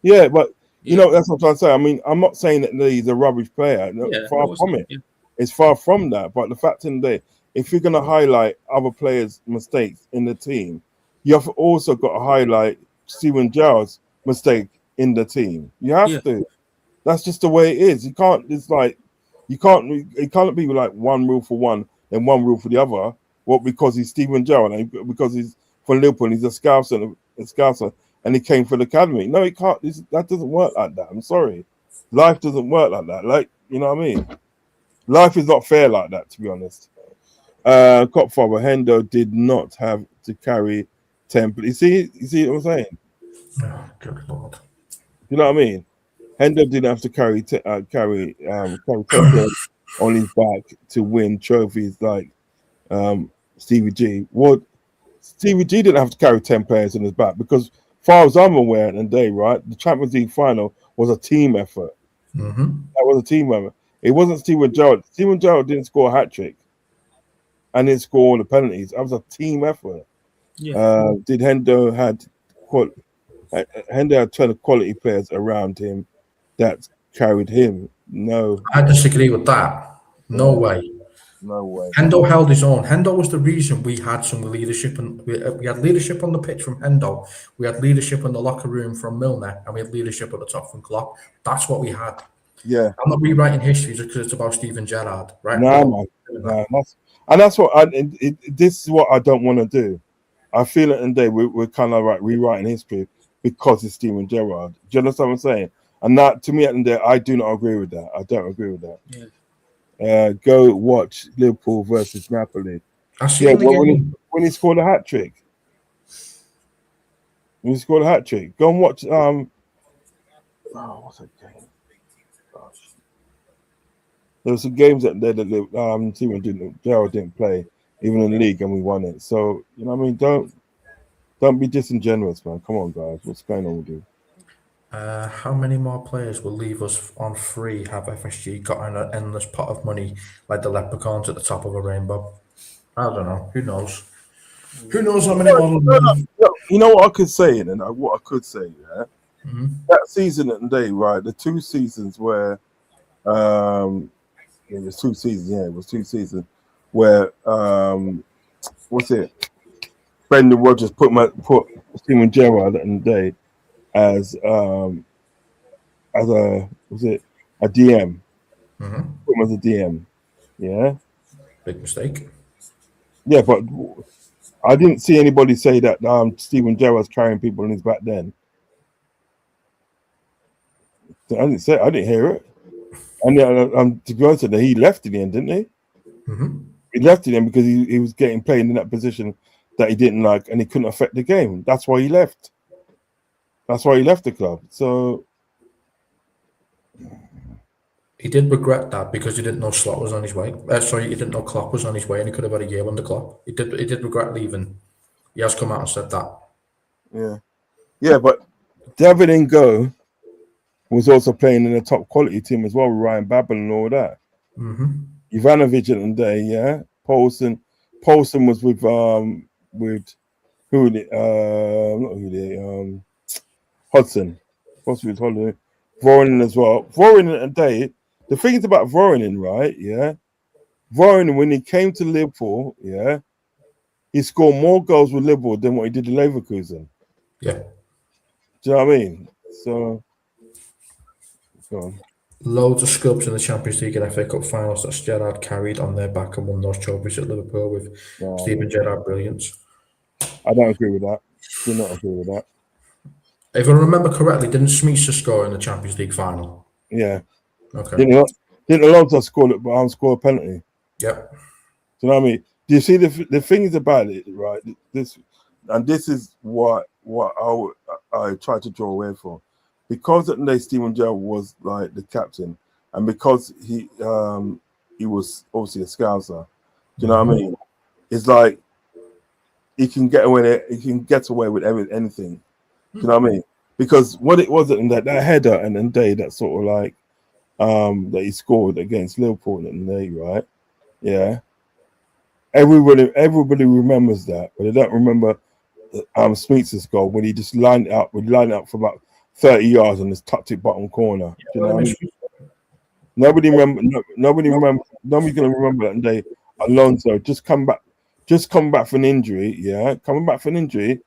Yeah, but you Yeah. know that's what I'm trying to say. I mean, I'm not saying that he's a rubbish player. No, Yeah, far from it. yeah. It's far from that. But the fact in the day, if you're going to highlight other players' mistakes in the team, you have also got to highlight Steven Gerrard's mistake in the team. You have to. That's just the way it is. You can't. It's like you can't. It can't be like one rule for one and one rule for the other. What because he's Steven Gerrard and because he's from Liverpool, he's a Scouser, and he came for the academy. No, it can't. That doesn't work like that. I'm sorry. Life doesn't work like that. Like you know what I mean. Life is not fair like that, to be honest. Copfather Hendo did not have to carry 10. You see what I'm saying? Oh, good lord. You know what I mean? Hendo didn't have to carry 10 players on his back to win trophies like Stevie G. Well, Stevie G didn't have to carry 10 players on his back because, far as I'm aware, at the day, right, the Champions League final was a team effort. Mm-hmm. That was a team effort. It wasn't Steven Gerrard. Steven Gerrard didn't score a hat trick and didn't score all the penalties. That was a team effort. Yeah. Did Hendo had 20 quality players around him that carried him? No. I disagree with that. No way. No way. Hendo held his own. Hendo was the reason we had some leadership, and we had leadership on the pitch from Hendo. We had leadership in the locker room from Milner, and we had leadership at the top from Klopp. That's what we had. Yeah. I'm not rewriting history just because it's about Steven Gerrard, right? No, man. That's what this is what I don't want to do. I feel it, and we're kind of like rewriting history because it's Steven Gerrard. Do you understand what I'm saying? And that, to me, at the end of the day, I do not agree with that. I don't agree with that. Yeah. Go watch Liverpool versus Napoli. I see when he scored a hat trick. When he scored a hat trick. Go and watch. What's that game? Gosh. There were some games that Steven Gerrard didn't play, even in the league, and we won it. So you know what I mean. Don't be disingenuous, man. Come on, guys. What's going on with you? How many more players will leave us on free? Have FSG got an endless pot of money like the leprechauns at the top of a rainbow? I don't know. Who knows? Who knows how many more? You know what I could say, and what I could say, yeah. Mm-hmm. That season at the day, right? The 2 seasons where, it was 2 seasons. Yeah, it was 2 seasons where, what's it? Brendan Rodgers put Steven Gerrard in the day as a DM. Mm-hmm. Put him as a DM. Yeah. Big mistake. Yeah, but I didn't see anybody say that Steven Gerrard's carrying people on his back then. I didn't hear it. And to be honest with you, he left in the end, didn't he? Mm-hmm. He left in the end because he was getting played in that position that he didn't like and he couldn't affect the game. That's why he left. That's why he left the club. So he did regret that because he didn't know Slot was on his way. He didn't know Klopp was on his way, and he could have had a year under Klopp. He did regret leaving. He has come out and said that. Yeah, but David Ngo was also playing in a top quality team as well with Ryan Babel and all that. Mm-hmm. Ivanovic at the day, yeah. Paulson was with Hudson. Possibly with Hudson. Voronin as well. Voronin at the day. The thing is about Voronin, right? Yeah. Voronin, when he came to Liverpool, yeah, he scored more goals with Liverpool than what he did in Leverkusen. Yeah. Do you know what I mean? So, go on. Loads of scrubs in the Champions League and FA Cup finals that Gerrard carried on their back and won those trophies at Liverpool with Steven Gerrard brilliance. I don't agree with that. Do not agree with that. If I remember correctly, didn't Smeesa score in the Champions League final? Yeah. Okay. Didn't Alonso score a penalty? Yep. Do you know what I mean? Do you see the things about it, right? This is what I try to draw away from. Because at the day Steven Gerrard was like the captain, and because he was obviously a Scouser, do you know what I mean? It's like he can get away with anything. Do you know what I mean? Because what it was at that header and then day that sort of like that he scored against Liverpool in the day, right? Yeah. Everybody remembers that, but they don't remember Smeets' goal when he just lined it up. We lined it up for about 30 yards and just tucked it bottom corner. Do you know what I mean? Nobody remember. Nobody remember. Nobody's gonna remember that day. Alonso just come back from an injury. Yeah, coming back from an injury.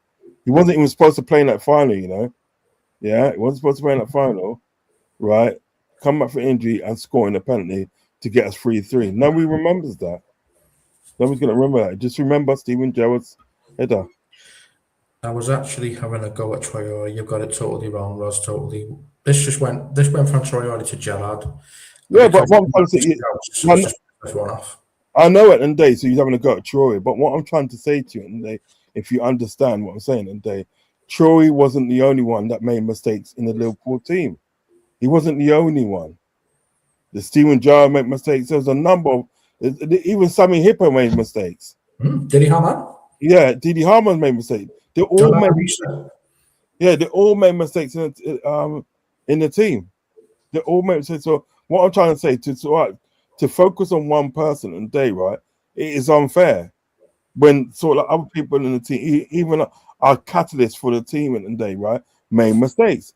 He wasn't even supposed to play in that final. You know. Yeah, he wasn't supposed to play in that final. Right. Come back from injury and scoring a penalty to get us 3-3. Nobody remembers that. Nobody's gonna remember that. Just remember Steven Gerrard's header. I was actually having a go at Traore. You've got it totally wrong, Ross. Totally. This went from Traore to Gerrard. Yeah, but one I know it and day, so he's having a go at Troy. But what I'm trying to say to you, and day, if you understand what I'm saying, and day, Troy wasn't the only one that made mistakes in the Liverpool team. He wasn't the only one. The Steven Gerrard made mistakes. There's a number of even Sammy Hippo made mistakes. Didi Hamann? Yeah, Didi Hamann made mistakes. They all made they all made mistakes in the team. They all made mistakes. So what I'm trying to say to focus on one person and day, right? It is unfair when sort of other people in the team, even our catalyst for the team in the day, right, made mistakes.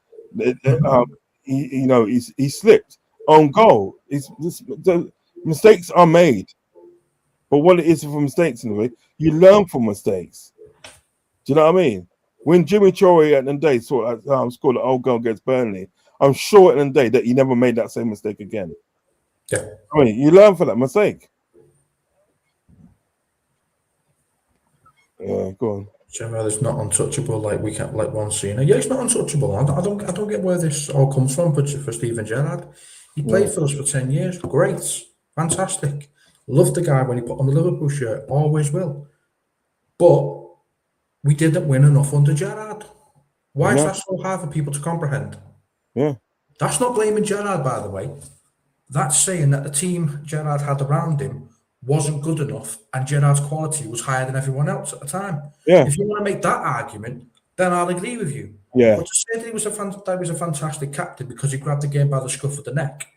He slipped on goal. The mistakes are made, but what it is for mistakes in the way, you learn from mistakes. Do you know what I mean? When Jimmy Traore at the day scored the old goal against Burnley, I'm sure at the day that he never made that same mistake again. Yeah, I mean, you learn from that mistake. Yeah, go on. Gerrard is not untouchable like one Cena. Yeah, he's not untouchable. I don't get where this all comes from for Steven Gerrard. He played for us for 10 years. Great, fantastic. Loved the guy when he put on the Liverpool shirt. Always will. But we didn't win enough under Gerrard. Why is that so hard for people to comprehend? Yeah. That's not blaming Gerrard, by the way. That's saying that the team Gerrard had around him wasn't good enough and Gerrard's quality was higher than everyone else at the time. Yeah. If you want to make that argument, then I'll agree with you. Yeah. But to say that he was a fantastic captain because he grabbed the game by the scruff of the neck,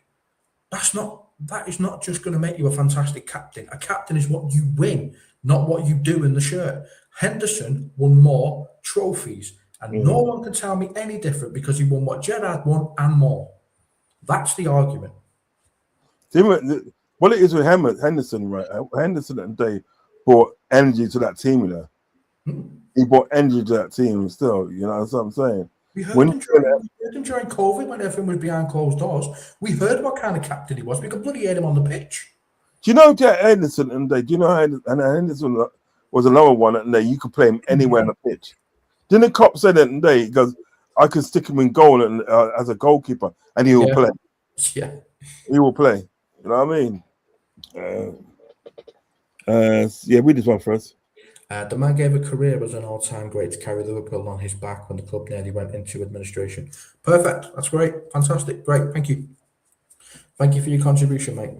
that is not just going to make you a fantastic captain. A captain is what you win, not what you do in the shirt. Henderson won more trophies, and no one can tell me any different because he won what Gerrard won and more. That's the argument. What it is with Henderson, right? Henderson and Dave brought energy to that team, you know. He brought energy to that team still, you know what I'm saying? We heard him during COVID when everything was behind closed doors. We heard what kind of captain he was. We could bloody hate him on the pitch. Do you know Henderson and Dave? Do you know Henderson was another one and you could play him anywhere on the pitch? Didn't Klopp say that today? He goes, I can stick him in goal and, as a goalkeeper and he will play. Yeah. He will play. You know what I mean? Read this one first. The man gave a career as an all-time great to carry Liverpool on his back when the club nearly went into administration. Perfect. That's great. Fantastic. Great. Thank you. Thank you for your contribution, mate.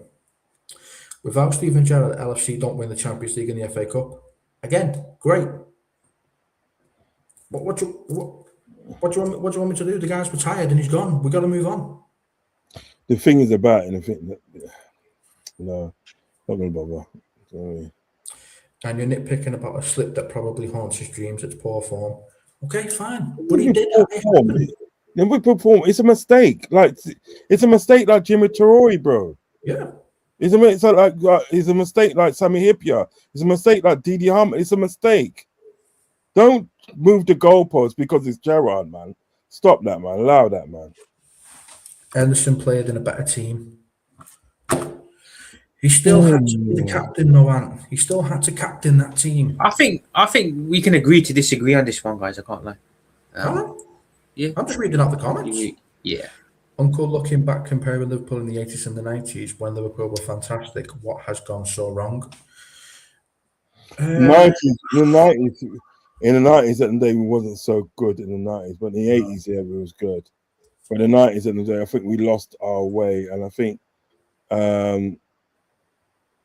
Without Steven Gerrard, LFC don't win the Champions League and the FA Cup. Again, great. What do you want me to do? The guy's retired and he's gone. We got to move on. The thing is about it, and the thing that, no, not gonna bother. Sorry. And you're nitpicking about a slip that probably haunts his dreams. It's poor form. Okay, fine. But he did that. We perform. It's a mistake. It's a mistake like Jimmy Traore, bro. Yeah. It's a mistake like Sammy Hipia. It's a mistake like Didi Hamann. It's a mistake. Don't move the goalpost because it's Gerrard, man. Stop that, man. Allow that, man. Henderson played in a better team. He still had to be the captain, though, Ant. He still had to captain that team. I think we can agree to disagree on this one, guys. I can't lie. Yeah. I'm just reading out the comments. Yeah. Uncle, looking back, comparing Liverpool in the 80s and the 90s, when Liverpool were fantastic, what has gone so wrong? In the 90s, at the day, we wasn't so good in the 90s, but in the 80s, yeah, we was good. But in the 90s, at the day, I think we lost our way, and I think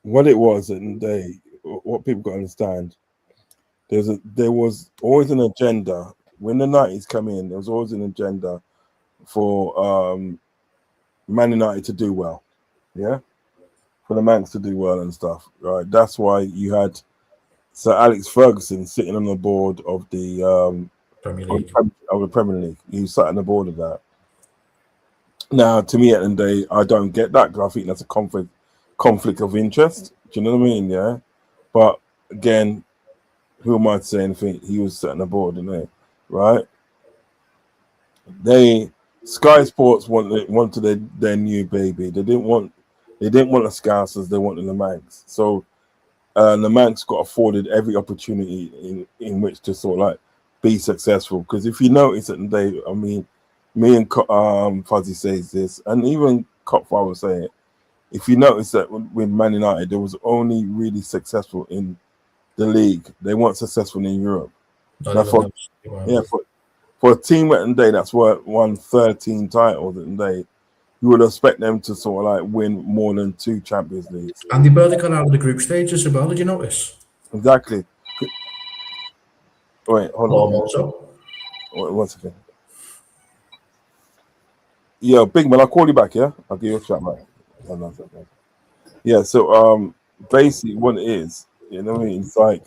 what it was at the day, what people got to understand, there was always an agenda. When the 90s come in, there was always an agenda for Man United to do well. Yeah? for the Manx to do well and stuff, right? That's why you had Sir Alex Ferguson sitting on the board of the Premier League. of the Premier League. He sat on the board of that. Now, to me, at the end of the day, I don't get that because I think that's a conflict of interest. Do you know what I mean? Yeah. But again, who am I to say anything? He was sitting on the board, didn't he? Right? Sky Sports wanted their new baby. They didn't want the Scousers. They wanted the Manx. So the Manx got afforded every opportunity in which to sort of like be successful. Because if you notice at the day, I mean, me and Fuzzy says this, and even Copfire was saying it. If you notice that with Man United, they was only really successful in the league. They weren't successful in Europe. For a team at the day that's won 13 titles at the day, you would expect them to sort of like win more than 2 Champions Leagues. And they barely got out of the group stages as well. Did you notice? Exactly. Wait, hold on. Also. Wait, 1 second. Yeah, big man, I'll call you back. Yeah, I'll give you a shout back. Yeah. So basically, what it is, you know what I mean? It's like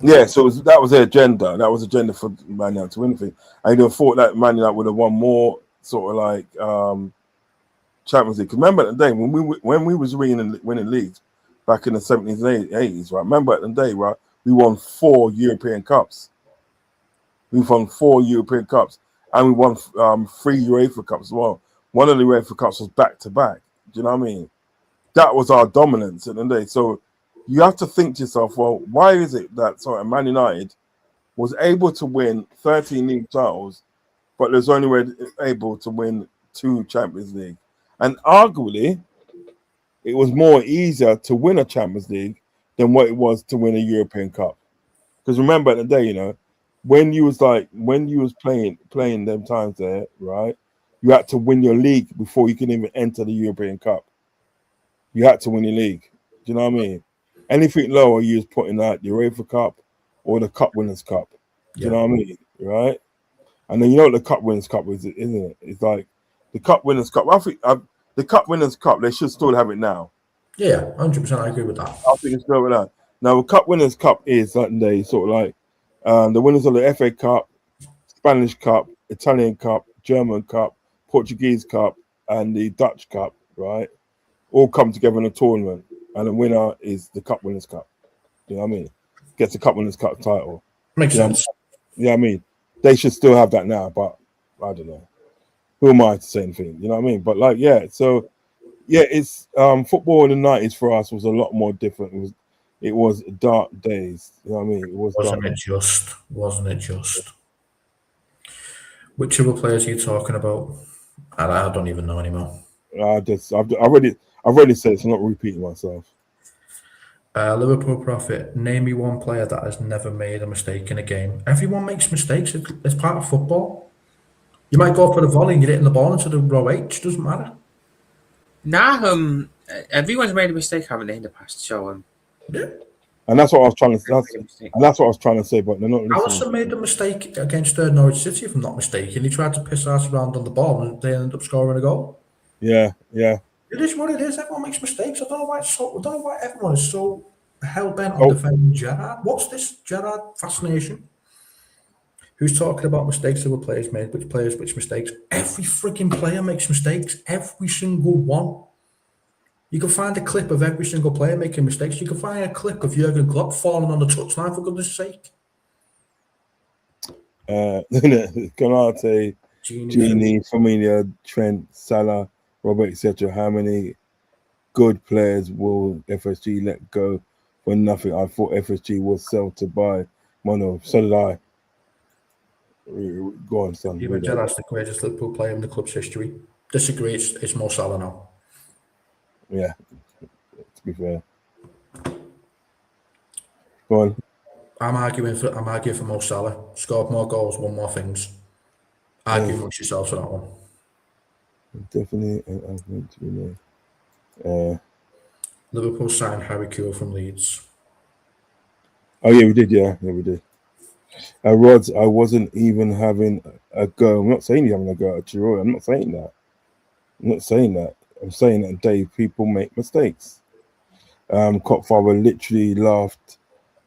yeah. So that was their agenda. That was agenda for Man United to win anything. I even thought that Man United would have won more sort of like Champions League. Remember at the day when we was winning leagues back in the 70s and 80s, right? Remember at the day, right? We won 4 European Cups. We won 4 European Cups, and we won 3 UEFA Cups as well. One of the UEFA Cups was back to back. Do you know what I mean? That was our dominance at the day. So you have to think to yourself, well, why is it that Man United was able to win 13 league titles, but was only able to win 2 Champions League? And arguably, it was more easier to win a Champions League than what it was to win a European Cup. Because remember at the day, you know, when you was playing them times there, right? You had to win your league before you can even enter the European Cup. You had to win your league. Do you know what I mean? Anything lower, you was putting out the UEFA Cup or the Cup Winners' Cup. Do you know what I mean? Right? And then you know what the Cup Winners' Cup is, isn't it? It's like the Cup Winners' Cup. I think the Cup Winners' Cup, they should still have it now. Yeah, 100%. I agree with that. I think it's still with that. Now, the Cup Winners' Cup is like they sort of like the winners of the FA Cup, Spanish Cup, Italian Cup, German Cup, Portuguese Cup, and the Dutch Cup, right? All come together in a tournament, and the winner is the Cup Winners' Cup. You know what I mean? Gets the Cup Winners' Cup title. Makes sense. Yeah, I mean, they should still have that now, but I don't know. Who am I to say anything? You know what I mean? But like, yeah, so yeah, it's football in the 90s for us was a lot more different. It was dark days. You know what I mean? Wasn't it just? Which other players are you talking about? I don't even know anymore. I've already said it, so I'm not repeating myself. Liverpool Prophet, name me one player that has never made a mistake in a game. Everyone makes mistakes. It's part of football. You might go for the volley and you're hitting the ball into the row H. Doesn't matter. Nah, everyone's made a mistake, haven't they, in the past? So Yeah. And that's what I was trying to say, but they're not listening. Alisson made a mistake against Norwich City, if I'm not mistaken. He tried to piss us around on the ball and they ended up scoring a goal. Yeah. It is what it is. Everyone makes mistakes. I don't know why everyone is so hell bent on defending Gerrard. What's this Gerrard fascination? Who's talking about mistakes that players made? Which mistakes? Every freaking player makes mistakes. Every single one. You can find a clip of every single player making mistakes. You can find a clip of Jurgen Klopp falling on the touchline, for goodness sake. Konate, Gini, Firmino, Trent, Salah, Robert, etc. How many good players will FSG let go for nothing? I thought FSG was sell to buy. Mono, so did I. Go on, son. Gerrard's the greatest Liverpool player in the club's history. Disagree, it's Mo Salah now. Yeah, to be fair. Go on. I'm arguing for Mo Salah. Scored more goals, won more things. Argue amongst yourselves for that one. Definitely an argument to be made. Liverpool signed Harry Kewell from Leeds. Oh yeah, we did. Yeah, we did. Rods, I wasn't even having a go. I'm not saying you're having a go at Giroud. I'm not saying that. I'm saying that, Dave, people make mistakes. Copfather literally laughed.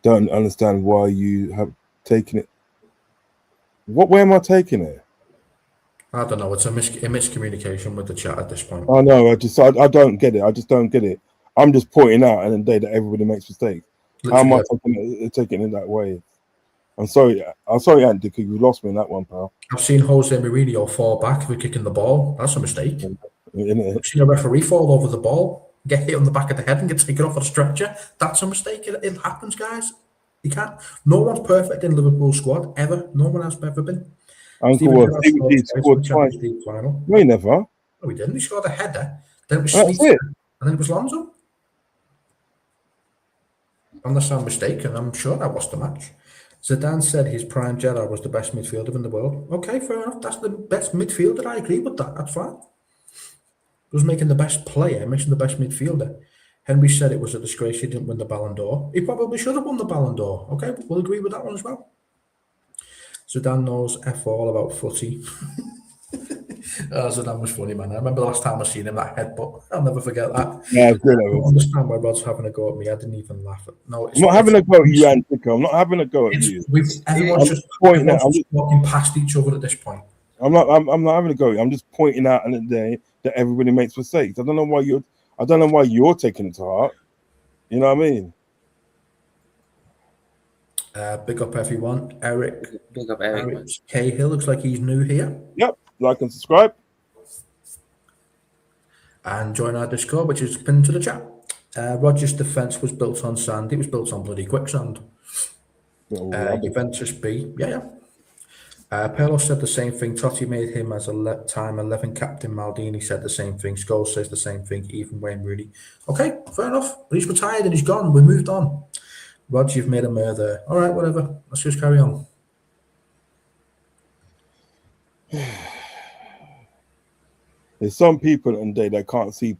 Don't understand why you have taken it. What way am I taking it? I don't know. It's a miscommunication with the chat at this point. Oh no, I don't get it. I just don't get it. I'm just pointing out at the day that everybody makes mistakes. How am I taking it that way? I'm sorry, Andy, because you lost me in that one, pal. I've seen Jose Mourinho fall back for kicking the ball. That's a mistake. I've seen a referee fall over the ball, get hit on the back of the head and get taken off a stretcher. That's a mistake. It happens, guys. You can't. No one's perfect in Liverpool's squad, ever. No one has ever been. Uncle was he scored twice. Final. No, he never. No, he didn't. He scored a header. Then it was That's Smith, it. and then it was Lonzo. Unless I'm mistaken, I'm sure that was the match. Zidane said his prime Gerrard was the best midfielder in the world. Okay, fair enough. That's the best midfielder. I agree with that. That's fine. It was making the best player, making the best midfielder. Henry said it was a disgrace he didn't win the Ballon d'Or. He probably should have won the Ballon d'Or. Okay, we'll agree with that one as well. Zidane knows F all about footy. Zidane was funny, man. I remember the last time I seen him, that headbutt. I'll never forget that. Yeah, it's good. I don't understand why Rod's having a go at me. I didn't even laugh. No, I'm not having a go at you, Antico. I'm not having a go at you. Everyone's just walking past each other at this point. I'm not having a go. I'm just pointing out in the day that everybody makes mistakes. I don't know why you're taking it to heart. You know what I mean? Big up everyone. Eric. Big up Eric. Cahill looks like he's new here. Yep. Like and subscribe. And join our Discord, which is pinned to the chat. Roger's defence was built on sand. It was built on bloody quicksand. Juventus B. Yeah. Perlo said the same thing. Totti made him as a time 11 captain. Maldini said the same thing. Scholes says the same thing. Even Wayne Rooney. Okay, fair enough. But he's retired and he's gone. We moved on. Roger, you've made a murder. All right, whatever. Let's just carry on. There's some people in there that can't see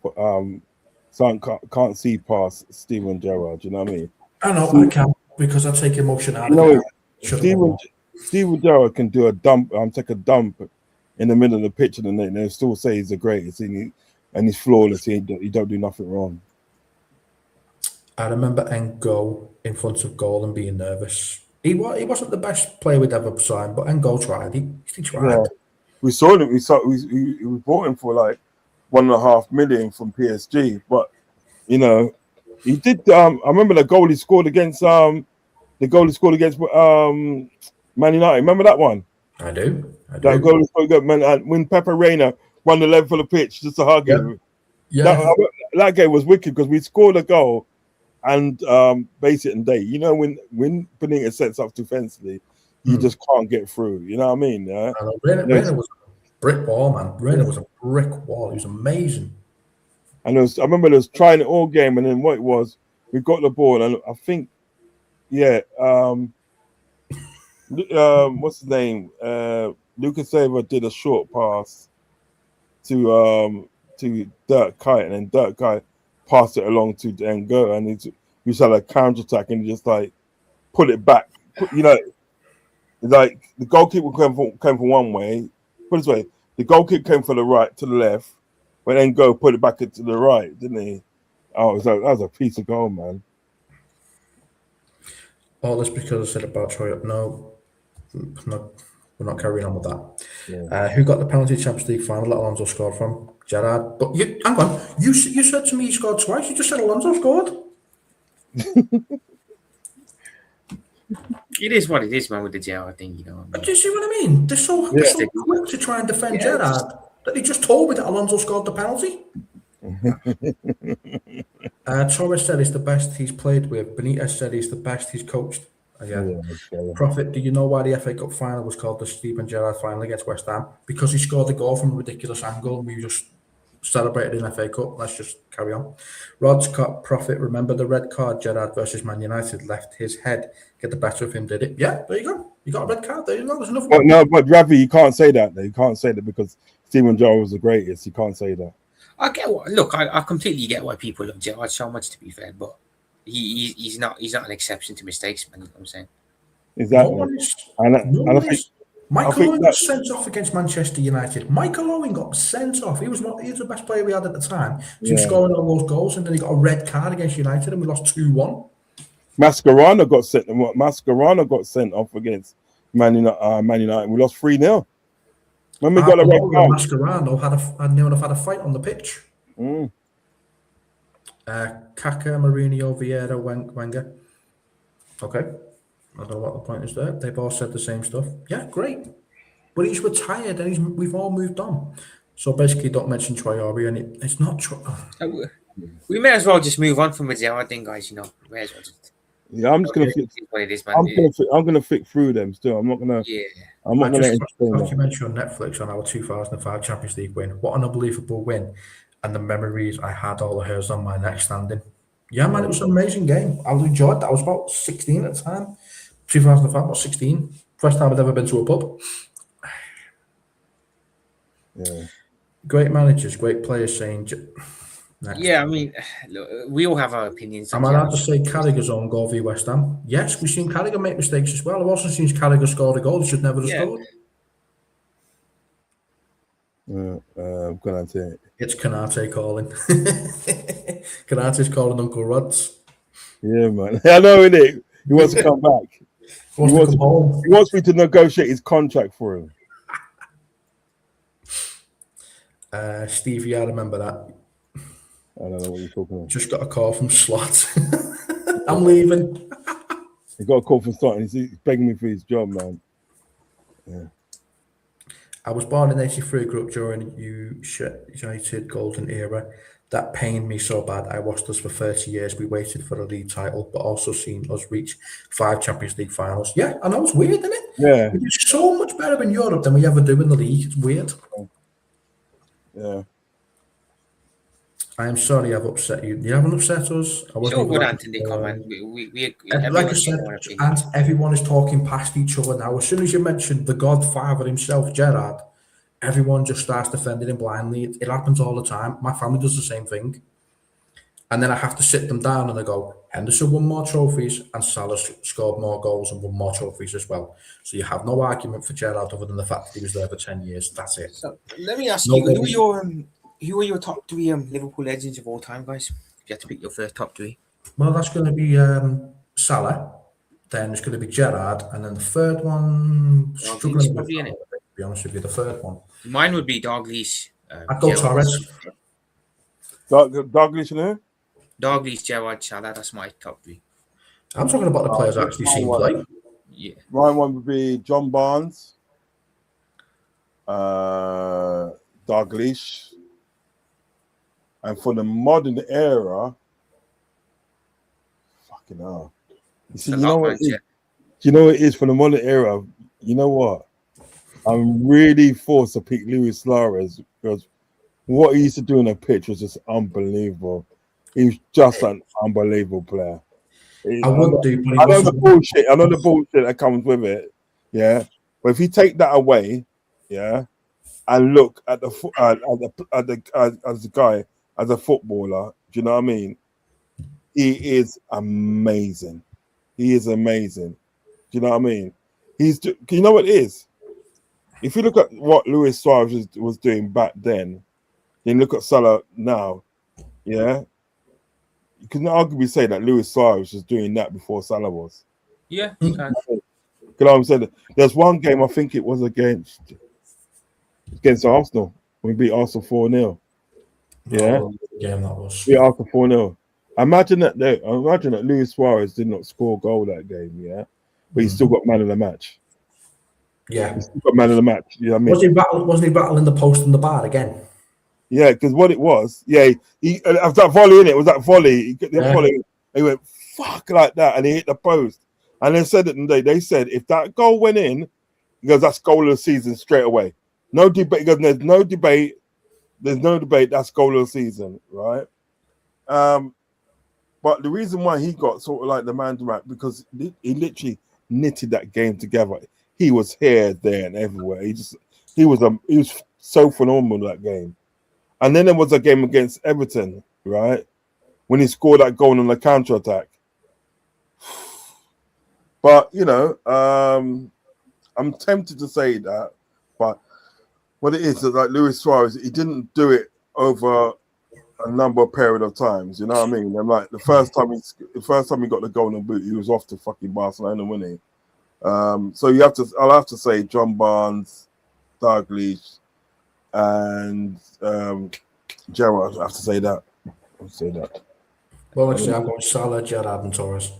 past Steven Gerrard. You know what I mean? I know I can because I take emotion out of it. Steven Gerrard can do a dump. Take a dump in the middle of the pitch, and they still say he's the greatest, and he's flawless. He don't do nothing wrong. I remember N'Go in front of goal and being nervous. He wasn't the best player we'd ever signed, but N'Go tried. He tried. Yeah. We saw him. We bought him for like $1.5 million from PSG, but he did. I remember the goal he scored against Man United. Remember that one? I do. That goal he scored when Pepe Reina won the level of the pitch just to hug him. Yeah. That game was wicked because we scored a goal and basically when Benitez sets up defensively. You just can't get through. You know what I mean? Yeah. Reina was a brick wall, man. Reina was a brick wall. He was amazing. And I remember they was trying it all game, and then what it was, we got the ball, and I think, what's his name? Lucas Saver did a short pass to Dirk Kuyt, and then Dirk Kuyt passed it along to N'Go, and we just had a counter attack, and he just like put it back. Like the goalkeeper came from one way. Put it this way, the goalkeeper came from the right to the left, but then N'Go put it back into the right, didn't he? Oh, that was a piece of goal, man. All this because I said about Troy. No, we're not carrying on with that. Yeah. Who got the penalty Champions League final that Alonso scored from? Gerrard. But hang on, you said to me he scored twice. You just said Alonso scored. It is what it is, man, with the Gerrard thing, But do you see what I mean? They're so quick to try and defend Gerrard that they just told me that Alonso scored the penalty. Torres said he's the best he's played with. Benitez said he's the best he's coached. Prophet, do you know why the FA Cup final was called the Steven Gerrard final against West Ham? Because he scored the goal from a ridiculous angle and we just celebrated in FA Cup. Let's just carry on. Rod's cut. Prophet, remember the red card Gerrard versus Man United left his head get the better of him, did it? Yeah, there you go. You got a red card. There you go. There's enough. But Ravi, you can't say that. You can't say that because Steven Gerrard was the greatest. You can't say that. I get I completely get why people love Gerrard so much, to be fair, but he's not an exception to mistakes, man. You know what I'm saying? Exactly. Michael think Owen that got sent off against Manchester United. Michael Owen got sent off. He was the best player we had at the time. He was yeah, scoring all those goals, and then he got a red card against United, and we lost 2-1. Mascherano got sent off against Man United. We lost 3-0. When we got a red Arbolora card. and Mascherano had near enough had a fight on the pitch. Mm. Kaka, Mourinho, Vieira, Wenger. Okay. I don't know what the point is there. They've all said the same stuff. Yeah, great. But he's retired and we've all moved on. So basically, don't mention Traore, and it's not Traore. We may as well just move on from the Gerrard thing, guys. You know, may as well just. Yeah, I'm just gonna flick. What it is, man. I'm gonna flick through them still. I'm not gonna. Yeah. I'm not I gonna just watched a entertain them. documentary on Netflix on our 2005 Champions League win. What an unbelievable win. And the memories I had, all of hers on my next standing. Yeah, man, it was an amazing game. I enjoyed that. I was about 16 at the time. 2005, about 16. First time I'd ever been to a pub. Yeah. Great managers, great players saying... Next. Yeah, I mean, look, we all have our opinions. Am I allowed to say Carragher's own goal v West Ham? Yes, we've seen Carragher make mistakes as well. I've also seen Carragher score a goal he should never have scored. Konate. It's Konate calling. Konate's calling Uncle Rods. Yeah, man. I know, innit? He wants to come back. He wants me to negotiate his contract for him. Stevie, I remember that. I don't know what you're talking about. Just got a call from Slot. I'm leaving. He got a call from Slot and he's begging me for his job, man. Yeah. I was born in '83, grew up during United Golden Era. That pained me so bad. I watched us for 30 years. We waited for a league title, but also seen us reach 5 Champions League finals. Yeah, I know, it's weird, isn't it? Yeah. We do so much better in Europe than we ever do in the league. It's weird. Yeah. I am sorry I've upset you. You haven't upset us. I It's all good, Anthony. Come on. We like I said, and everyone is talking past each other now. As soon as you mention the Godfather himself, Gerrard, everyone just starts defending him blindly. It happens all the time. My family does the same thing. And then I have to sit them down and I go, Henderson won more trophies and Salah scored more goals and won more trophies as well. So you have no argument for Gerrard other than the fact that he was there for 10 years. That's it. So let me ask you, who are your top 3 Liverpool legends of all time, guys? If you had to pick your first top 3. Well, that's going to be Salah. Then it's going to be Gerrard, and then the third one. Struggling with that, to be honest with you, the third one. Mine would be Dalglish. I'd go Torres. Dalglish and who? Dalglish, Gerrard, Salah. That's my top 3. I'm talking about the players I've actually seen play. Yeah. My one would be John Barnes, Dalglish. And for the modern era, fucking hell. You see, you know what it is for the modern era? You know what? I'm really forced to pick Luis Suarez because what he used to do on the pitch was just unbelievable. He was just an unbelievable player. I know the bullshit. I know the bullshit that comes with it. Yeah, but if you take that away, yeah, and look at the guy. As a footballer, do you know what I mean? He is amazing. He is amazing. Do you know what I mean? You know what it is? If you look at what Luis Suarez was doing back then look at Salah now, yeah, you can arguably say that Luis Suarez was doing that before Salah was. Yeah, you can. You know what I'm saying? There's one game, I think it was against Arsenal. We beat Arsenal 4-0. Yeah, game that was. We after 4-0. Imagine that Luis Suarez did not score a goal that game, yeah, but he still got man of the match. Yeah, he still got man of the match. You know what I mean? Wasn't he battling the post and the bar again? Yeah, because what it was, he was that volley in it. Was that volley? He went fuck like that, and he hit the post. And they said they said if that goal went in, he goes, that's goal of the season straight away. No debate. Because there's no debate. There's no debate. That's goal of the season, right? But the reason why he got sort of like the man to match because he literally knitted that game together. He was here, there, and everywhere. He was so phenomenal that game. And then there was a game against Everton, right? When he scored that goal on the counter attack. But you know, I'm tempted to say that, but what it is like Luis Suarez, he didn't do it over a number of period of times. You know what I mean? And like the first time he got the golden boot, he was off to fucking Barcelona, wasn't he? So I'll have to say John Barnes, Dalglish, and Gerrard. I have to say that. Well, actually, I'm going Salah, Gerrard, and Torres.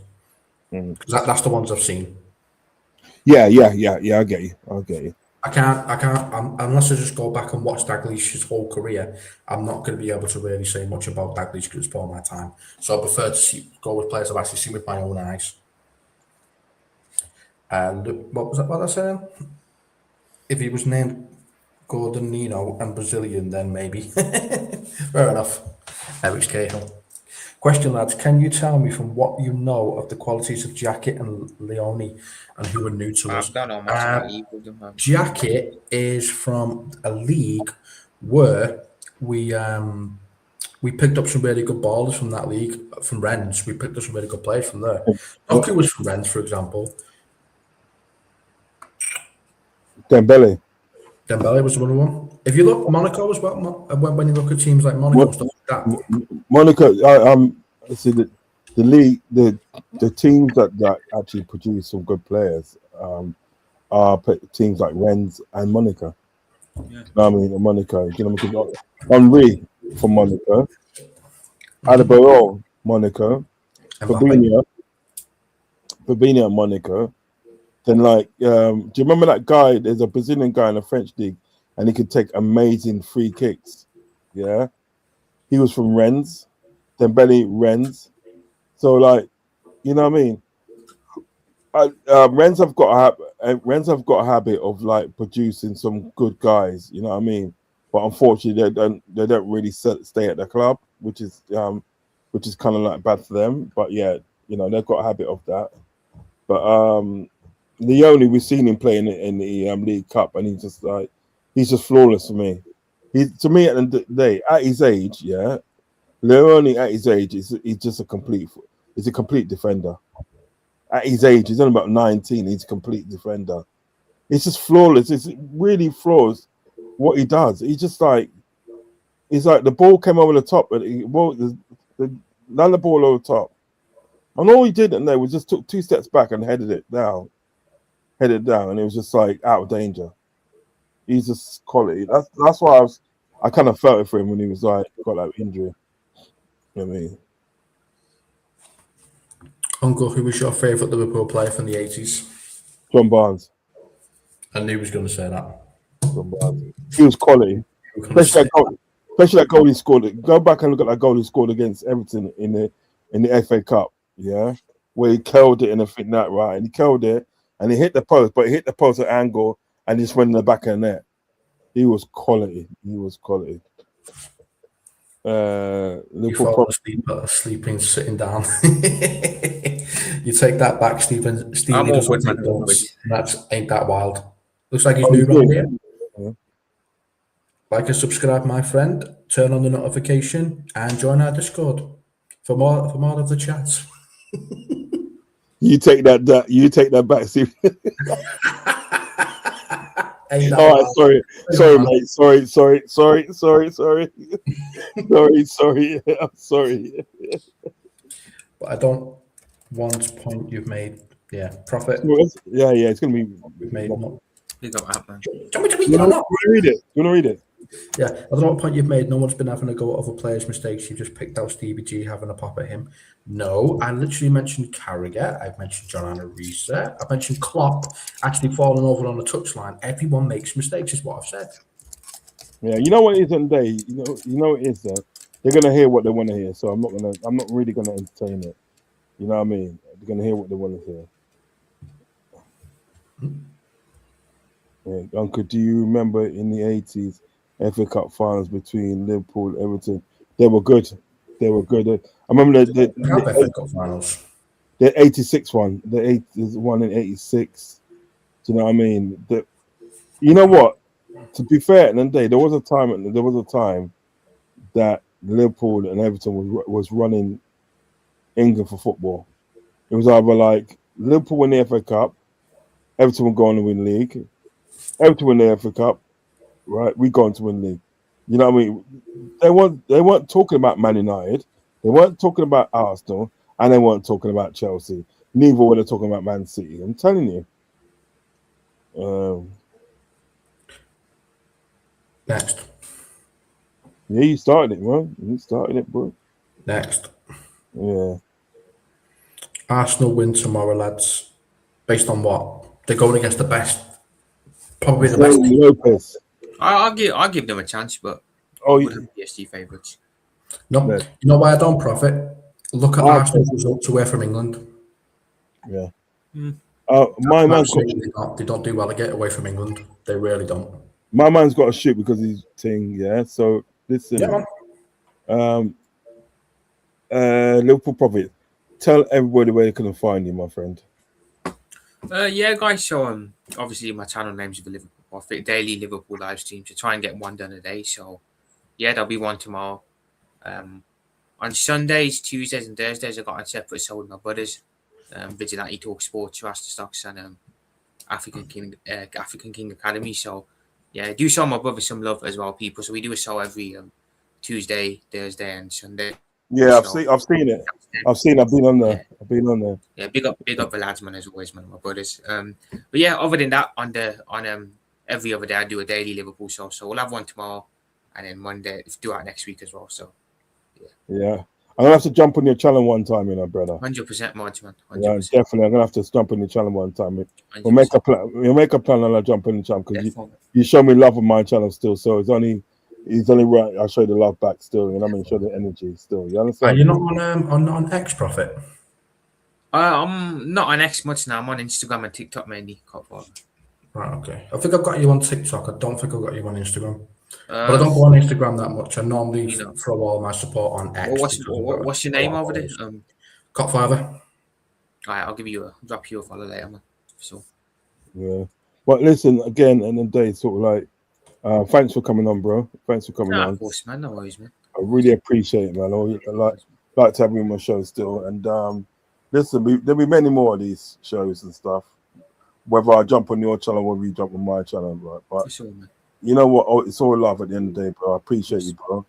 That's the ones I've seen. Yeah. I get you. I can't. Unless I just go back and watch Dalglish's whole career, I'm not going to be able to really say much about Dalglish because it's before my time. So I prefer to go with players I've actually seen with my own eyes. And what was that? What I said? If he was named Gordon, Nino, and Brazilian, then maybe. Fair enough. Eric's Cahill. Question, lads. Can you tell me from what you know of the qualities of Jacket and Leone and who are new to us? I've done all my Jacket is from a league where we picked up some really good ballers from that league, from Rennes. We picked up some really good players from there. Doku was from Rennes, for example. Dembele was another one. If you look, Monaco as well. When you look at teams like Monaco and stuff like that. Monaco, see the league, the teams that actually produce some good players are teams like Rennes and Monaco. Yeah. I mean, Monaco. You know, Henri from Monaco, Adebayor, Monaco, Fabinho, Monaco. Then, like, do you remember that guy? There's a Brazilian guy in the French league, and he could take amazing free kicks. Yeah, he was from Rennes, Dembele, Rennes. So, like, you know what I mean? Rennes have got a habit of like producing some good guys. You know what I mean? But unfortunately, they don't really stay at the club, which is kind of like bad for them. But yeah, you know, they've got a habit of that. But Leone, we've seen him playing in the League Cup, and he's just flawless for me. To me, at the end of the day, at his age, yeah, Leone at his age he's just a complete defender. At his age, he's only about 19. He's a complete defender. It's just flawless. It's really flawless what he does. He's like the ball came over the top, but the ball over the top, and all he did in there was just took 2 steps back and headed it down, and it was just like out of danger. He's just quality. That's why I kind of felt it for him when he was like got that injury. You know what I mean? Uncle, who was your favourite Liverpool player from the 80s? John Barnes. I knew he was going to say that. John Barnes. He was quality. Especially that goal he scored. Go back and look at that goal he scored against Everton in the FA Cup. Yeah, where he curled it in the fit net, right? And he curled it and he hit the post, but he hit the post at angle and just went in the back of the net. He was quality. You fall asleep, sleeping, sitting down. You take that back, Stephen. I'm awkward, man. That ain't that wild. Looks like he's new around here. Yeah. Like and subscribe, my friend. Turn on the notification and join our Discord for more of the chats. You take that back, Stephen. All right, sorry, mate. Sorry. I'm sorry. But I don't want point you've made. Yeah, profit. Yeah. It's gonna be made. You got that, man. You want to read it? You want to read it? Yeah, I don't know what point you've made. No one's been having a go at other players' mistakes. You just picked out Stevie G having a pop at him. No, I literally mentioned Carragher. I've mentioned John Arisa. I've mentioned Klopp actually falling over on the touchline. Everyone makes mistakes, is what I've said. Yeah, you know what it is on day. You know what it is that they're gonna hear what they want to hear. So I'm not really gonna entertain it. You know what I mean? They're gonna hear what they want to hear. Yeah, Uncle, do you remember in the 80s FA Cup finals between Liverpool and Everton? They were good. I remember the FA Cup finals. The 86 one. The 80s one in 86. Do you know what I mean? You know what? To be fair, at the end of the day, there was a time that Liverpool and Everton was running England for football. It was either like Liverpool win the FA Cup, Everton will go on to win league. Everton win the FA Cup, right? We go on to win league. You know what I mean? They weren't talking about Man United. They weren't talking about Arsenal, and they weren't talking about Chelsea. Neither were they talking about Man City. I'm telling you. Next. Yeah, you started it, bro. You started it, bro. Next. Yeah. Arsenal win tomorrow, lads. Based on what? They're going against the best, probably the best team. Lopez. I'll give them a chance, but Oh, I wouldn't be PSG favourites. No, Yeah. you know why I don't profit? Look at Oh, Arsenal's results away from England. yeah. Mm. My man's got They don't do well to get away from England. They really don't. my man's got to shoot because he's thing. Yeah. So listen. Yeah, man. Liverpool Prophet, tell everybody where they can find you, my friend. Yeah, guys. So obviously my channel name's the Liverpool Prophet, daily Liverpool live stream to try and get one done a day. So yeah, there'll be one tomorrow. On Sundays, Tuesdays, and Thursdays, I got a separate show with my brothers. Vigilante Talk Sports, Rasta Stocks, and African King Academy. So yeah, do show my brother some love as well, people. So we do a show every Tuesday, Thursday, and Sunday. Yeah, So, I've seen it. I've been on there. Yeah. I've been on there. Yeah, big up the lads, man, as always, man, my brothers. But yeah, other than that, on every other day I do a daily Liverpool show. So we'll have one tomorrow, and then Monday do out next week as well. So yeah. I'm gonna have to jump on your channel one time, you know, brother. 100% mods, man. 100%. Yeah, definitely. I'm gonna have to jump on your channel one time. We'll make a plan. We'll make a plan and I'll jump on the channel because you show me love on my channel still. So it's only right. I'll show you the love back still. You know what I mean? Show the energy still. You understand? Are you not on X Profit? I'm not on X much now. I'm on Instagram and TikTok mainly. Right, okay. I think I've got you on TikTok. I don't think I've got you on Instagram. But I don't go on Instagram that much. I normally throw all my support on X. What's your name over there? Copfather. All right, I'll drop you a follow later, man. So. Yeah. But listen, again, in the day, sort of like, thanks for coming on, bro. Thanks for coming on. Of course, man. No worries, man. I really appreciate it, man. I like to have you on my show still. And listen, there'll be many more of these shows and stuff. Whether I jump on your channel, whether you jump on my channel, right? But for sure, man. You know what? It's all love at the end of the day, bro. I appreciate you, bro.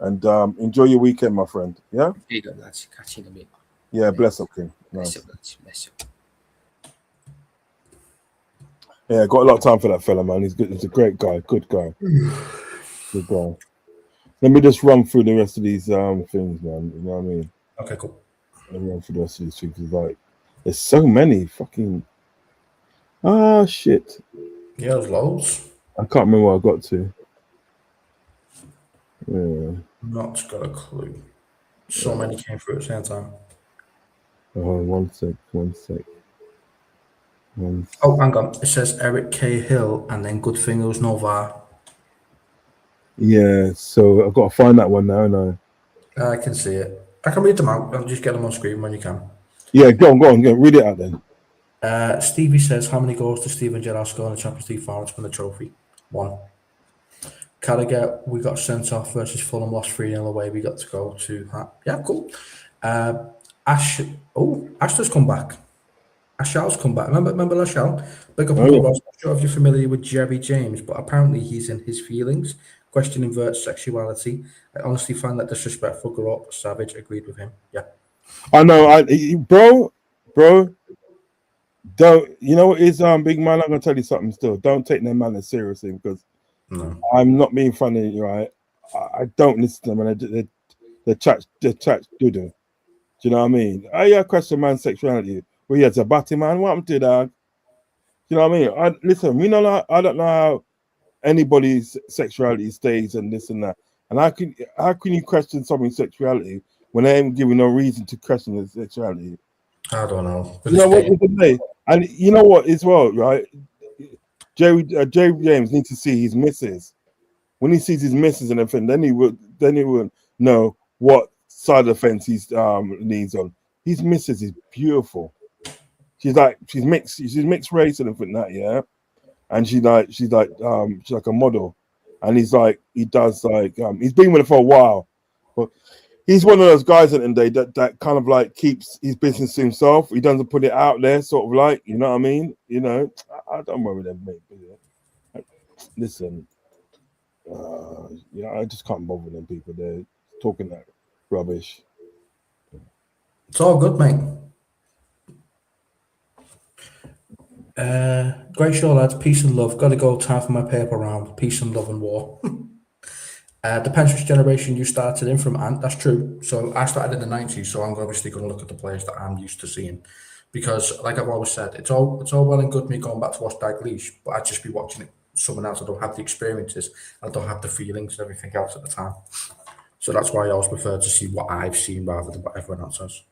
And enjoy your weekend, my friend. Yeah? There you go, lads. Catch you in a bit. Yeah, bless up, King. Nice. Bless up. Yeah, got a lot of time for that fella, man. He's good. He's a great guy. Good guy. Good guy. Let me just run through the rest of these things, man. You know what I mean? Okay, cool. Let me run through the rest of these things. It's like, there's so many fucking... shit. Yeah, there's loads. I can't remember what I got to. Yeah. Not got a clue. So many came through at the same time. One sec. Oh, hang on. It says Eric K. Hill and then good thing there was no VAR. Yeah, so I've got to find that one now, no. I can see it. I can read them out. I'll just get them on screen when you can. Yeah, go on. Read it out then. Stevie says, how many goals does Steven Gerrard score in the Champions League final to win the trophy? 1. Carragher, we got sent off versus Fulham, lost 3-0 away. We got to go to... Yeah, cool. Ashton's come back. Ashal's come back. Remember Ashal? Big up on the Ross. I'm not sure if you're familiar with Jerry James, but apparently he's in his feelings. Questioning Vert's sexuality. I honestly find that disrespectful. Grew up savage. Agreed with him. Yeah. I know. Bro. Don't, you know what is big man? I'm gonna tell you something still. Don't take them man seriously because I'm not being funny, right? I don't listen to them and the chat do. Do you know what I mean? I question man's sexuality. Well, yeah, it's a batty man. What happened to that? You know what I mean? Listen, I don't know how anybody's sexuality stays and this and that. And how can you question someone's sexuality when they ain't giving no reason to question their sexuality? I don't know. You know what? And you know what as well, right? Jerry James needs to see his missus. When he sees his missus and everything, then he will know what side of the fence he's leans on. His missus is beautiful. She's mixed race and everything that, yeah. And she's like a model. And he's been with her for a while. But he's one of those guys at the end of the day that kind of like keeps his business to himself. He doesn't put it out there, sort of like, you know what I mean? You know, I don't worry with them, mate. Listen, you know, I just can't bother with them people. They're talking that rubbish. It's all good, mate. Great show, lads. Peace and love. Gotta go. Time for my paper round. Peace and love and war. The Pensive generation you started in from Ant, that's true. So I started in the 90s, so I'm obviously going to look at the players that I'm used to seeing. Because, like I've always said, it's all well and good me going back to watch Dalglish, but I'd just be watching it someone else. I don't have the experiences, I don't have the feelings and everything else at the time. So that's why I always prefer to see what I've seen rather than what everyone else has.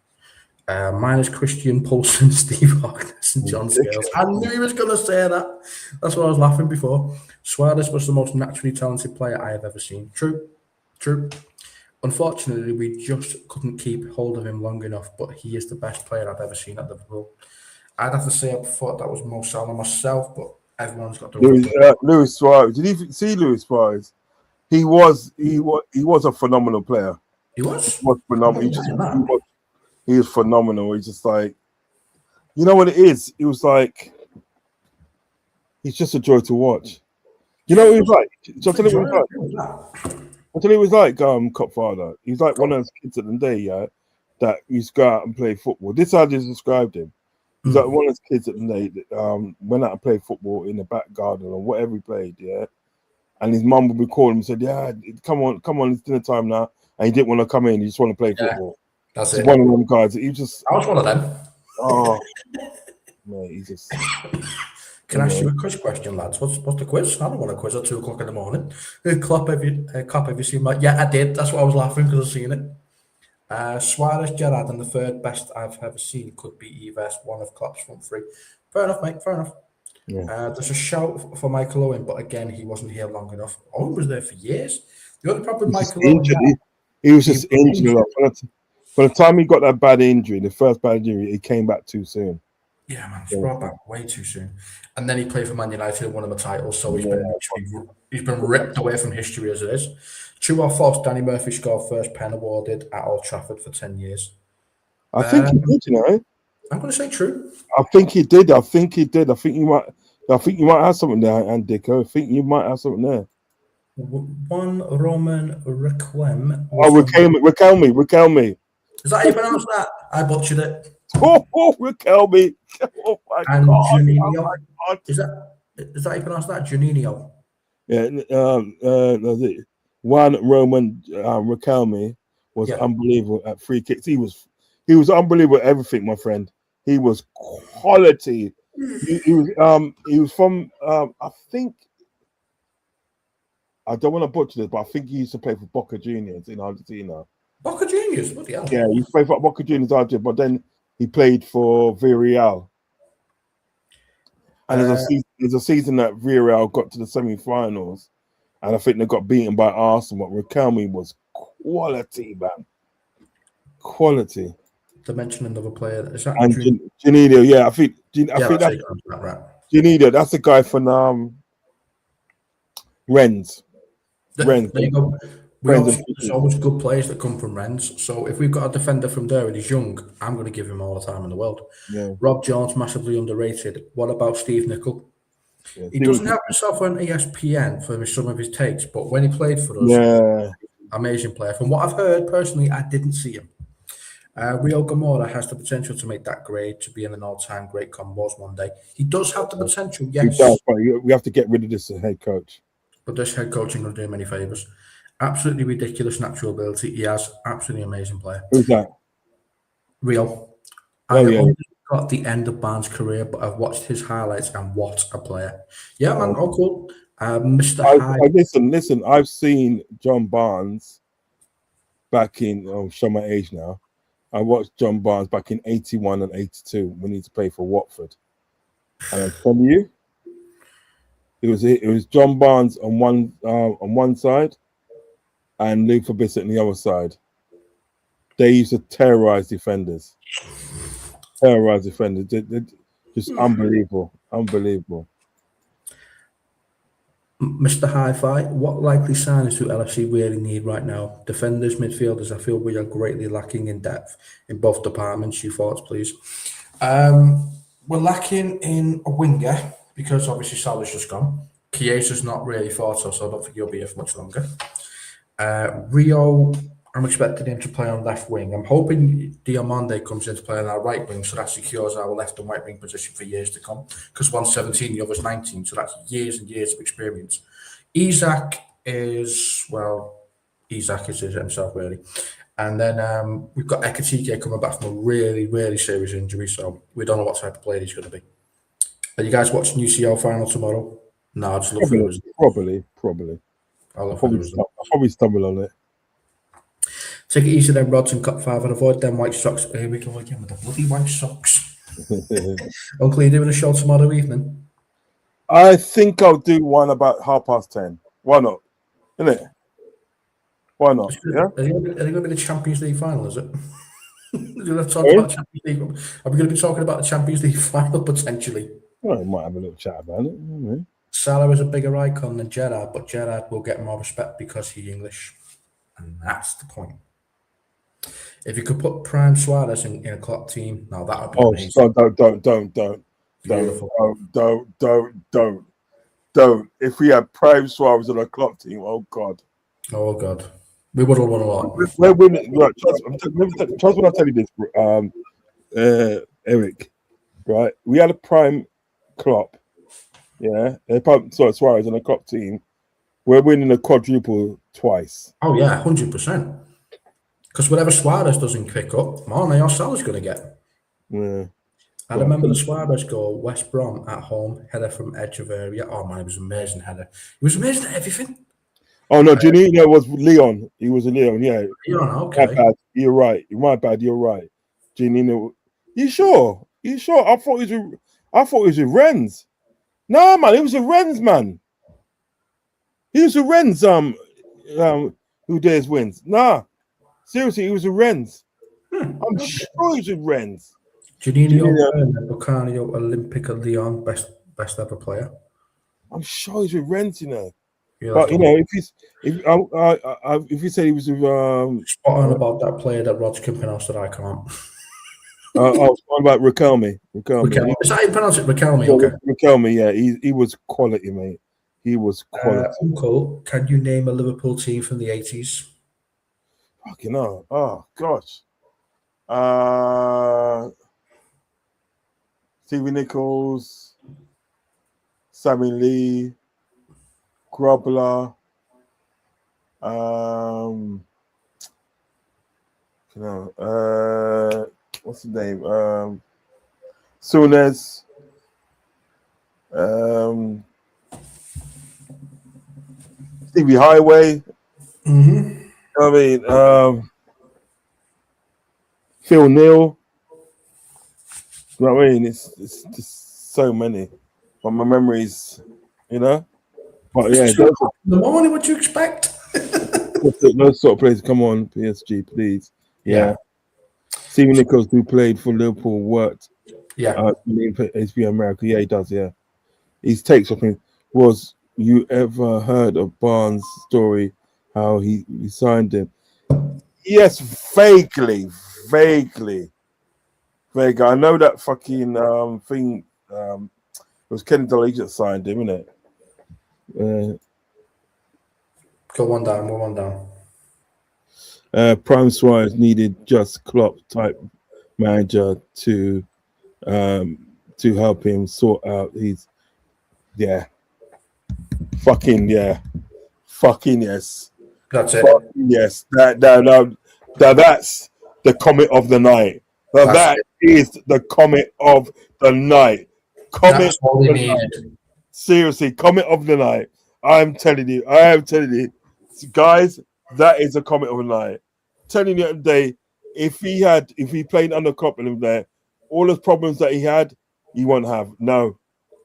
Mine is Christian Poulsen, Steve Harkness, and John Scales. I knew he was going to say that. That's why I was laughing before. Suarez was the most naturally talented player I have ever seen. True. Unfortunately, we just couldn't keep hold of him long enough, but he is the best player I've ever seen at Liverpool. I'd have to say I thought that was Mo Salah myself, but everyone's got the Luis Suarez. Did you see Luis Suarez? He was a phenomenal player. He was phenomenal. He was phenomenal. He's just like, you know what it is? It was like, he's just a joy to watch. You know what he was like? I'll tell you what he was like. I'll tell you what he was like, Copfather. He's like one of those kids at the day, yeah, that used to go out and play football. This is how I just described him. He's like one of those kids at the day that went out and played football in the back garden or whatever he played, yeah. And his mum would be calling him and said, yeah, come on, it's dinner time now. And he didn't want to come in, he just want to play football. That's He's it. one of them guys. He just. I was one of them. Oh, mate, he just. Can I ask you a quiz question, lads? What's the quiz? I don't want a quiz at 2 o'clock in the morning. Klopp, have you seen that? Yeah, I did. That's why I was laughing because I've seen it. Suarez, Gerrard, and the third best I've ever seen could be either one of Klopp's front three. Fair enough, mate. Fair enough. Yeah. There's a shout for Michael Owen, but again, he wasn't here long enough. Owen was there for years. The only problem with Michael Owen, he was just injured. By the time he got that bad injury, the first bad injury, he came back too soon. Yeah, man, he brought back way too soon. And then he played for Man United and won him a title, so he's been ripped away from history as it is. True or false, Danny Murphy scored first pen awarded at Old Trafford for 10 years. I think he did, you know. I'm going to say true. I think he did. I think you might have something there, and Dicko. I think you might have something there. One Roman Requiem. Oh, Riquelme. Is that how you pronounce that? I butchered it. Oh, Riquelme. Oh my and God. Juninho. Oh my God. Is that how you pronounce that? Juninho. Yeah. One Roman Riquelme was unbelievable at free kicks. He was unbelievable at everything, my friend. He was quality. He was from I think. I don't want to butcher this, but I think he used to play for Boca Juniors in Argentina. Boca Juniors? What the hell? Yeah, he used to play for Boca Juniors Argentina, but then he played for Villarreal. And there's a season that Villarreal got to the semi-finals, and I think they got beaten by Arsenal. But Riquelme was quality, man. Quality. To mention another player, is that Juninho? Yeah, I think that's right. Juninho. That's the guy from Rennes. There you go. There's always good players that come from Rennes. So if we've got a defender from there and he's young, I'm going to give him all the time in the world. Yeah. Rob Jones, massively underrated. What about Steve Nicol? Yeah, he doesn't have himself on ESPN for some of his takes, but when he played for us, amazing player. From what I've heard, personally, I didn't see him. Rio Gamora has the potential to make that grade, to be in an all-time great combos one day. He does have the potential, yes. He does, but we have to get rid of this head coach. But this head coaching will do him any favours. Absolutely ridiculous natural ability. He has absolutely amazing player. Who's that? Rio. I only got the end of Barnes' career, but I've watched his highlights and what a player. Yeah, man. Oh, cool. Mr. Listen. I've seen John Barnes back in, show my age now. I watched John Barnes back in 81 and 82 when he used to play for Watford. And I'm telling you, it was John Barnes on one side and Luther Bissett on the other side. They used to terrorize defenders. They're just unbelievable. Mr. Hi-Fi, what likely signings do LFC really need right now? Defenders, midfielders, I feel we are greatly lacking in depth in both departments. Your thoughts, please. We're lacking in a winger because obviously Salah's just gone. Chiesa's not really thought of, so I don't think he'll be here for much longer. Rio, I'm expecting him to play on left wing. I'm hoping Diamande comes in to play on our right wing, so that secures our left and right wing position for years to come. Because one's 17, the other's 19, so that's years and years of experience. Isaac is himself, really. And then we've got Ekatike coming back from a really, really serious injury, so we don't know what type of player he's going to be. Are you guys watching UCL final tomorrow? No, I just look for the result. Probably. I'll look for the result. I'll probably stumble on it. Take it easy then, Rods, and Cup 5 and avoid them white socks. Here we go again with the bloody white socks. Uncle, are you doing a show tomorrow evening? I think I'll do one about 10:30. Why not? Isn't it? Why not? Yeah. Are they going to be the Champions League final, is it? Are we going to talk about Champions League? Are we going to be talking about the Champions League final potentially? Well, I might have a little chat about it. Mm-hmm. Salah is a bigger icon than Gerrard, but Gerrard will get more respect because he's English. And that's the point. If you could put Prime Suarez in a club team, now that would be amazing. So don't. If we had Prime Suarez on a club team, oh God. We would have won a lot. We're winning. Right, trust when I tell you this, Eric. Right, we had a Prime Klopp, Suarez on a Klopp team. We're winning a quadruple twice. Oh yeah, 100%. Because whatever Suarez doesn't pick up, Mane or Salah's going to get. Yeah. I remember the Suarez goal, West Brom at home, header from edge of area. Oh man, it was an amazing header. He was amazing at everything. Oh no, Janino was Leon. He was a Leon, yeah. Leon, okay. My bad. You're right. My bad. You're right. Janino. You sure? I thought he was with Rennes. No, man, he was with Rennes, man. He was with Rennes. Who dares wins? Nah, seriously, he was with Rennes. I'm sure he was with Rennes. Janino Bucanio, Olympic of Lyon, best ever player. I'm sure he's with Rennes, you know. But you know, if you say he was with spot on about that player that Rod's can pronounce that I can't. I was talking about Riquelme. Is that how you pronounce it? Riquelme, okay. Riquelme, yeah, he was quality, mate. He was quality. Uncle, can you name a Liverpool team from the 80s? Fucking hell. Oh gosh. Stevie Nichols, Sammy Lee, Grobler, what's his name? Souness, Stevie Highway. Mm-hmm. I mean, Phil Neal. You know what I mean? It's just so many. But my memories, you know. But yeah, in the morning, what do you expect? those sort of players. Come on, PSG, please. Yeah. Stevie Nichols, who played for Liverpool, worked. Yeah. HBO America. Yeah, he does. Yeah. His takes of him was. You ever heard of Barnes' story? How he signed him? Yes, vaguely. I know that fucking thing. It was Kenny Dalglish that signed him, innit? Go one down. Prime Suarez needed just Klopp type manager to help him sort out his fucking yes. That's it. Fucking yes. That's the comment of the night. That is the comment of the night. Comment of the night. Seriously, comment of the night. I am telling you, guys, that is a comment of the night. Telling you today, if he played under Klopp in there, all the problems that he had, he won't have. No.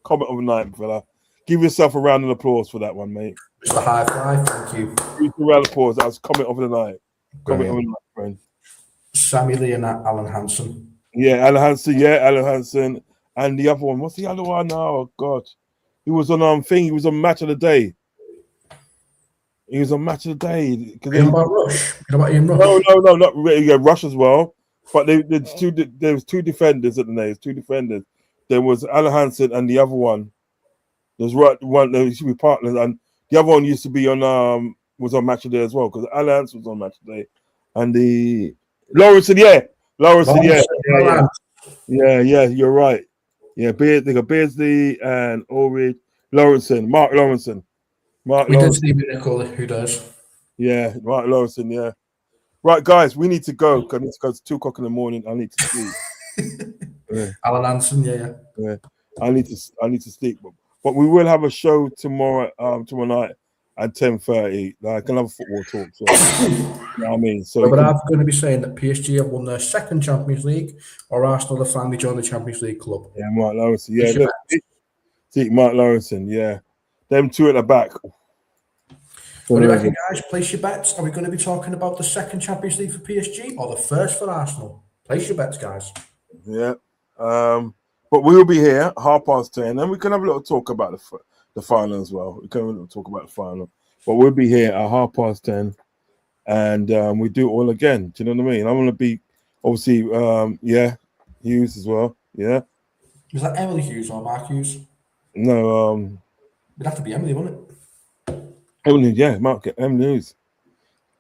Comment of the night, fella. Give yourself a round of applause for that one, mate. It's a high five, thank you. Give a round of applause. That was comment of the night. Comment of the night, friend. Sammy Lee and Alan Hansen. Yeah, Alan Hansen. And the other one, what's the other one now? Oh God. He was on He was on Match of the Day. He was on Match of the Day. You know about Rush? You know about Ian Rush? No, not really. Yeah, Rush as well. But there was two defenders at the name. Two defenders. There was Alan Hansen and the other one. There's one. They used to be partners, and the other one used to be on was on Match of the Day as well because Alan Hansen was on Match of the Day, and the Lawrenson, yeah. You're right. Yeah, they got Beardsley and Ulrich Lawrenson, Mark Lawrenson. We did see Miracle who does. Yeah, Mark Lawrenson, yeah. Right, guys, we need to go because I need to go. It's 2 o'clock in the morning. I need to sleep. Alan Hansen, yeah. I need to sleep. But we will have a show tomorrow night at 10:30, like another football talk. So, you know what I mean? So but I'm going to be saying that PSG have won their second Champions League, or Arsenal have finally joined the Champions League club. Yeah, Mark Lawrenson. Yeah, see Mark Lawrenson. Yeah, them two at the back. What do you reckon, guys? Place your bets. Are we going to be talking about the second Champions League for PSG or the first for Arsenal? Place your bets, guys. Yeah. But we will be here 10:30, and we can have a little talk about the final as well. We can have a little talk about the final. But we'll be here at 10:30, and we do it all again. Do you know what I mean? I'm going to be, obviously, Hughes as well. Yeah. Was that Emily Hughes or Mark Hughes? No. It'd have to be Emily, wouldn't it? Emily, yeah, Mark, Emily Hughes.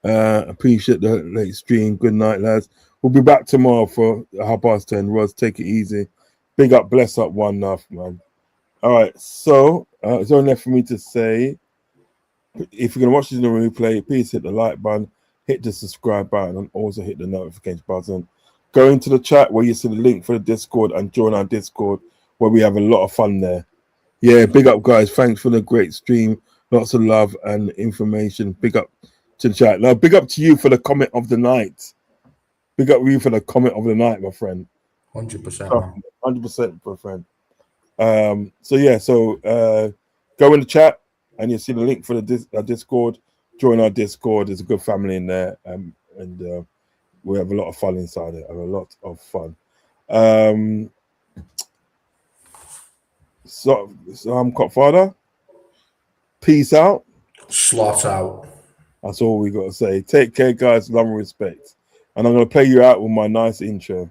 Appreciate the late stream. Good night, lads. We'll be back tomorrow for 10:30. Roz, take it easy. Big up, bless up, 1-0, man. All right, so it's only left for me to say, if you're going to watch this in the replay, please hit the like button, hit the subscribe button, and also hit the notification button. Go into the chat where you see the link for the Discord and join our Discord where we have a lot of fun there. Yeah, big up, guys. Thanks for the great stream. Lots of love and information. Big up to the chat. Now, big up to you for the comment of the night. Big up you for the comment of the night, my friend. 100%. 100%, my friend. So go in the chat and you'll see the link for the Discord. Join our Discord. There's a good family in there, and we have a lot of fun inside it. A lot of fun. So I'm Copfather. Peace out. Slot out. That's all we got to say. Take care, guys. Love and respect. And I'm going to play you out with my nice intro.